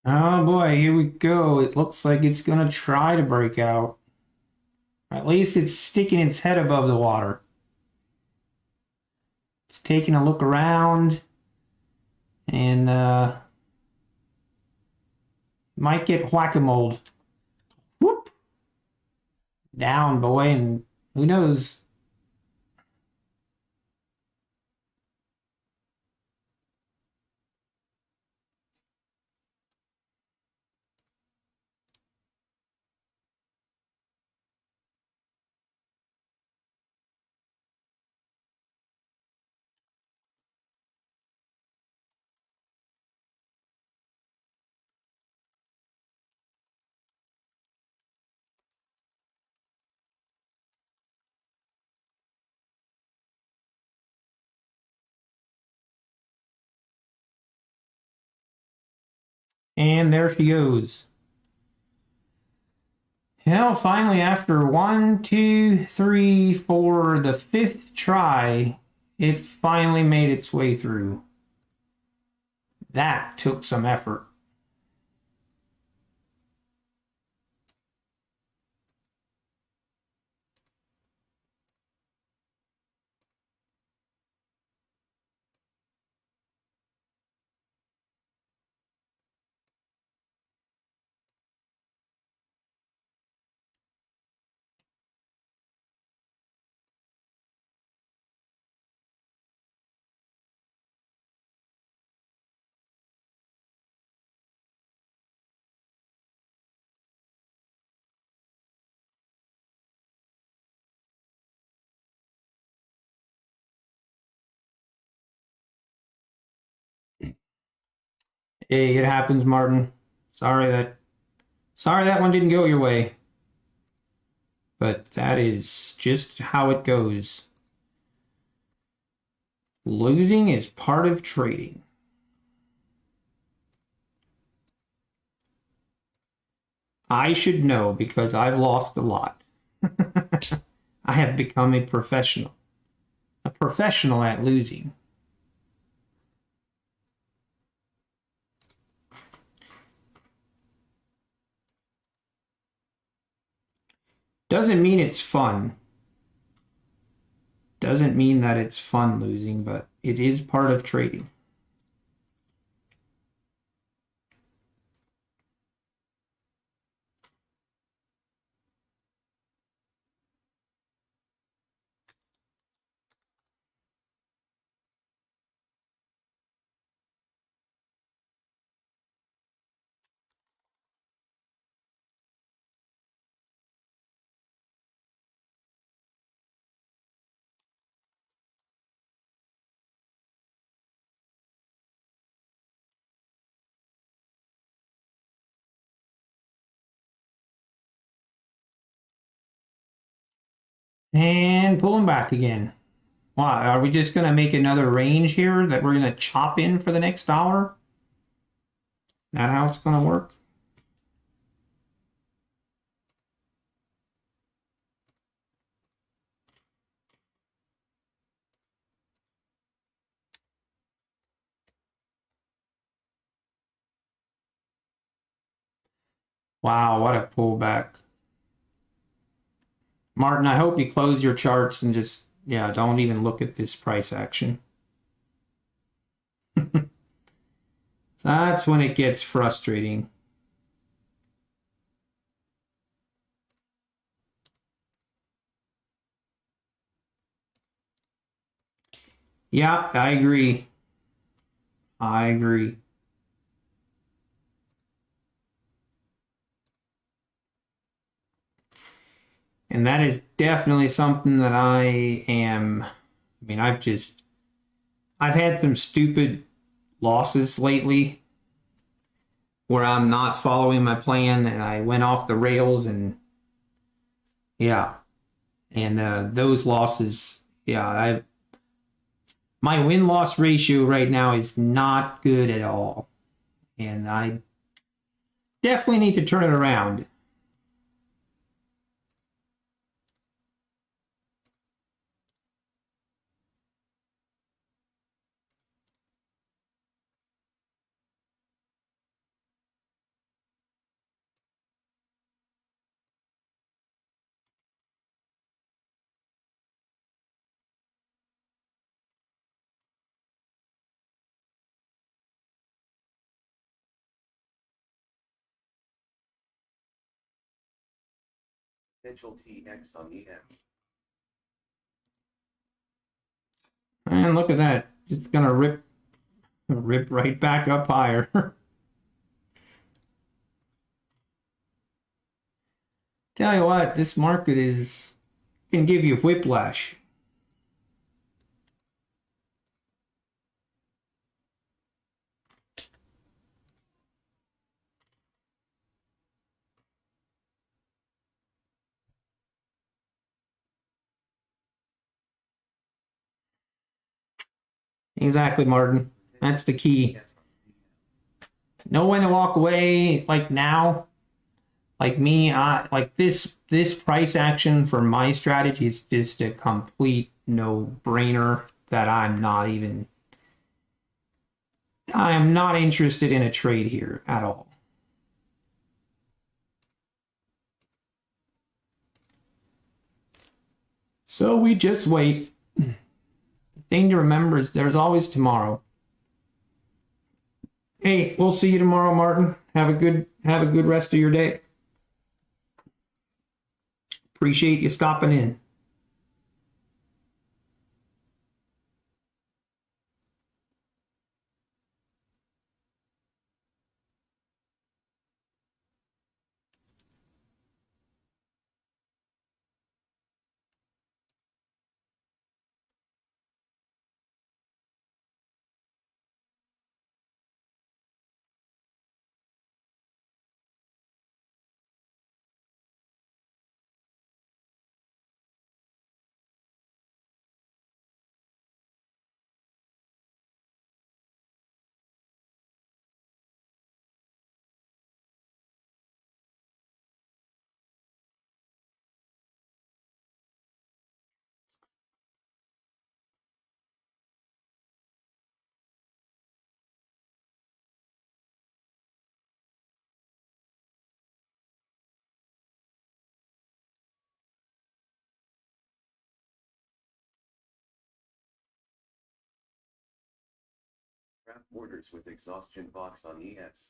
Oh boy, here we go. It looks like it's gonna try to break out. At least it's sticking its head above the water. It's taking a look around and might get whack-a-mole. Whoop! Down, boy, and who knows? And there she goes. Well, finally, after 1, 2, 3, 4, the 5th try, it finally made its way through. That took some effort. Hey, it happens, Martin. Sorry that one didn't go your way. But that is just how it goes. Losing is part of trading. I should know because I've lost a lot. I have become a professional at losing. Doesn't mean it's fun. Doesn't mean that it's fun losing, but it is part of trading. And pulling back again. Why? Are we just going to make another range here that we're going to chop in for the next hour? Is that how it's going to work? Wow, what a pullback. Martin, I hope you close your charts and just, yeah, don't even look at this price action. That's when it gets frustrating. Yeah, I agree. I agree. And that is definitely something that I've had some stupid losses lately where I'm not following my plan and I went off the rails and yeah. And those losses, yeah, my win-loss ratio right now is not good at all. And I definitely need to turn it around. Potential TX on EX. And look at that. Just gonna rip right back up higher. Tell you what, this market can give you whiplash. Exactly, Martin. That's the key. Know when to walk away, like now. Like me, I like this price action for my strategy is just a complete no-brainer that I am not interested in a trade here at all. So we just wait. The thing to remember is there's always tomorrow. Hey, we'll see you tomorrow, Martin. Have a good rest of your day. Appreciate you stopping in. Wrap orders with exhaustion box on ES.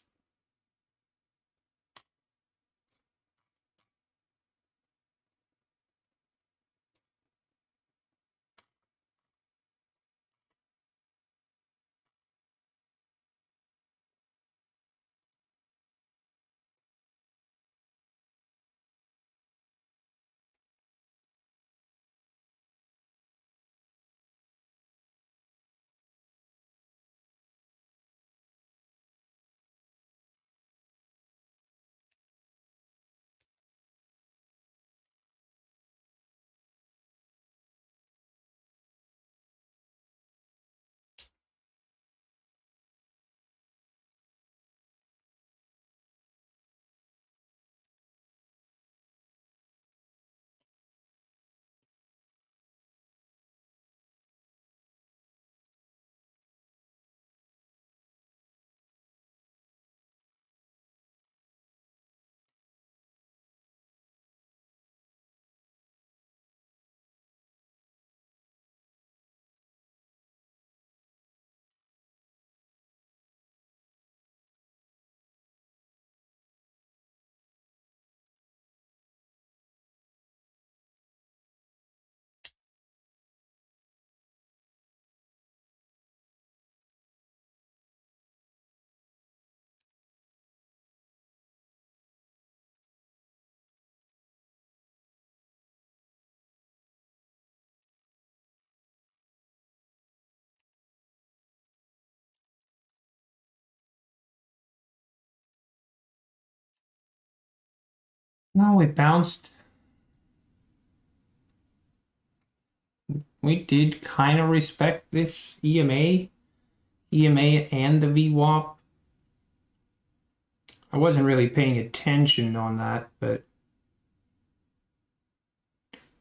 No, it bounced. We did kind of respect this EMA and the VWAP. I wasn't really paying attention on that, but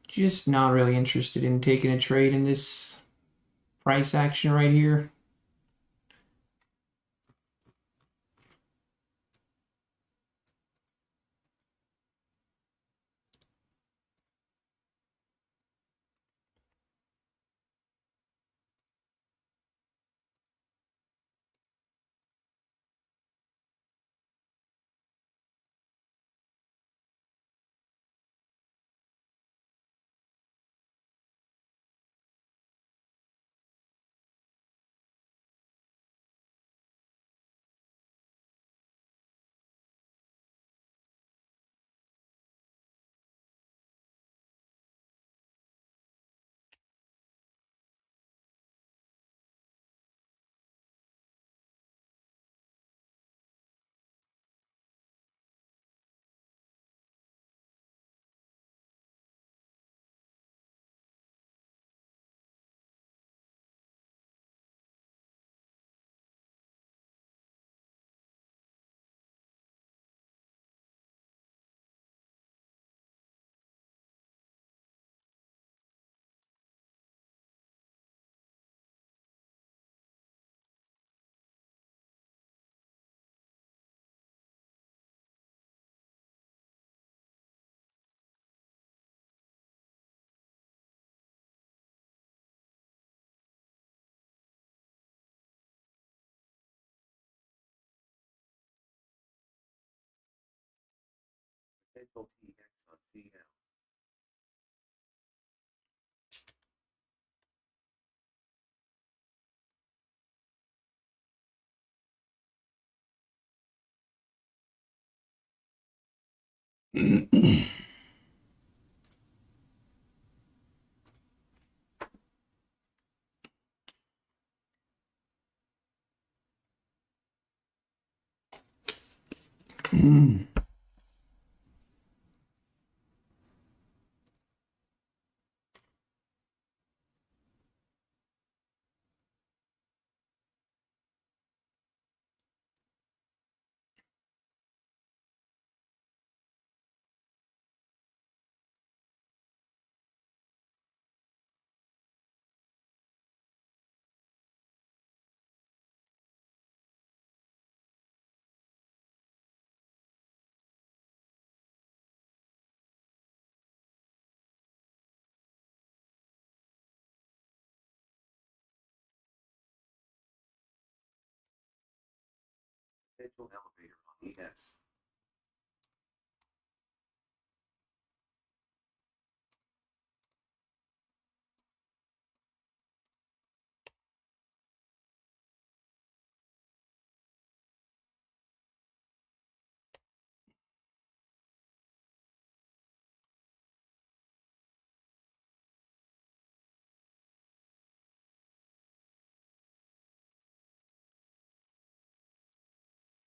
just not really interested in taking a trade in this price action right here. Potential TX on CL. Potential elevator on ES.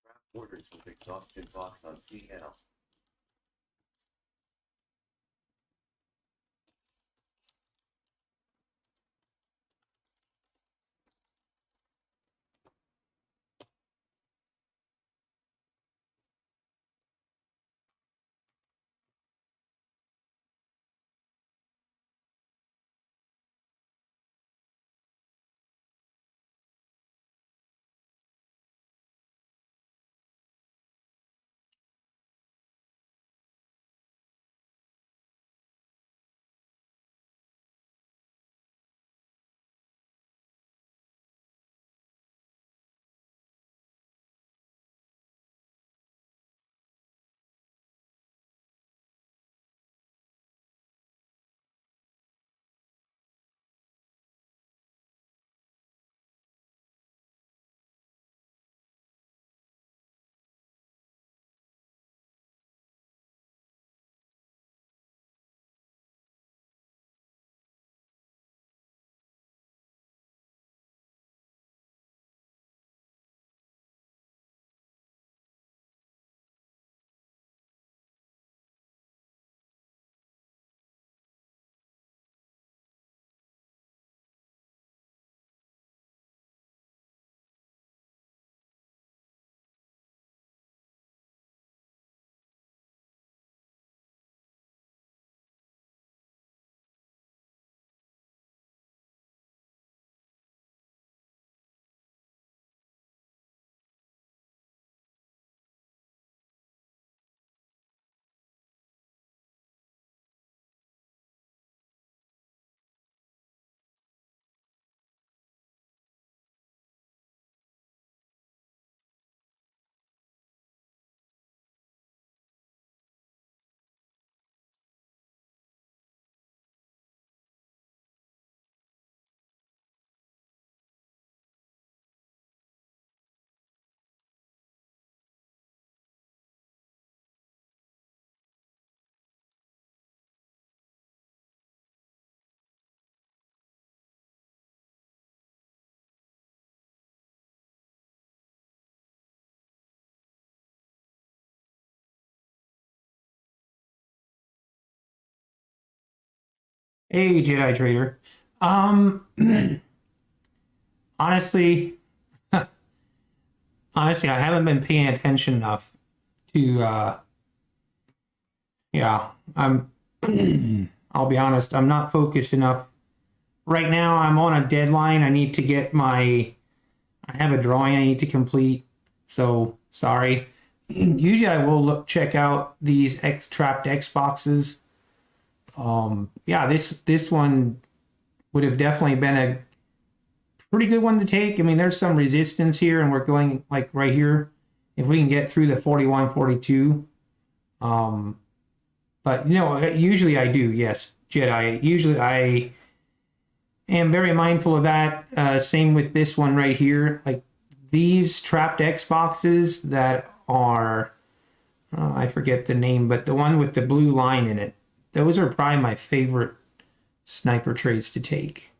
Wrap orders with exhaustion box on CL. Hey, Jedi Trader. Um, honestly, honestly, I haven't been paying attention enough to, yeah, I'm, I'll be honest, I'm not focused enough. Right now, I'm on a deadline. I need to get I have a drawing I need to complete. So, sorry. Usually I will check out these trapped X boxes. Yeah, this one would have definitely been a pretty good one to take. I mean, there's some resistance here, and we're going like right here. If we can get through the 41, 42, But you know, usually I do. Yes, Jedi. Usually I am very mindful of that. Same with this one right here. Like these trapped X boxes that are, I forget the name, but the one with the blue line in it. Those are probably my favorite sniper trades to take.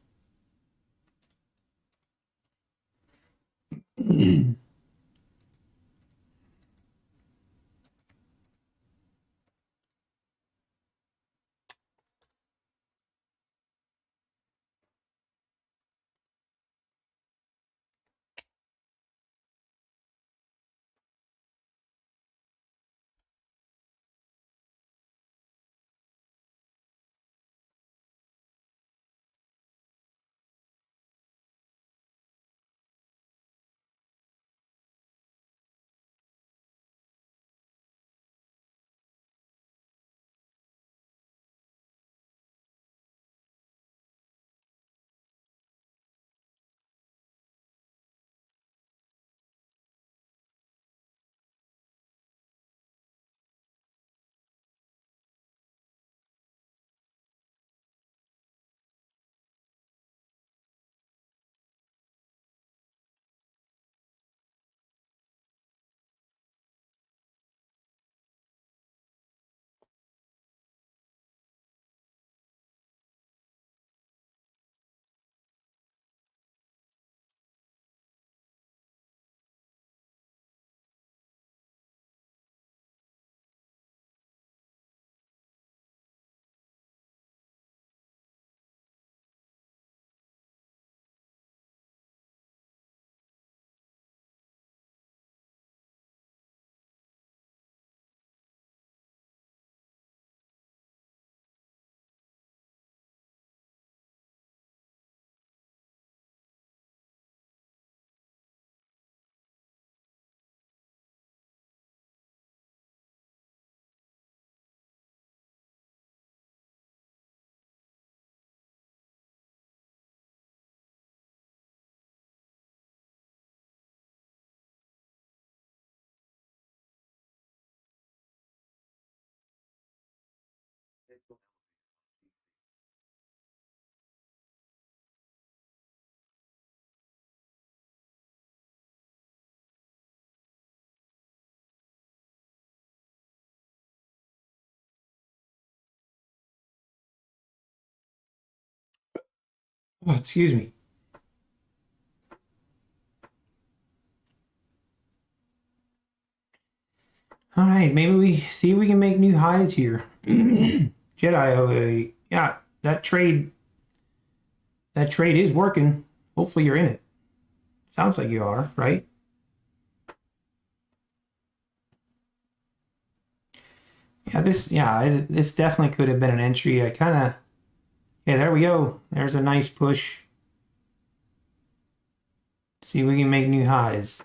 Oh, excuse me. All right, maybe we see if we can make new highs here. Jedi, yeah, that trade is working. Hopefully you're in it. Sounds like you are, right? This definitely could have been an entry. Yeah, there we go. There's a nice push. See if we can make new highs.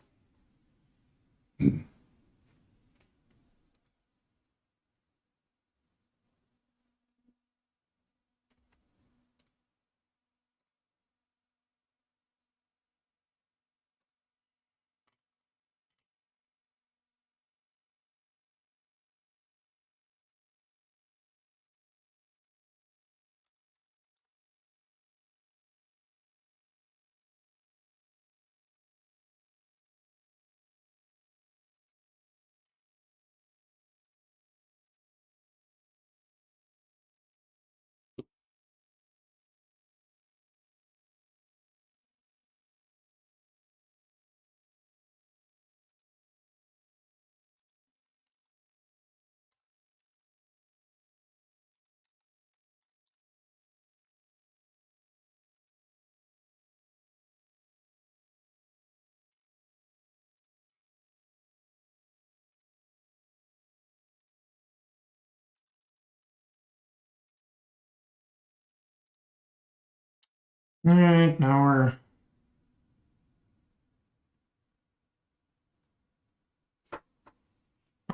All right, now we're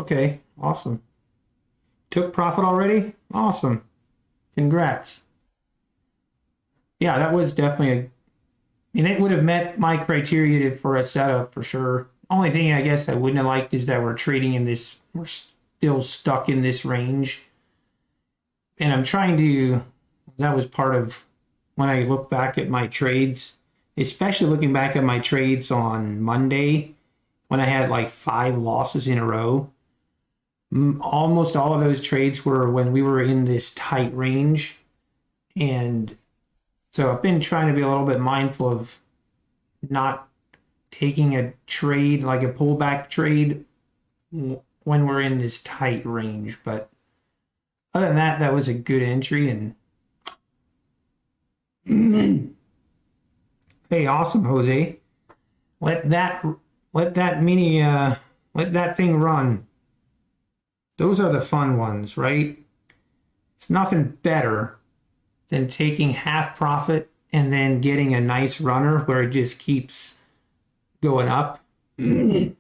okay. Awesome. Took profit already? Awesome. Congrats. Yeah, that was definitely and it would have met my criteria for a setup for sure. Only thing I guess I wouldn't have liked is that we're trading in this, we're still stuck in this range. and I'm trying to, that was part of when I look back at my trades, especially looking back at my trades on Monday when I had like 5 losses in a row. Almost all of those trades were when we were in this tight range. And so I've been trying to be a little bit mindful of not taking a trade, like a pullback trade, when we're in this tight range. But other than that, that was a good entry. And hey, awesome, Jose. Let that let that mini let that thing run. Those are the fun ones, right? It's nothing better than taking half profit and then getting a nice runner where it just keeps going up. There's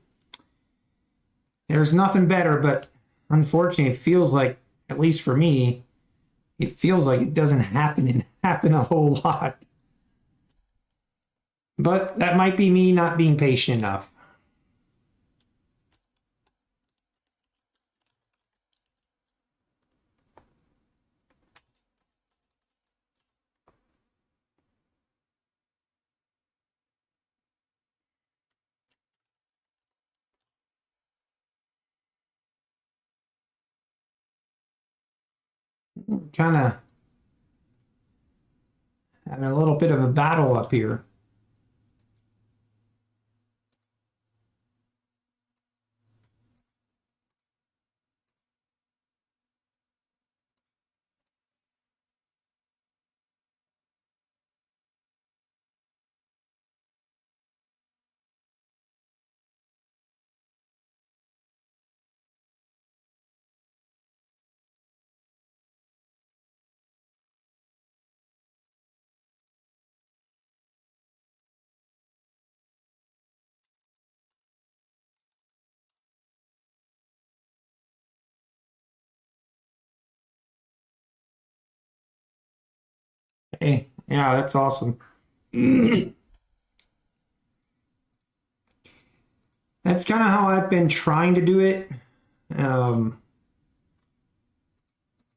nothing better, but unfortunately, it feels like, at least for me, it feels like it doesn't happen a whole lot. But that might be me not being patient enough. Kind of having a little bit of a battle up here. Hey, yeah, that's awesome. That's kind of how I've been trying to do it. Um,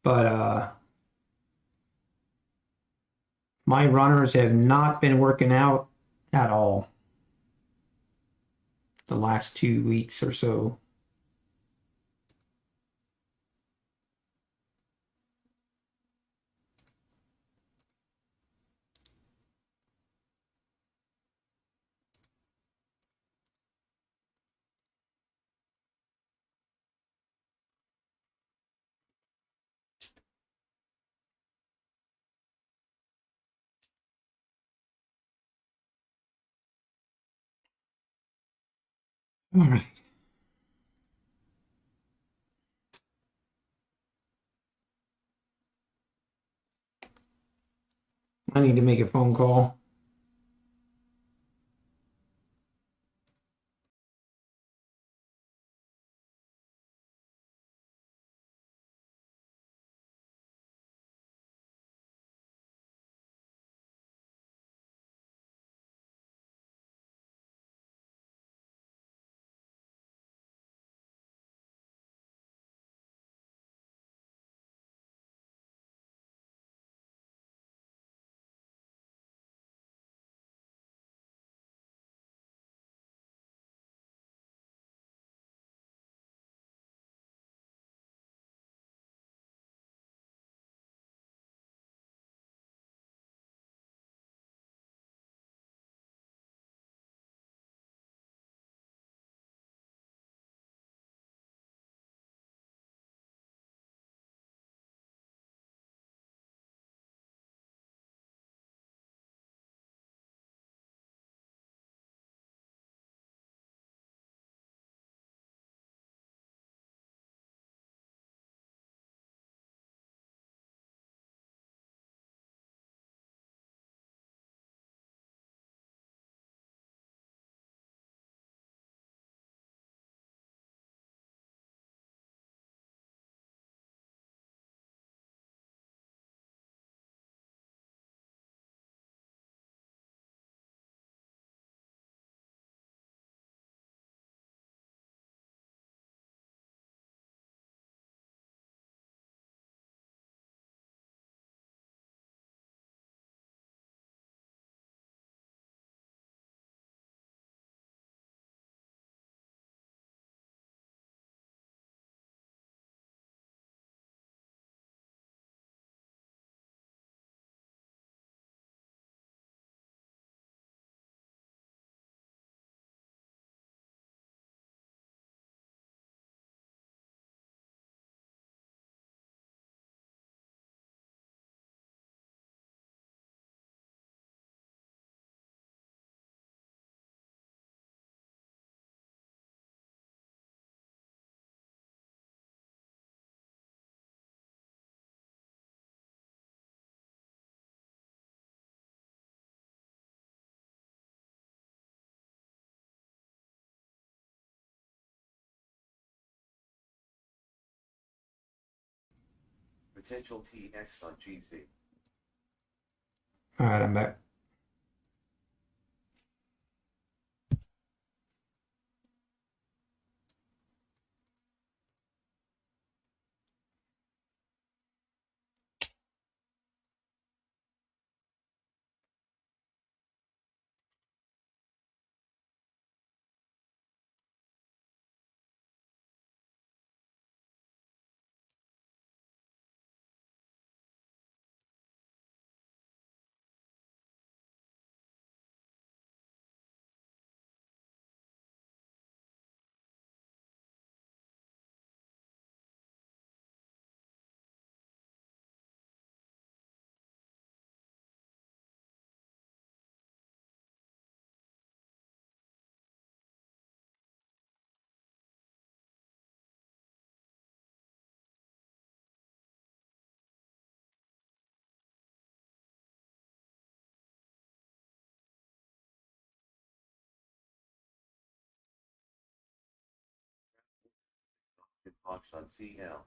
but my runners have not been working out at all the last 2 weeks or so. All right. I need to make a phone call. Potential TX on GC. All right, I'm back. Box on CL.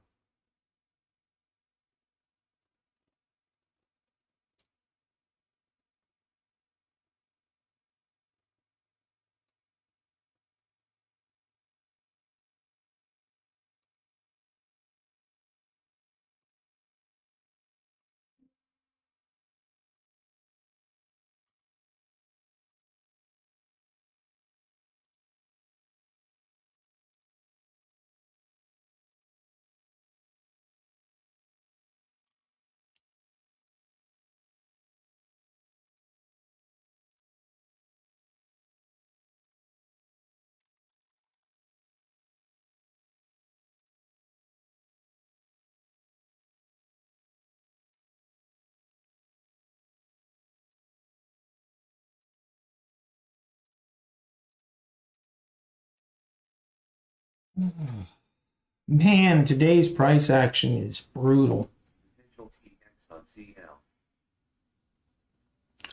Man, today's price action is brutal. Potential TX on CL.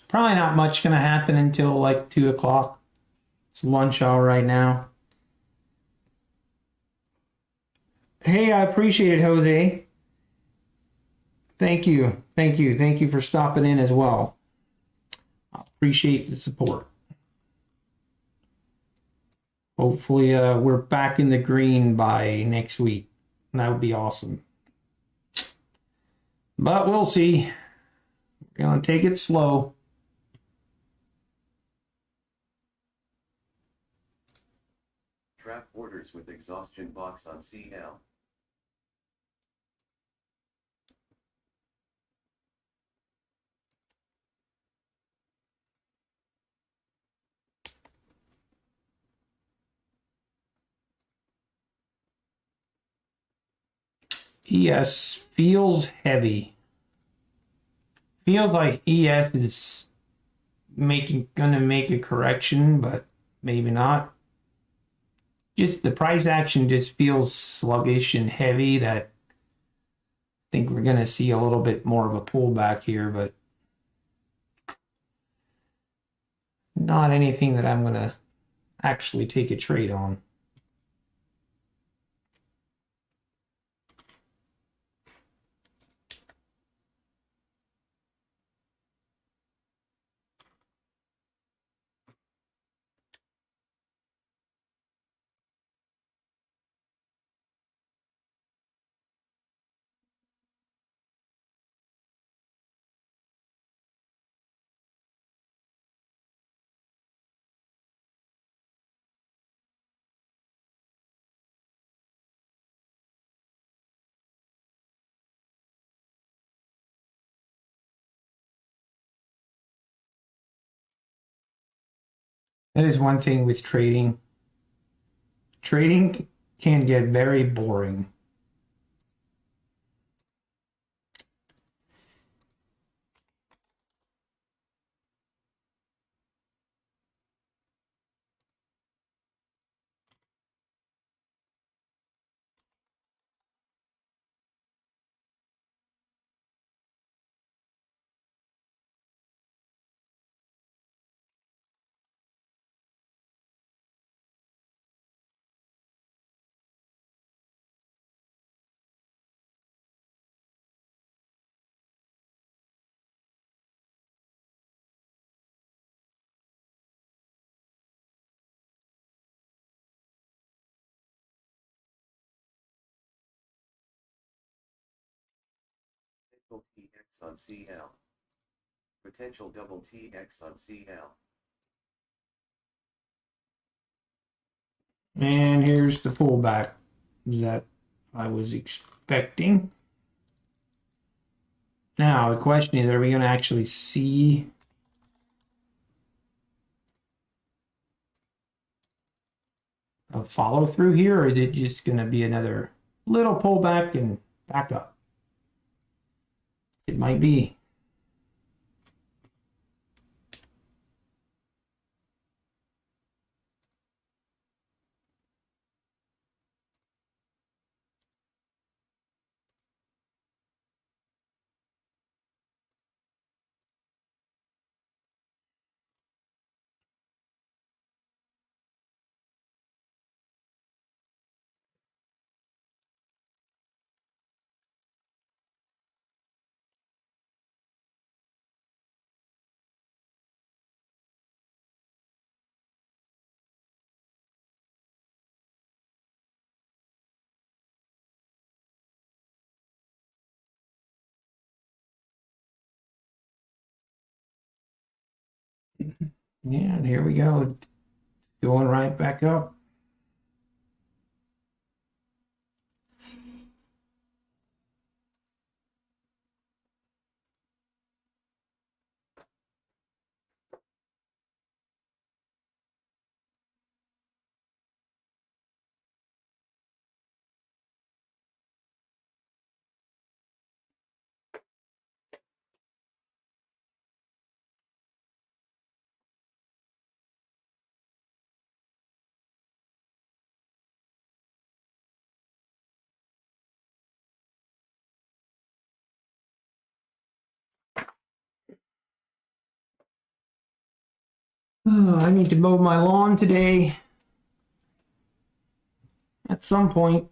Probably not much going to happen until like 2 o'clock. It's lunch hour right now. Hey, I appreciate it, Jose. Thank you. Thank you. Thank you for stopping in as well. I appreciate the support. Hopefully, we're back in the green by next week. That would be awesome. But we'll see. We're going to take it slow. Trap orders with exhaustion box on CL. ES feels heavy. Feels like ES is gonna make a correction, but maybe not. Just the price action just feels sluggish and heavy that I think we're gonna see a little bit more of a pullback here, but not anything that I'm gonna actually take a trade on. That is one thing with trading. Trading can get very boring. Double TX on CL. Potential double TX on CL. And here's the pullback that I was expecting. Now, the question is, are we going to actually see a follow through here, or is it just going to be another little pullback and back up? It might be. Yeah, and here we go. Going right back up. Oh, I need to mow my lawn today at some point.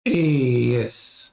Yes.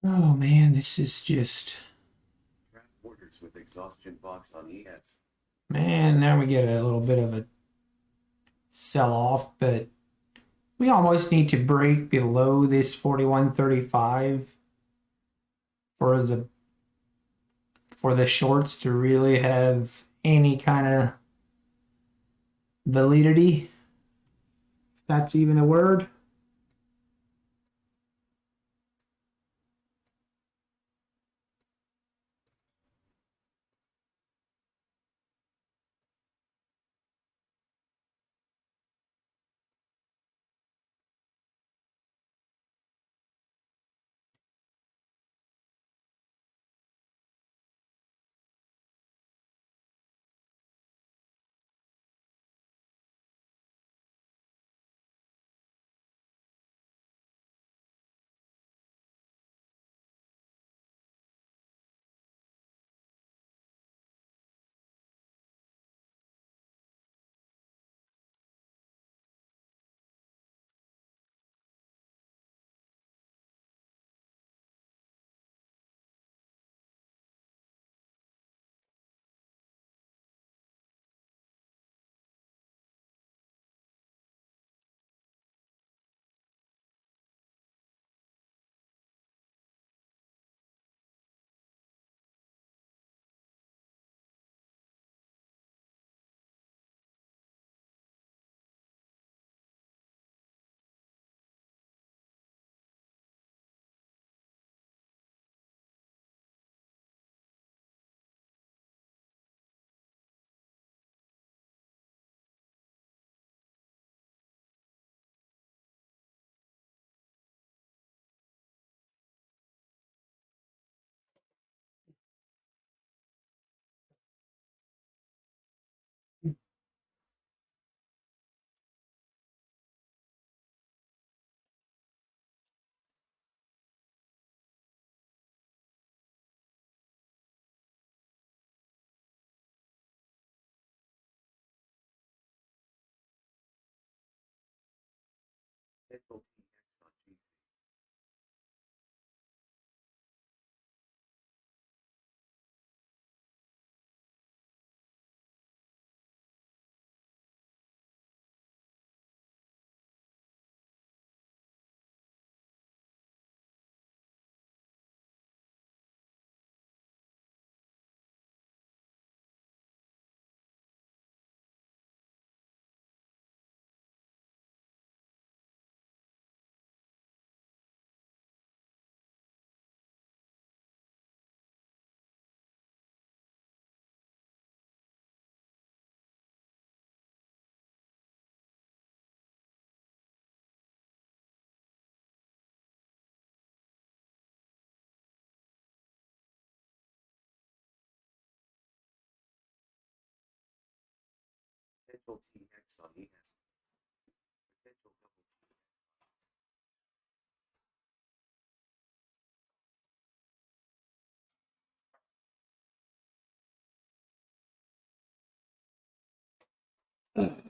Oh man, this is just, Trap orders with exhaustion box on ES. man, now we get a little bit of a sell off, but we almost need to break below this 41.35 for the shorts to really have any kind of validity. If that's even a word. Potential TX on GC. Potential TX on ES. Potential double T.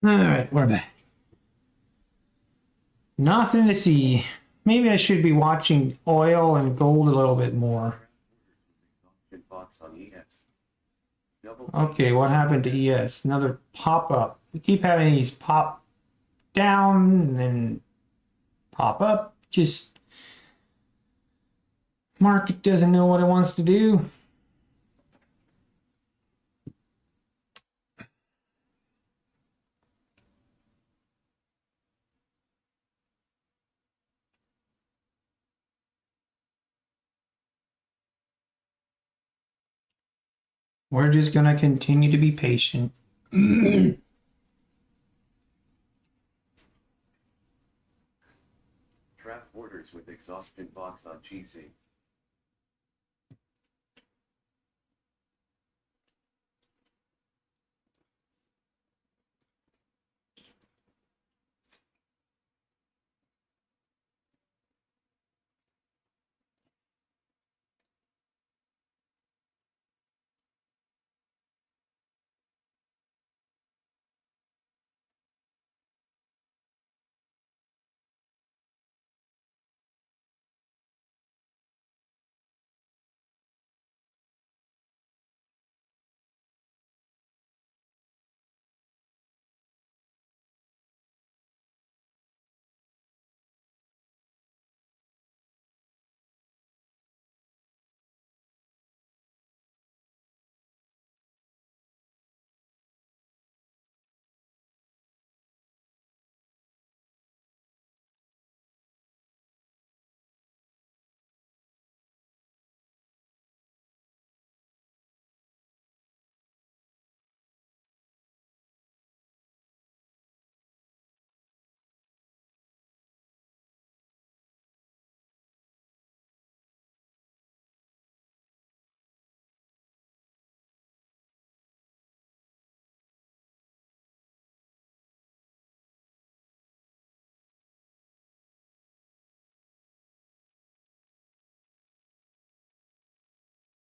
All right, we're back. Nothing to see. Maybe I should be watching oil and gold a little bit more. Exhaustion box on ES. Double Okay, what happened to ES? Another pop up. We keep having these pop down and then pop up. Just market doesn't know what it wants to do. We're just gonna continue to be patient. Trap orders with exhaustion box on GC.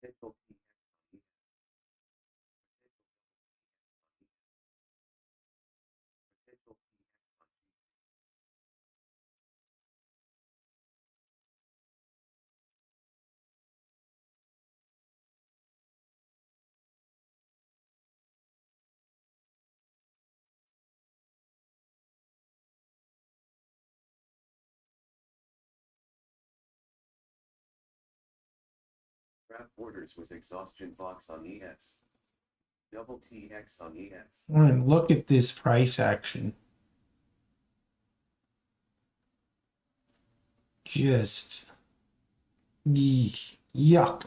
Potential TX on ES. Potential TX on GC. Graph orders with exhaustion box on ES. Double TX on ES. And look at this price action. Just yuck.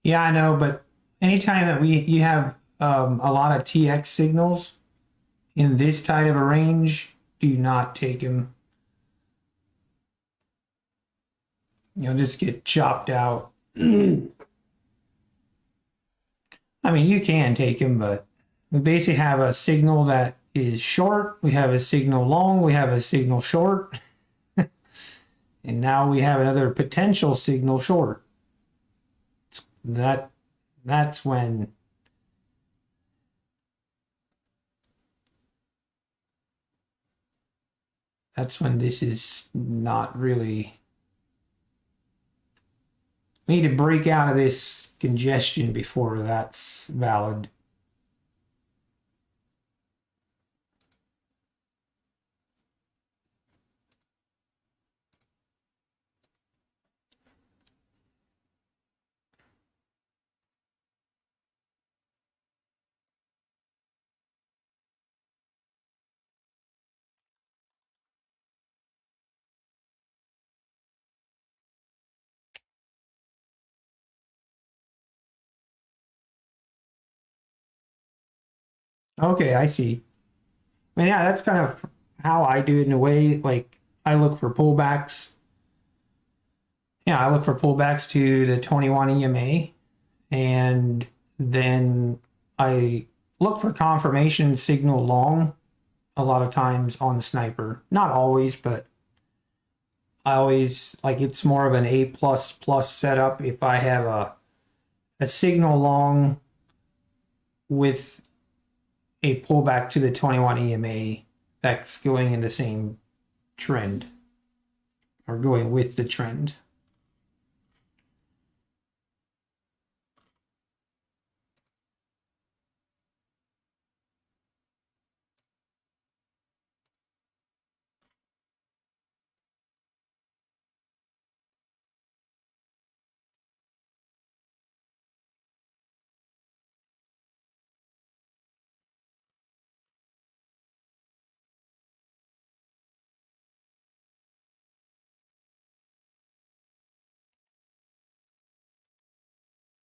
Yeah, I know, but anytime that you have a lot of TX signals in this type of a range, do not take them. You'll just get chopped out. I mean, you can take them, but we basically have a signal that is short. We have a signal long. We have a signal short. And now we have another potential signal short. That's when this is not really. We need to break out of this congestion before that's valid. Okay, I see. I mean, yeah, that's kind of how I do it in a way. Like, I look for pullbacks. Yeah, I look for pullbacks to the 21 EMA, and then I look for confirmation signal long a lot of times on the sniper. Not always, but I always like it's more of an A++ setup if I have a signal long with a pullback to the 21 EMA that's going in the same trend or going with the trend.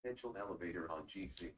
Potential elevator on GC.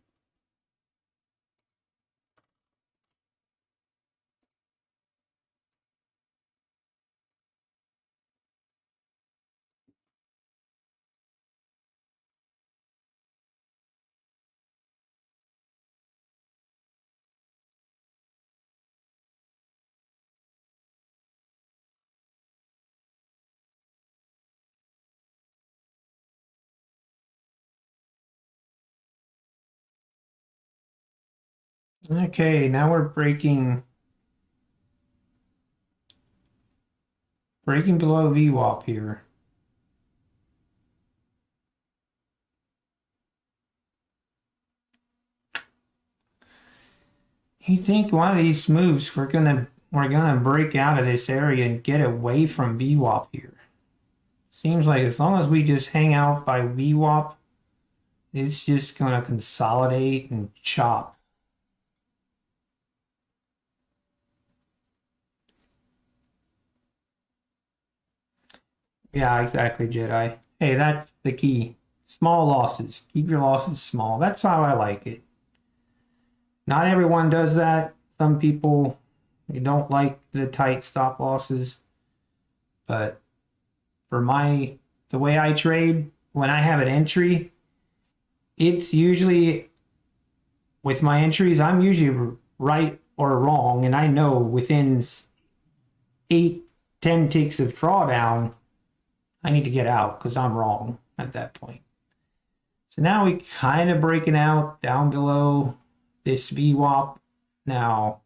Okay, now we're breaking below VWAP here. You think one of these moves we're gonna break out of this area and get away from VWAP here. Seems like as long as we just hang out by VWAP, it's just gonna consolidate and chop. Yeah, exactly, Jedi. Hey, that's the key. Small losses. Keep your losses small. That's how I like it. Not everyone does that. Some people, they don't like the tight stop losses. But for the way I trade, when I have an entry, it's usually, with my entries, I'm usually right or wrong. And I know within 8-10 ticks of drawdown, I need to get out because I'm wrong. at that point. So now we kind of breaking out down below this VWAP. Now,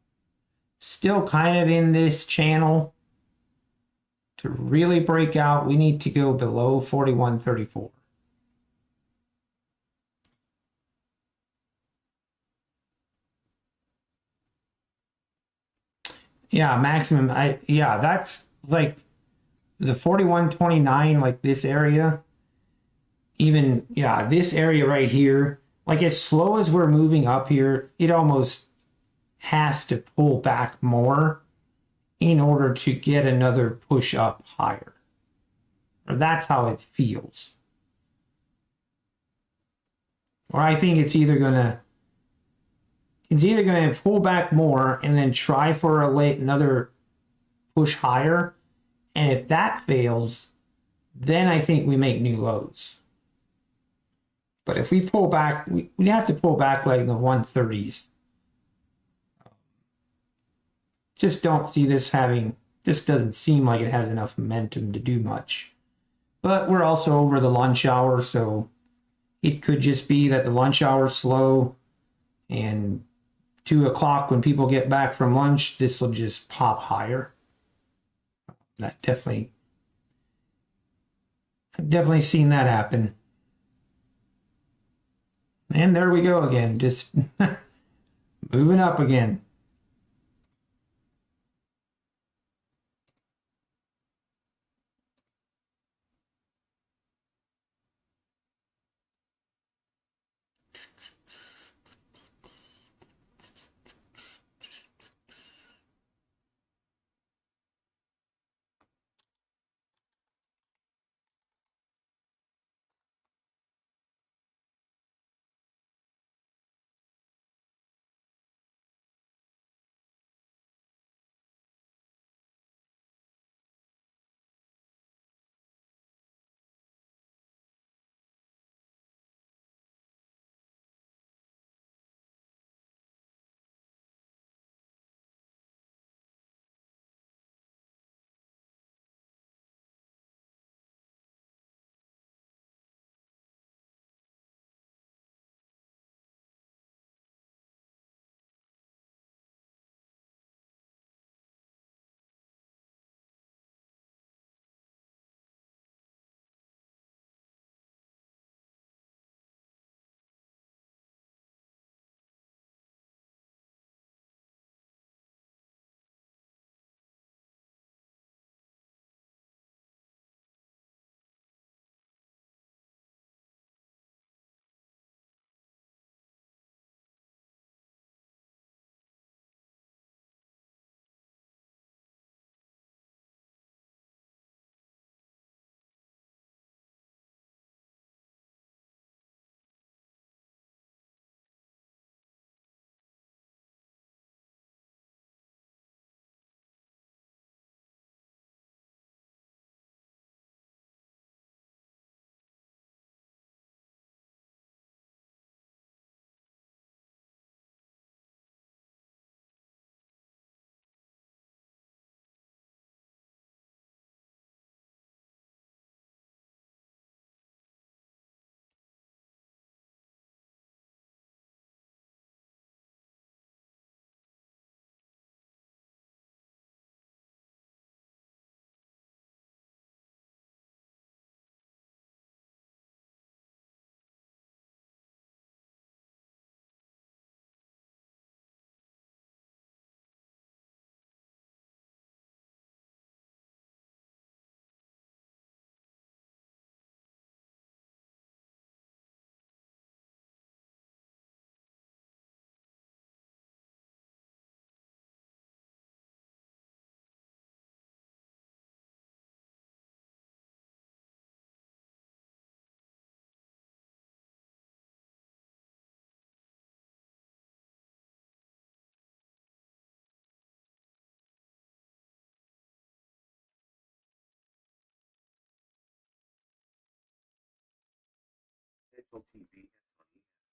still kind of in this channel. To really break out, we need to go below 41.34. Yeah, maximum. Yeah, that's like the 41.29, like this area. Even, yeah, this area right here. Like as slow as we're moving up here, it almost has to pull back more in order to get another push up higher. Or that's how it feels. Or I think it's either gonna pull back more and then try for another push higher. And if that fails, then I think we make new lows. But if we pull back, we have to pull back like in the 130s. Just don't see this doesn't seem like it has enough momentum to do much. But we're also over the lunch hour, so it could just be that the lunch hour is slow and 2 o'clock when people get back from lunch, this will just pop higher. I've definitely seen that happen. And there we go again, just moving up again. Digital TV hits on ES.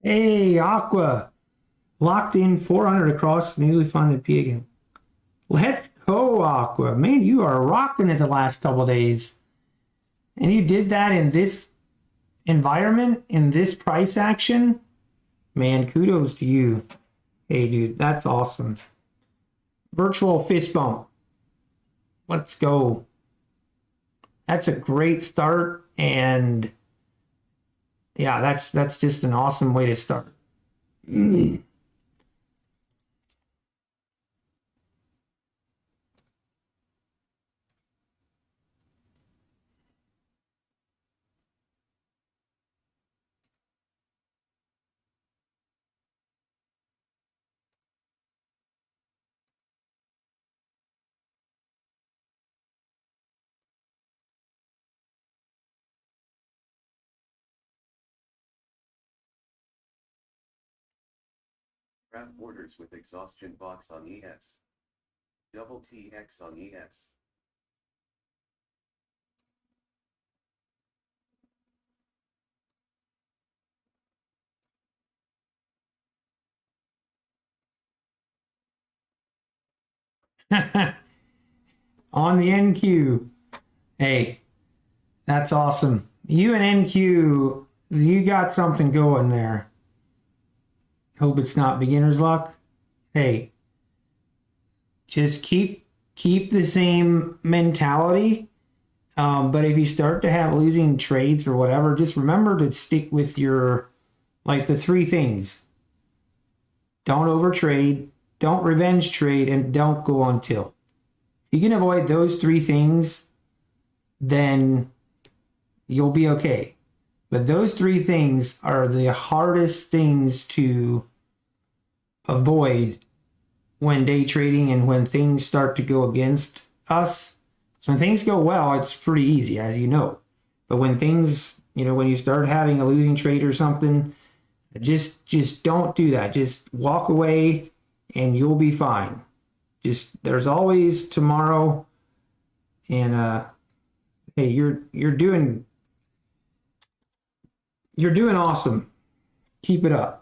Hey, Aqua. Locked in 400 across newly funded P again. Let's go, Aqua. Man, you are rocking it the last couple days. And you did that in this environment, in this price action. Man, kudos to you. Hey, dude, that's awesome. Virtual fist bump. Let's go. That's a great start. And yeah, that's just an awesome way to start. Wrap orders with exhaustion box on ES. Double TX on ES. On the NQ. Hey, that's awesome. You and NQ, you got something going there. Hope it's not beginner's luck. Hey, just keep the same mentality. But if you start to have losing trades or whatever, just remember to stick with your like the three things. Don't overtrade, don't revenge trade, and don't go on tilt. If you can avoid those three things, then you'll be okay. But those three things are the hardest things to avoid when day trading and when things start to go against us. So when things go well, it's pretty easy, as you know. But when things, when you start having a losing trade or something, just don't do that. Just walk away and you'll be fine. Just there's always tomorrow. And hey, you're doing awesome. Keep it up.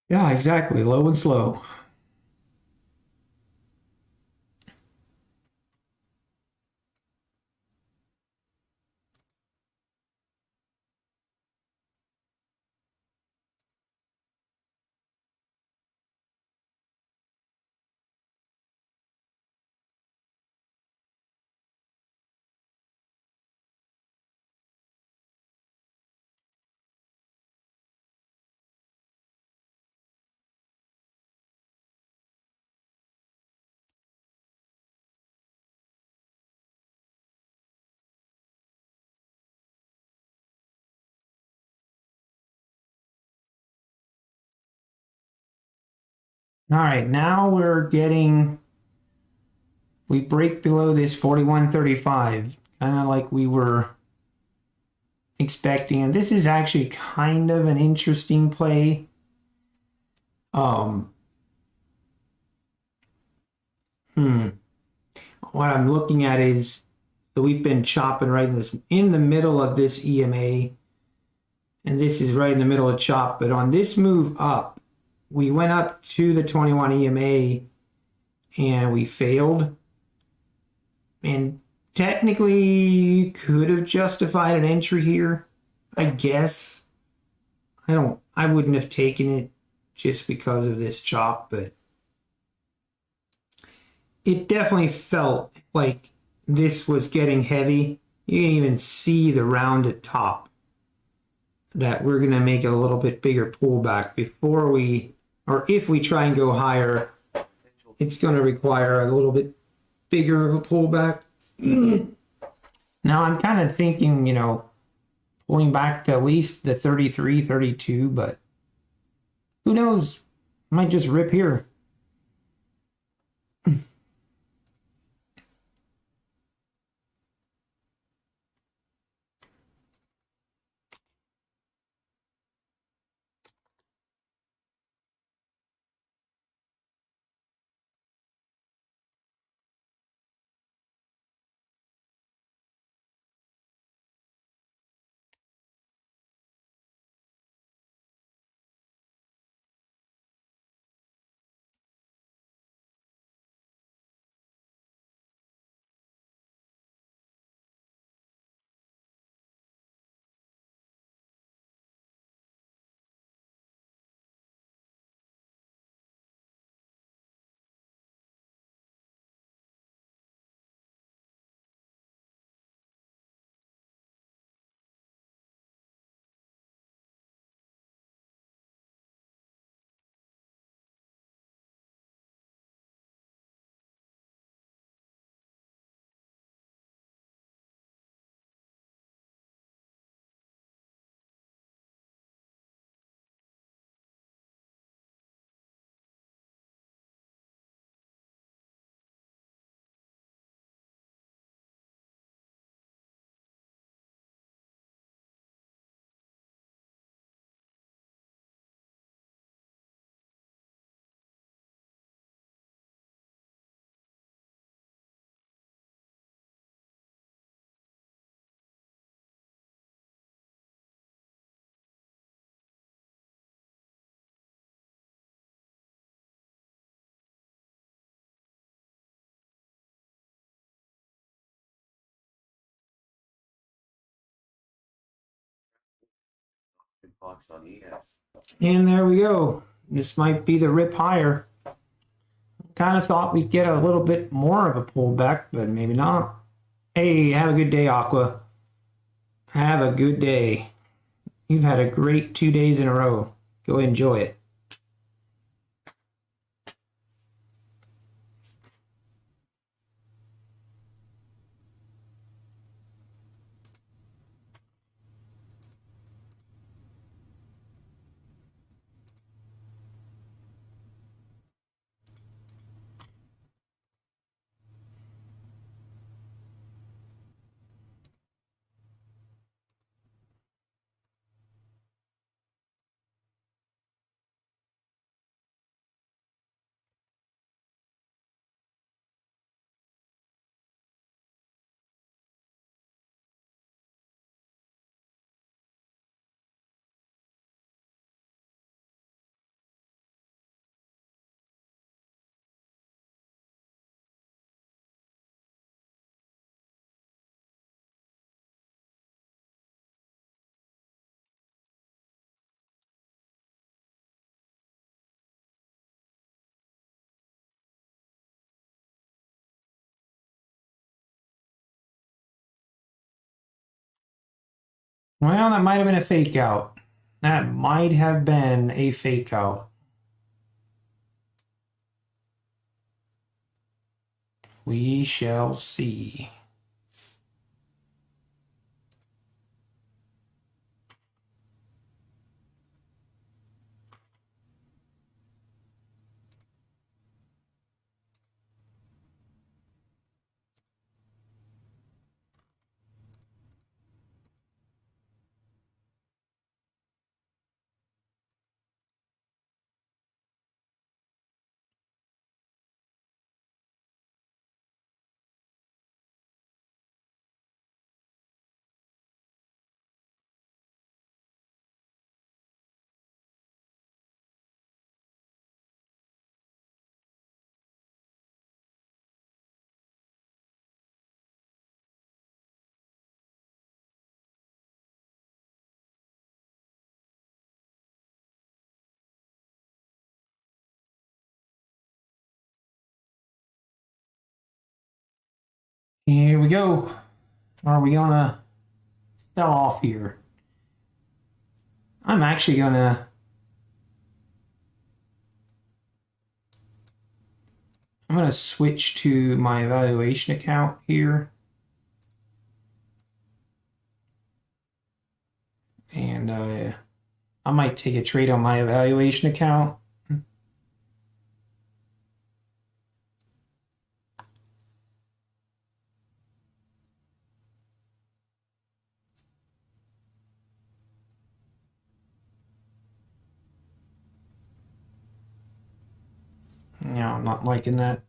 Yeah, exactly. Low and slow. All right, now we break below this 41.35, kind of like we were expecting. And this is actually kind of an interesting play. Um, what I'm looking at is so we've been chopping right in the middle of this EMA, and this is right in the middle of chop. But on this move up, we went up to the 21 EMA and we failed. And technically, you could have justified an entry here, I guess. I wouldn't have taken it just because of this chop, but it definitely felt like this was getting heavy. You can even see the rounded top that we're going to make a little bit bigger pullback or if we try and go higher, it's going to require a little bit bigger of a pullback. Now I'm kind of thinking, pulling back to at least the 33, 32, but who knows? Might just rip here. box on ES. And there we go. This might be the rip higher. Kind of thought we'd get a little bit more of a pullback, but maybe not. Hey, have a good day, Aqua. Have a good day. You've had a great 2 days in a row. Go enjoy it. Well, that might have been a fake out. That might have been a fake out. We shall see. Here we go. Are we gonna sell off here? I'm actually gonna switch to my evaluation account here. And I might take a trade on my evaluation account. Yeah, I'm not liking that.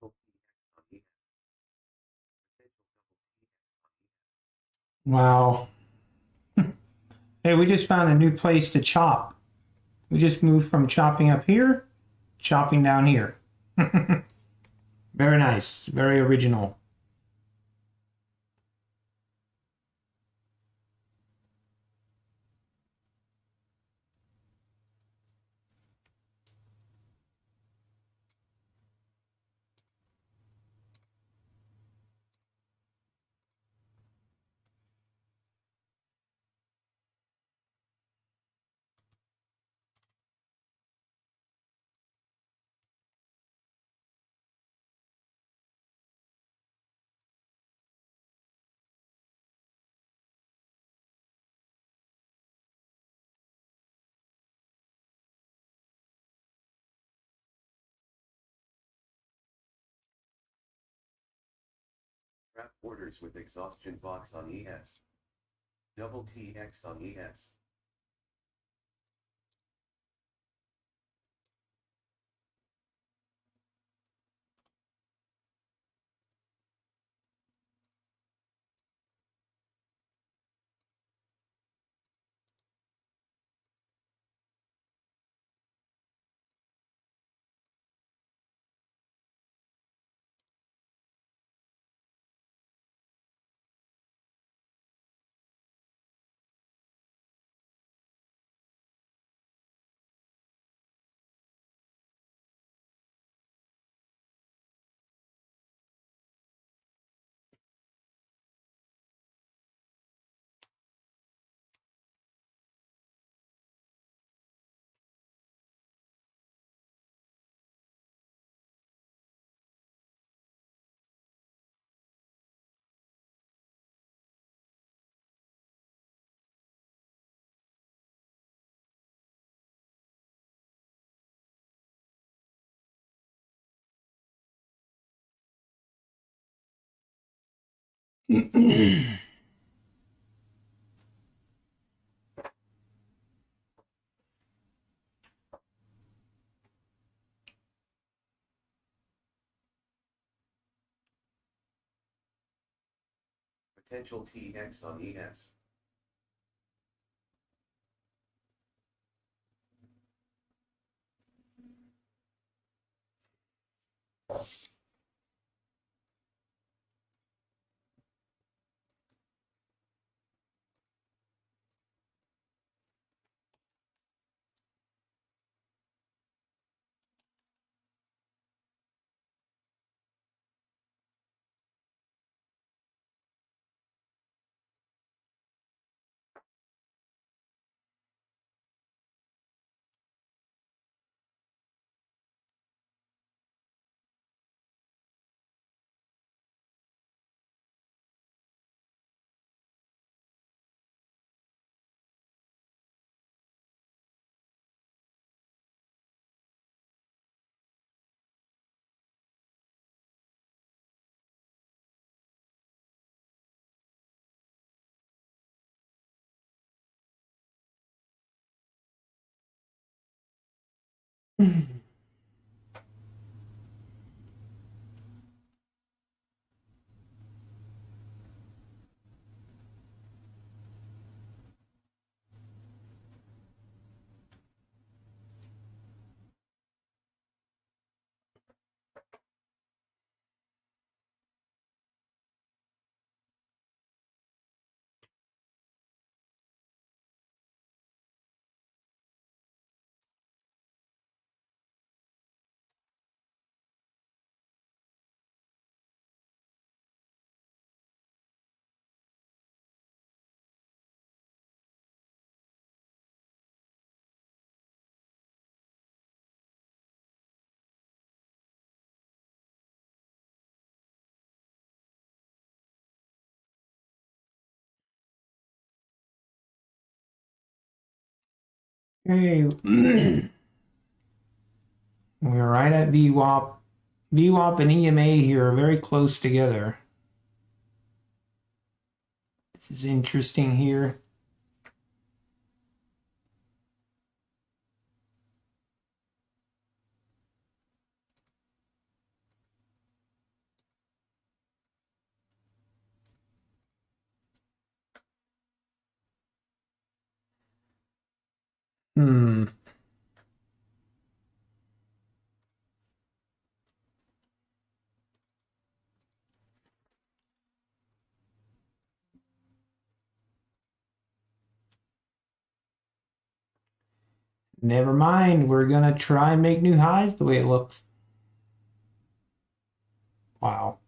Double TX on ES. Potential double TX on ES. Wow. Hey, we just found a new place to chop. We just moved from chopping up here, chopping down here. Very nice, very original. Wrap orders with exhaustion box on ES. Double TX on ES. Potential TX on ES. Okay, we're right at VWAP. VWAP and EMA here are very close together. This is interesting here. Hmm. Never mind. We're gonna try and make new highs the way it looks. Wow.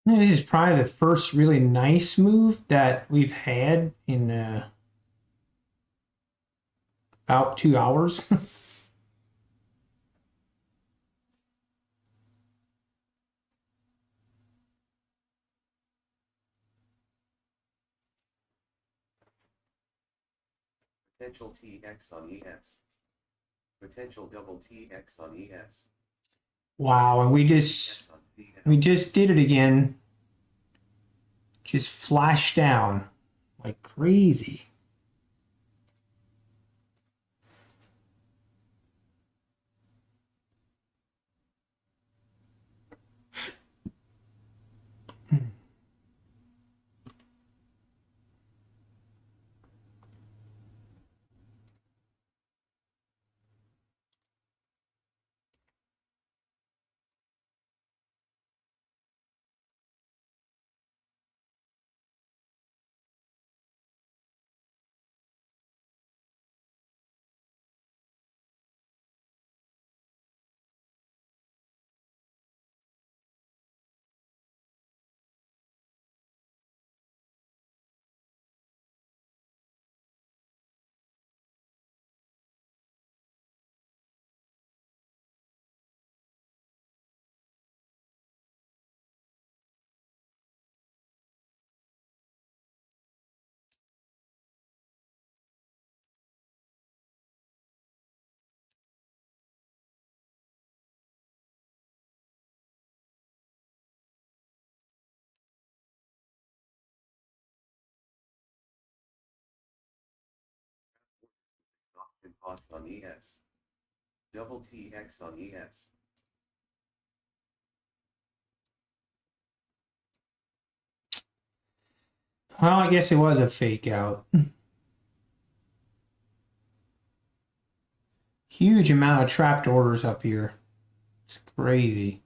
This is probably the first really nice move that we've had in about 2 hours. Potential TX on ES. Potential double TX on ES. Wow, and we TX on CL. just did it again. Just flashed down like crazy. Exhaustion box on ES. Double TX on ES. Well, I guess it was a fake out. Huge amount of trapped orders up here. It's crazy.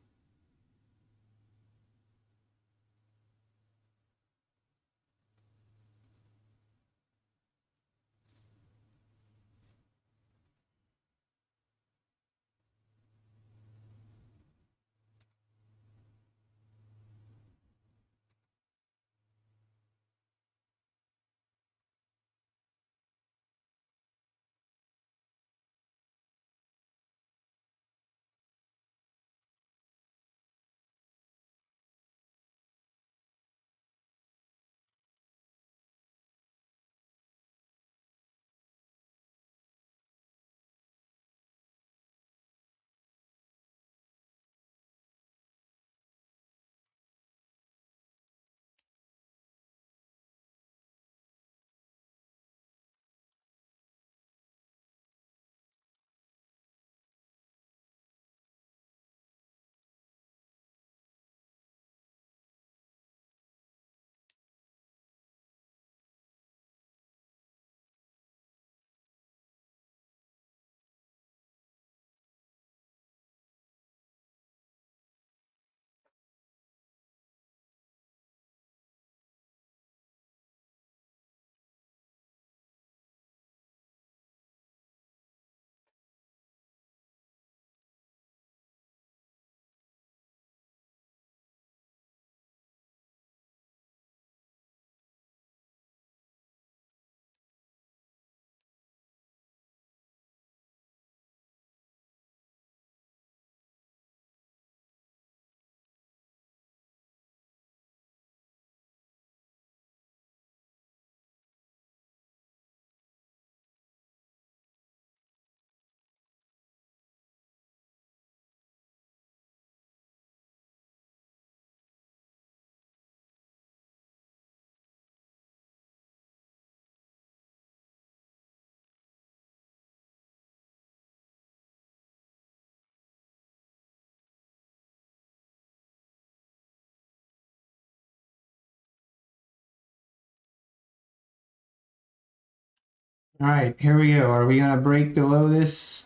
All right, here we go. Are we gonna break below this?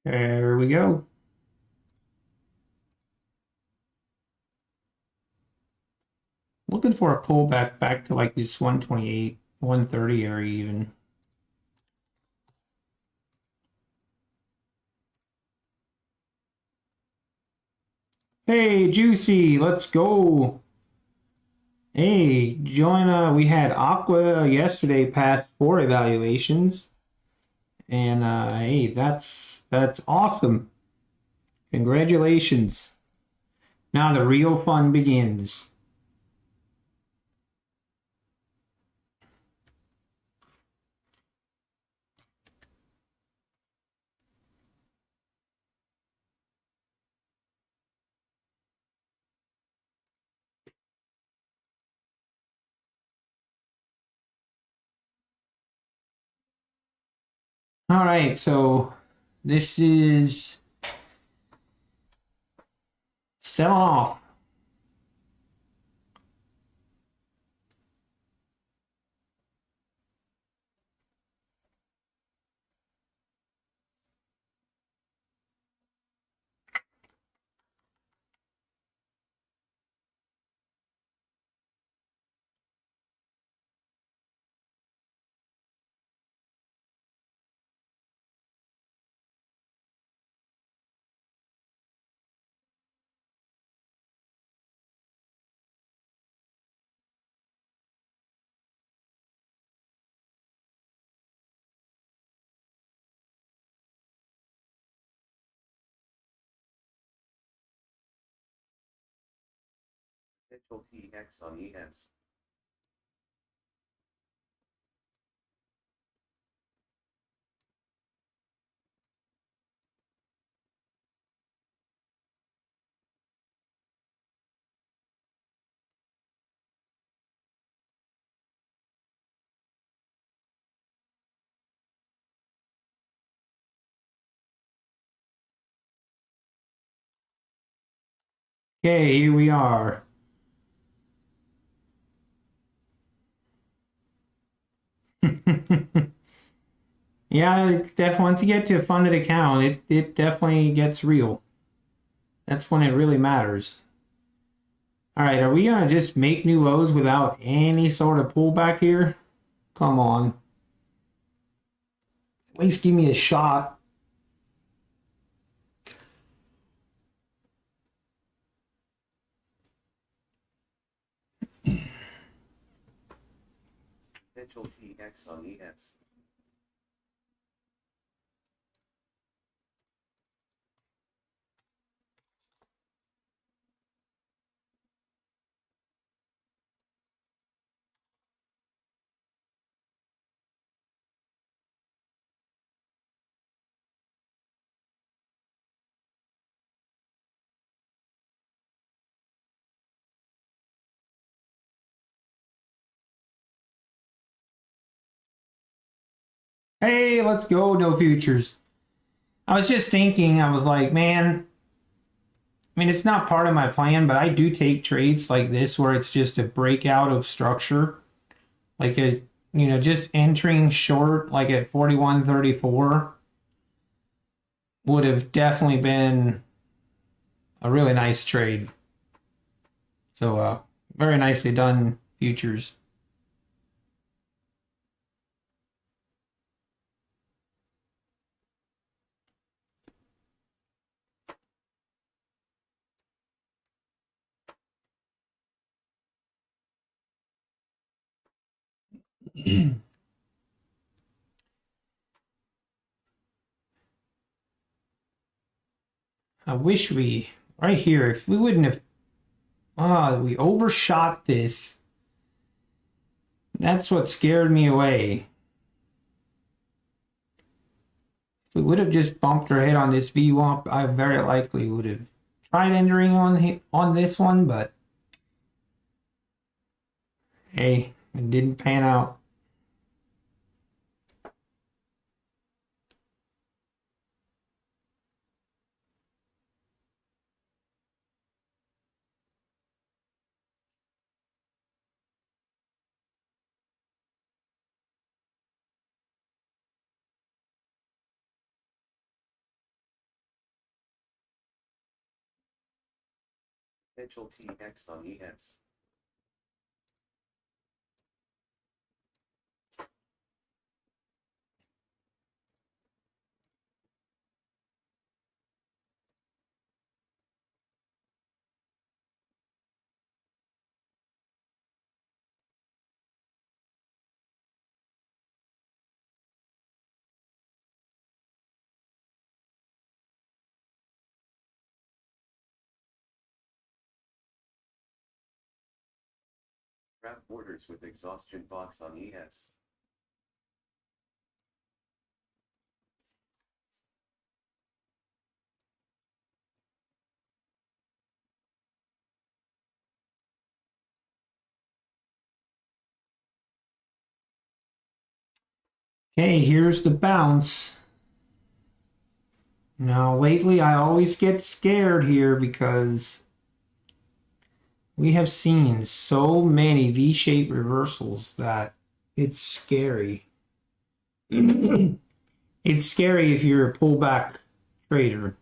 There we go. Looking for a pullback back to like this 128, 130 area even. Hey, Juicy, let's go. Hey, join. We had Aqua yesterday past 4 evaluations. And hey, that's awesome. Congratulations. Now the real fun begins. All right, so this is sell off. Potential TX on ES. Okay, here we are. Yeah, it's definitely once you get to a funded account, it definitely gets real. That's when it really matters. All right, are we gonna just make new lows without any sort of pullback here? Come on. At least give me a shot. Potential TX on ES. Hey, let's go, no futures. I was just thinking, I was like, man, I mean, it's not part of my plan, but I do take trades like this where it's just a breakout of structure. Like just entering short like at 41.34 would have definitely been a really nice trade. So very nicely done, futures. I wish we right here, if we wouldn't have we overshot this. That's what scared me away. If we would have just bumped our head on this VWAP, I very likely would have tried entering on this one, but hey, it didn't pan out. Potential TX on ES. Wrap orders with exhaustion box on ES. Okay, here's the bounce. Now, lately I always get scared here because we have seen so many V-shaped reversals that it's scary. It's scary if you're a pullback trader.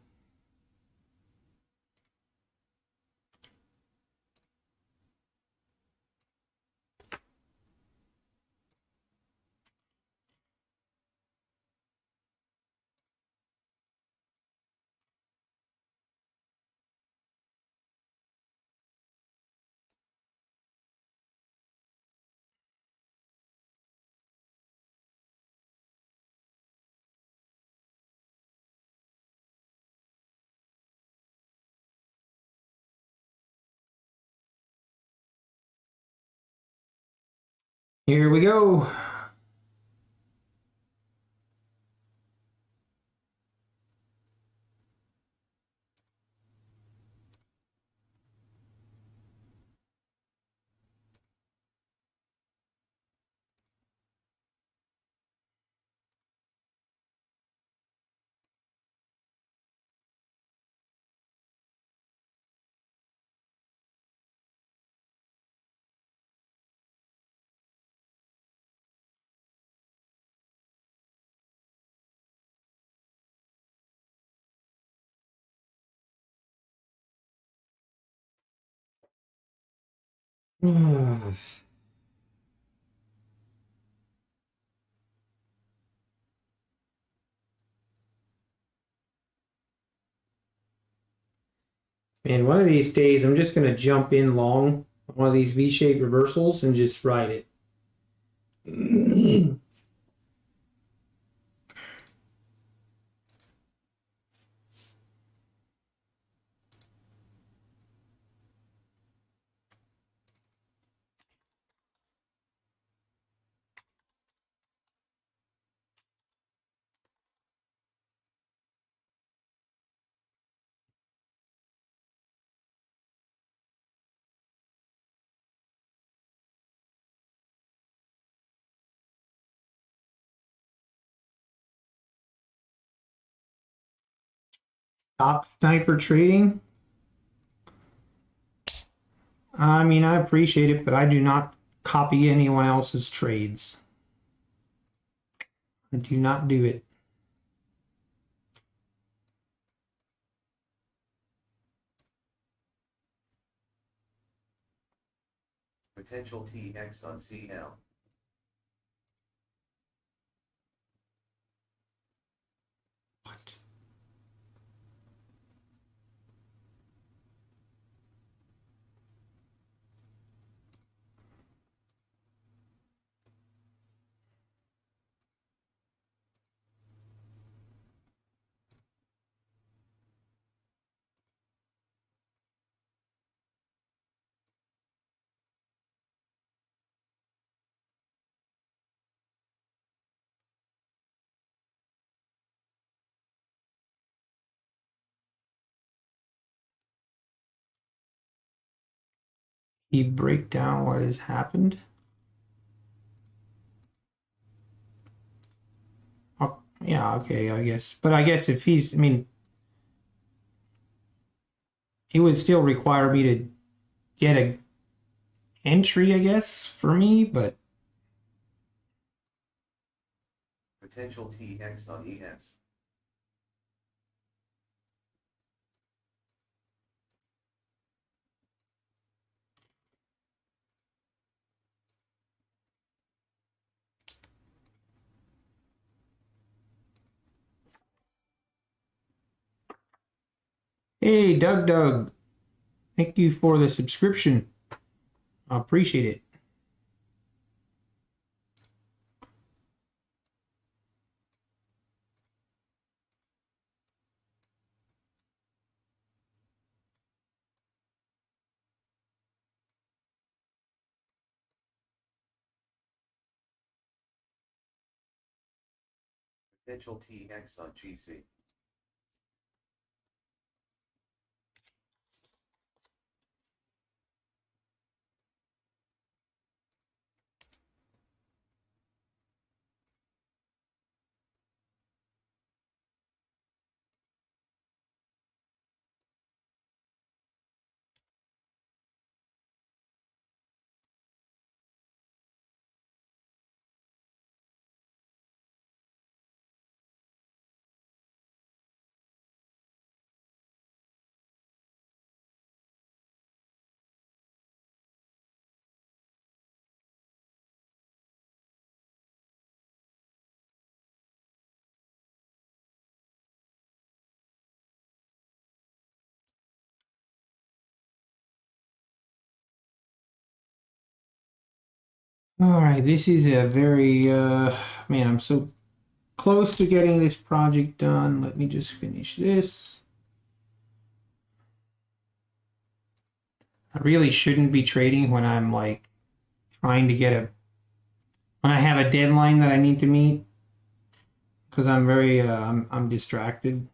Here we go. Man, one of these days I'm just going to jump in long on one of these V-shaped reversals and just ride it. Top sniper trading. I mean, I appreciate it, but I do not copy anyone else's trades. I do not do it. Potential TX on CL. What? he break down what has happened? Oh, yeah, okay, I guess. But I guess if he's, I mean, it would still require me to get a entry, I guess, for me, but Potential TX on ES. hey, Doug, thank you for the subscription. I appreciate it. Potential TX on GC. All right, this is a very, man, I'm so close to getting this project done. Let me just finish this. I really shouldn't be trading when I'm like trying to get when I have a deadline that I need to meet because I'm very, I'm distracted.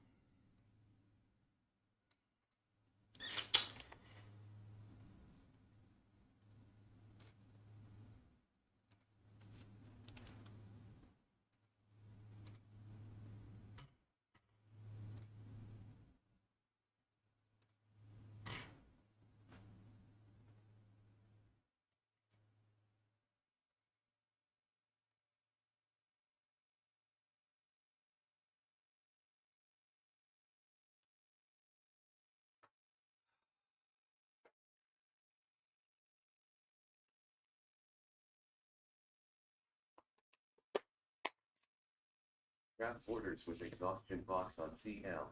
Graph orders with exhaustion box on CL.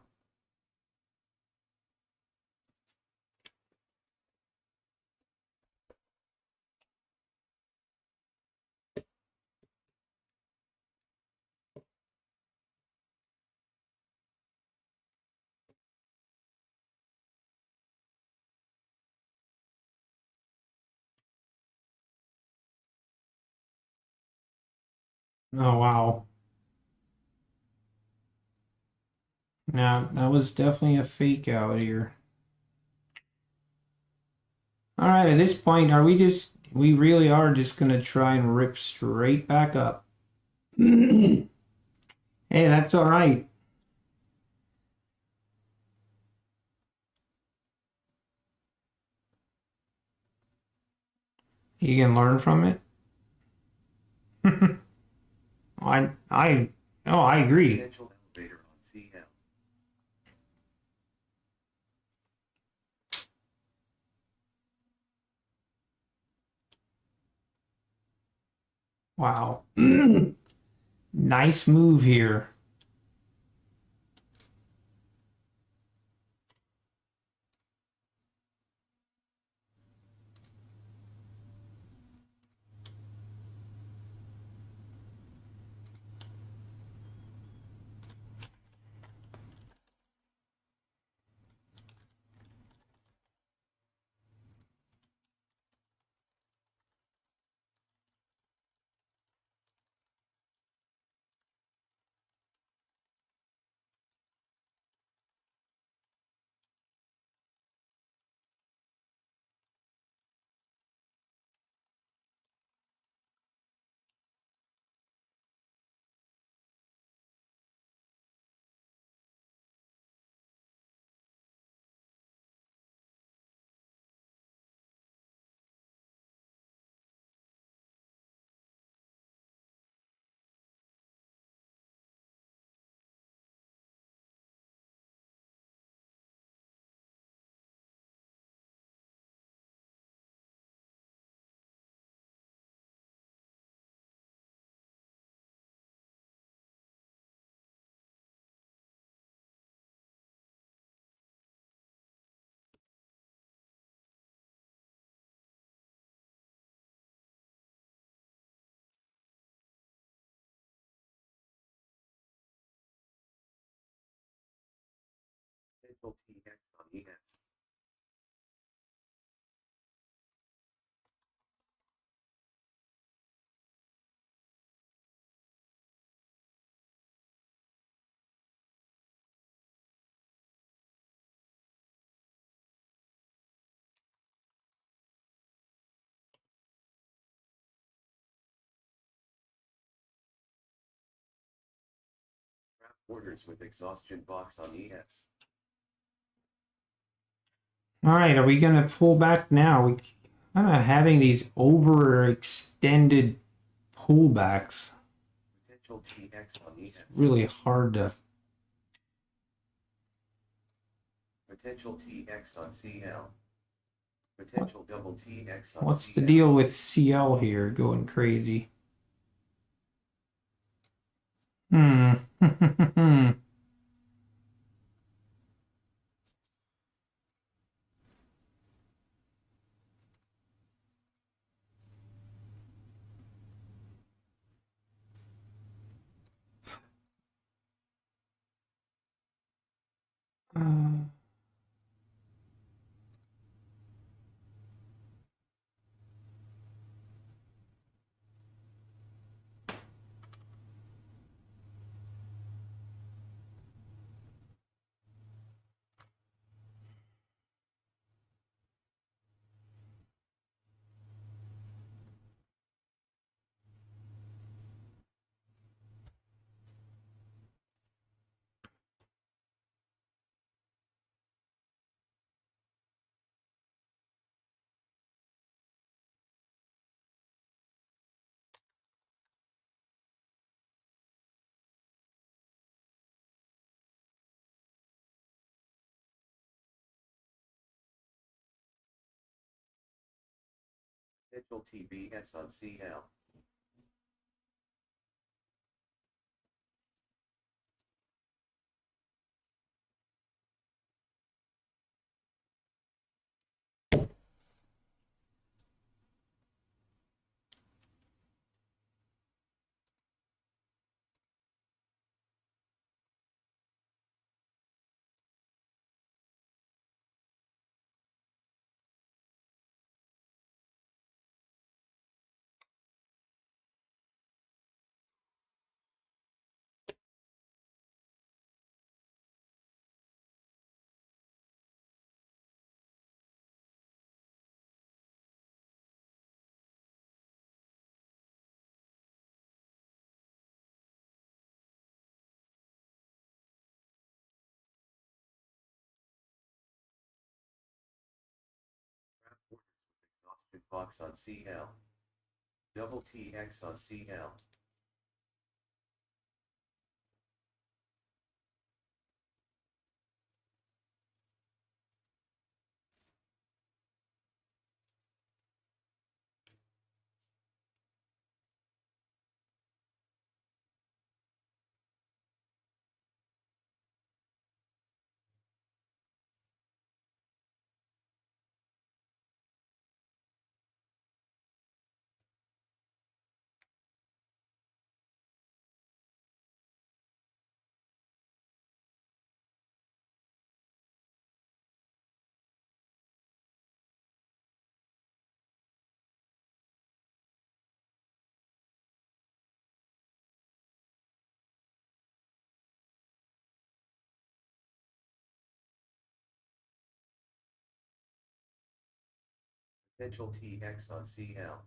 Oh, wow. Now, that was definitely a fake out here. All right, at this point, we really are just going to try and rip straight back up. Hey, that's all right. You can learn from it. I agree. Potential elevator on CL. Wow. Nice move here. Potential TX on ES. Wrap orders with exhaustion box on ES. All right, are we going to pull back now? We kind of having these overextended pullbacks. Potential TX on ES. Really hard to. Potential TX on CL. Potential double TX on What's CL. the deal with CL here going crazy? Hmm. Potential TBS on CL. Wrap orders with exhaustion box on CL. Double TX on CL. Potential TX on CL.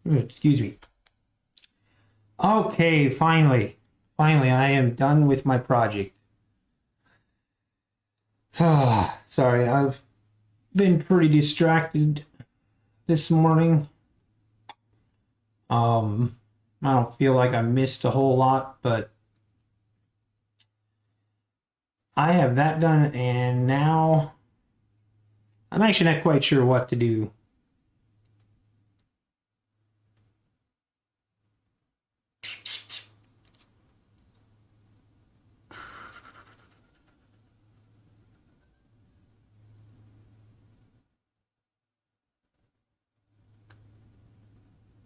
Excuse me. Okay, finally. Finally, I am done with my project. Sorry, I've been pretty distracted this morning. I don't feel like I missed a whole lot, but I have that done, and now I'm actually not quite sure what to do.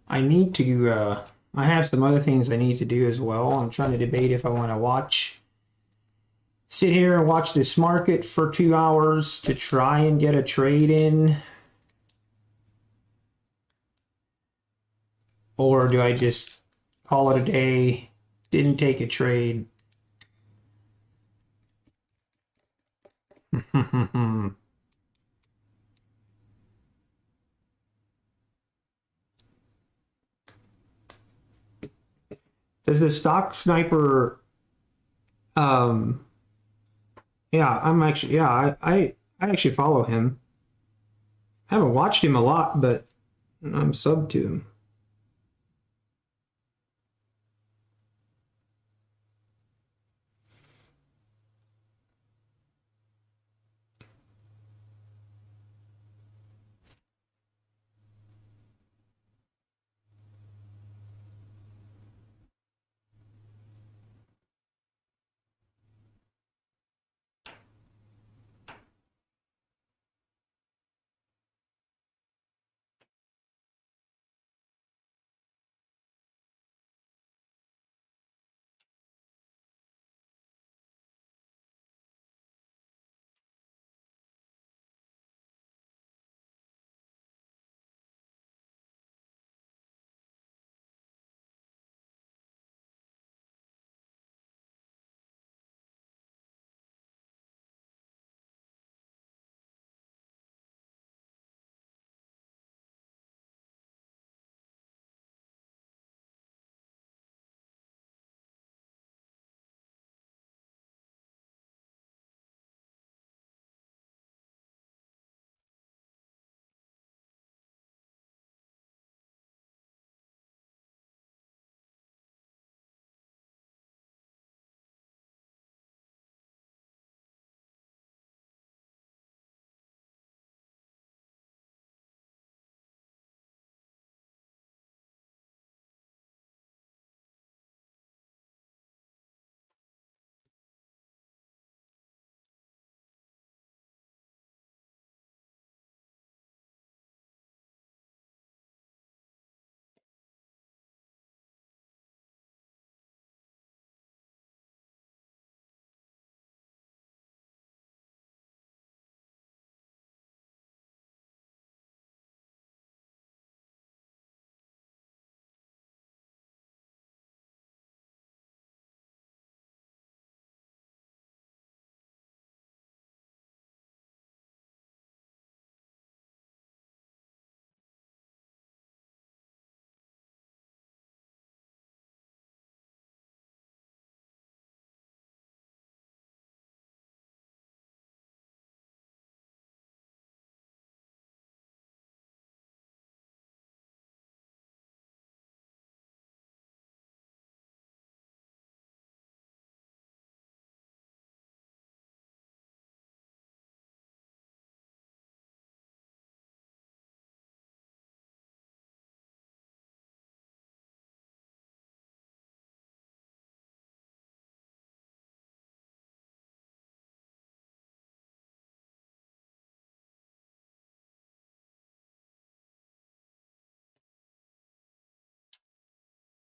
I need to, I have some other things I need to do as well. I'm trying to debate if I want to sit here and watch this market for 2 hours to try and get a trade in. Or do I just call it a day, didn't take a trade? Does the stock sniper, yeah, I actually follow him. I haven't watched him a lot, but I'm sub to him.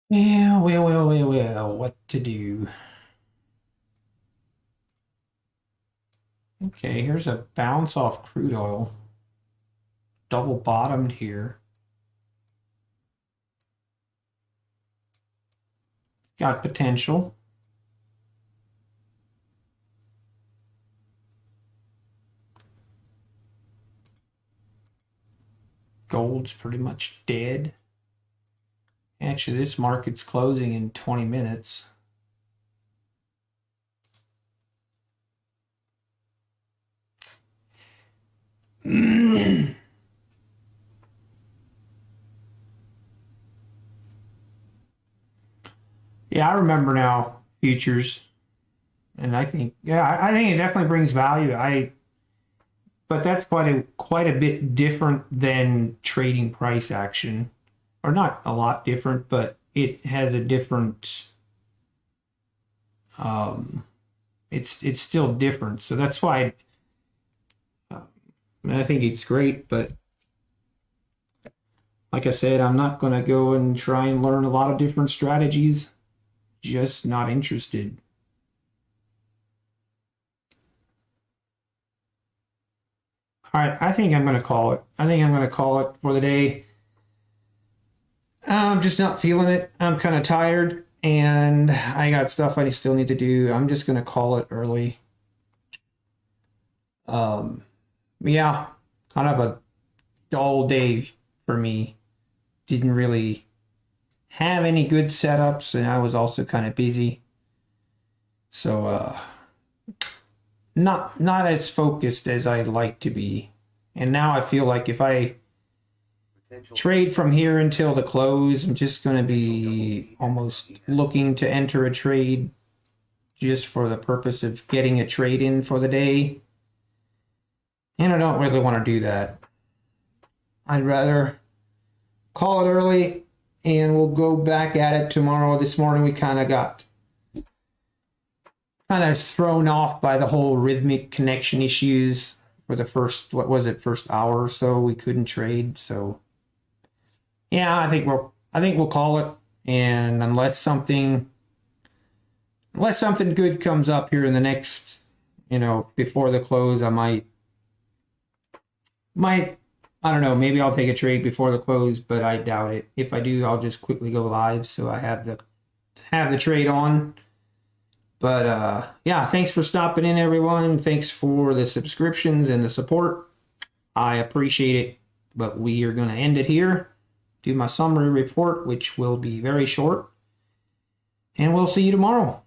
Yeah, well, what to do? Okay, here's a bounce off crude oil. Double bottomed here. Got potential. Gold's pretty much dead. Actually, this market's closing in 20 minutes. Yeah, I remember now, futures. And I think, yeah, I think it definitely brings value. But that's quite a bit different than trading price action, or not a lot different, but it has a different. It's still different, so that's why I think it's great. But like I said, I'm not going to go and try and learn a lot of different strategies. Just not interested. All right, I think I'm going to call it. I think I'm going to call it for the day. I'm just not feeling it. I'm kind of tired, and I got stuff I still need to do. I'm just going to call it early. Yeah, kind of a dull day for me. Didn't really have any good setups, and I was also kind of busy. So, not as focused as I'd like to be. And now I feel like if I trade from here until the close, I'm just going to be almost looking to enter a trade just for the purpose of getting a trade in for the day. And I don't really want to do that. I'd rather call it early and we'll go back at it tomorrow. This morning we kind of got thrown off by the whole Rhythmic connection issues for the first, first hour or so. We couldn't trade. So yeah, I think we'll call it. And unless something good comes up here in the next, before the close, I might, I don't know, maybe I'll take a trade before the close, but I doubt it. If I do, I'll just quickly go live so I have the trade on. But yeah, thanks for stopping in, everyone. Thanks for the subscriptions and the support. I appreciate it. But we are going to end it here. Do my summary report, which will be very short. And we'll see you tomorrow.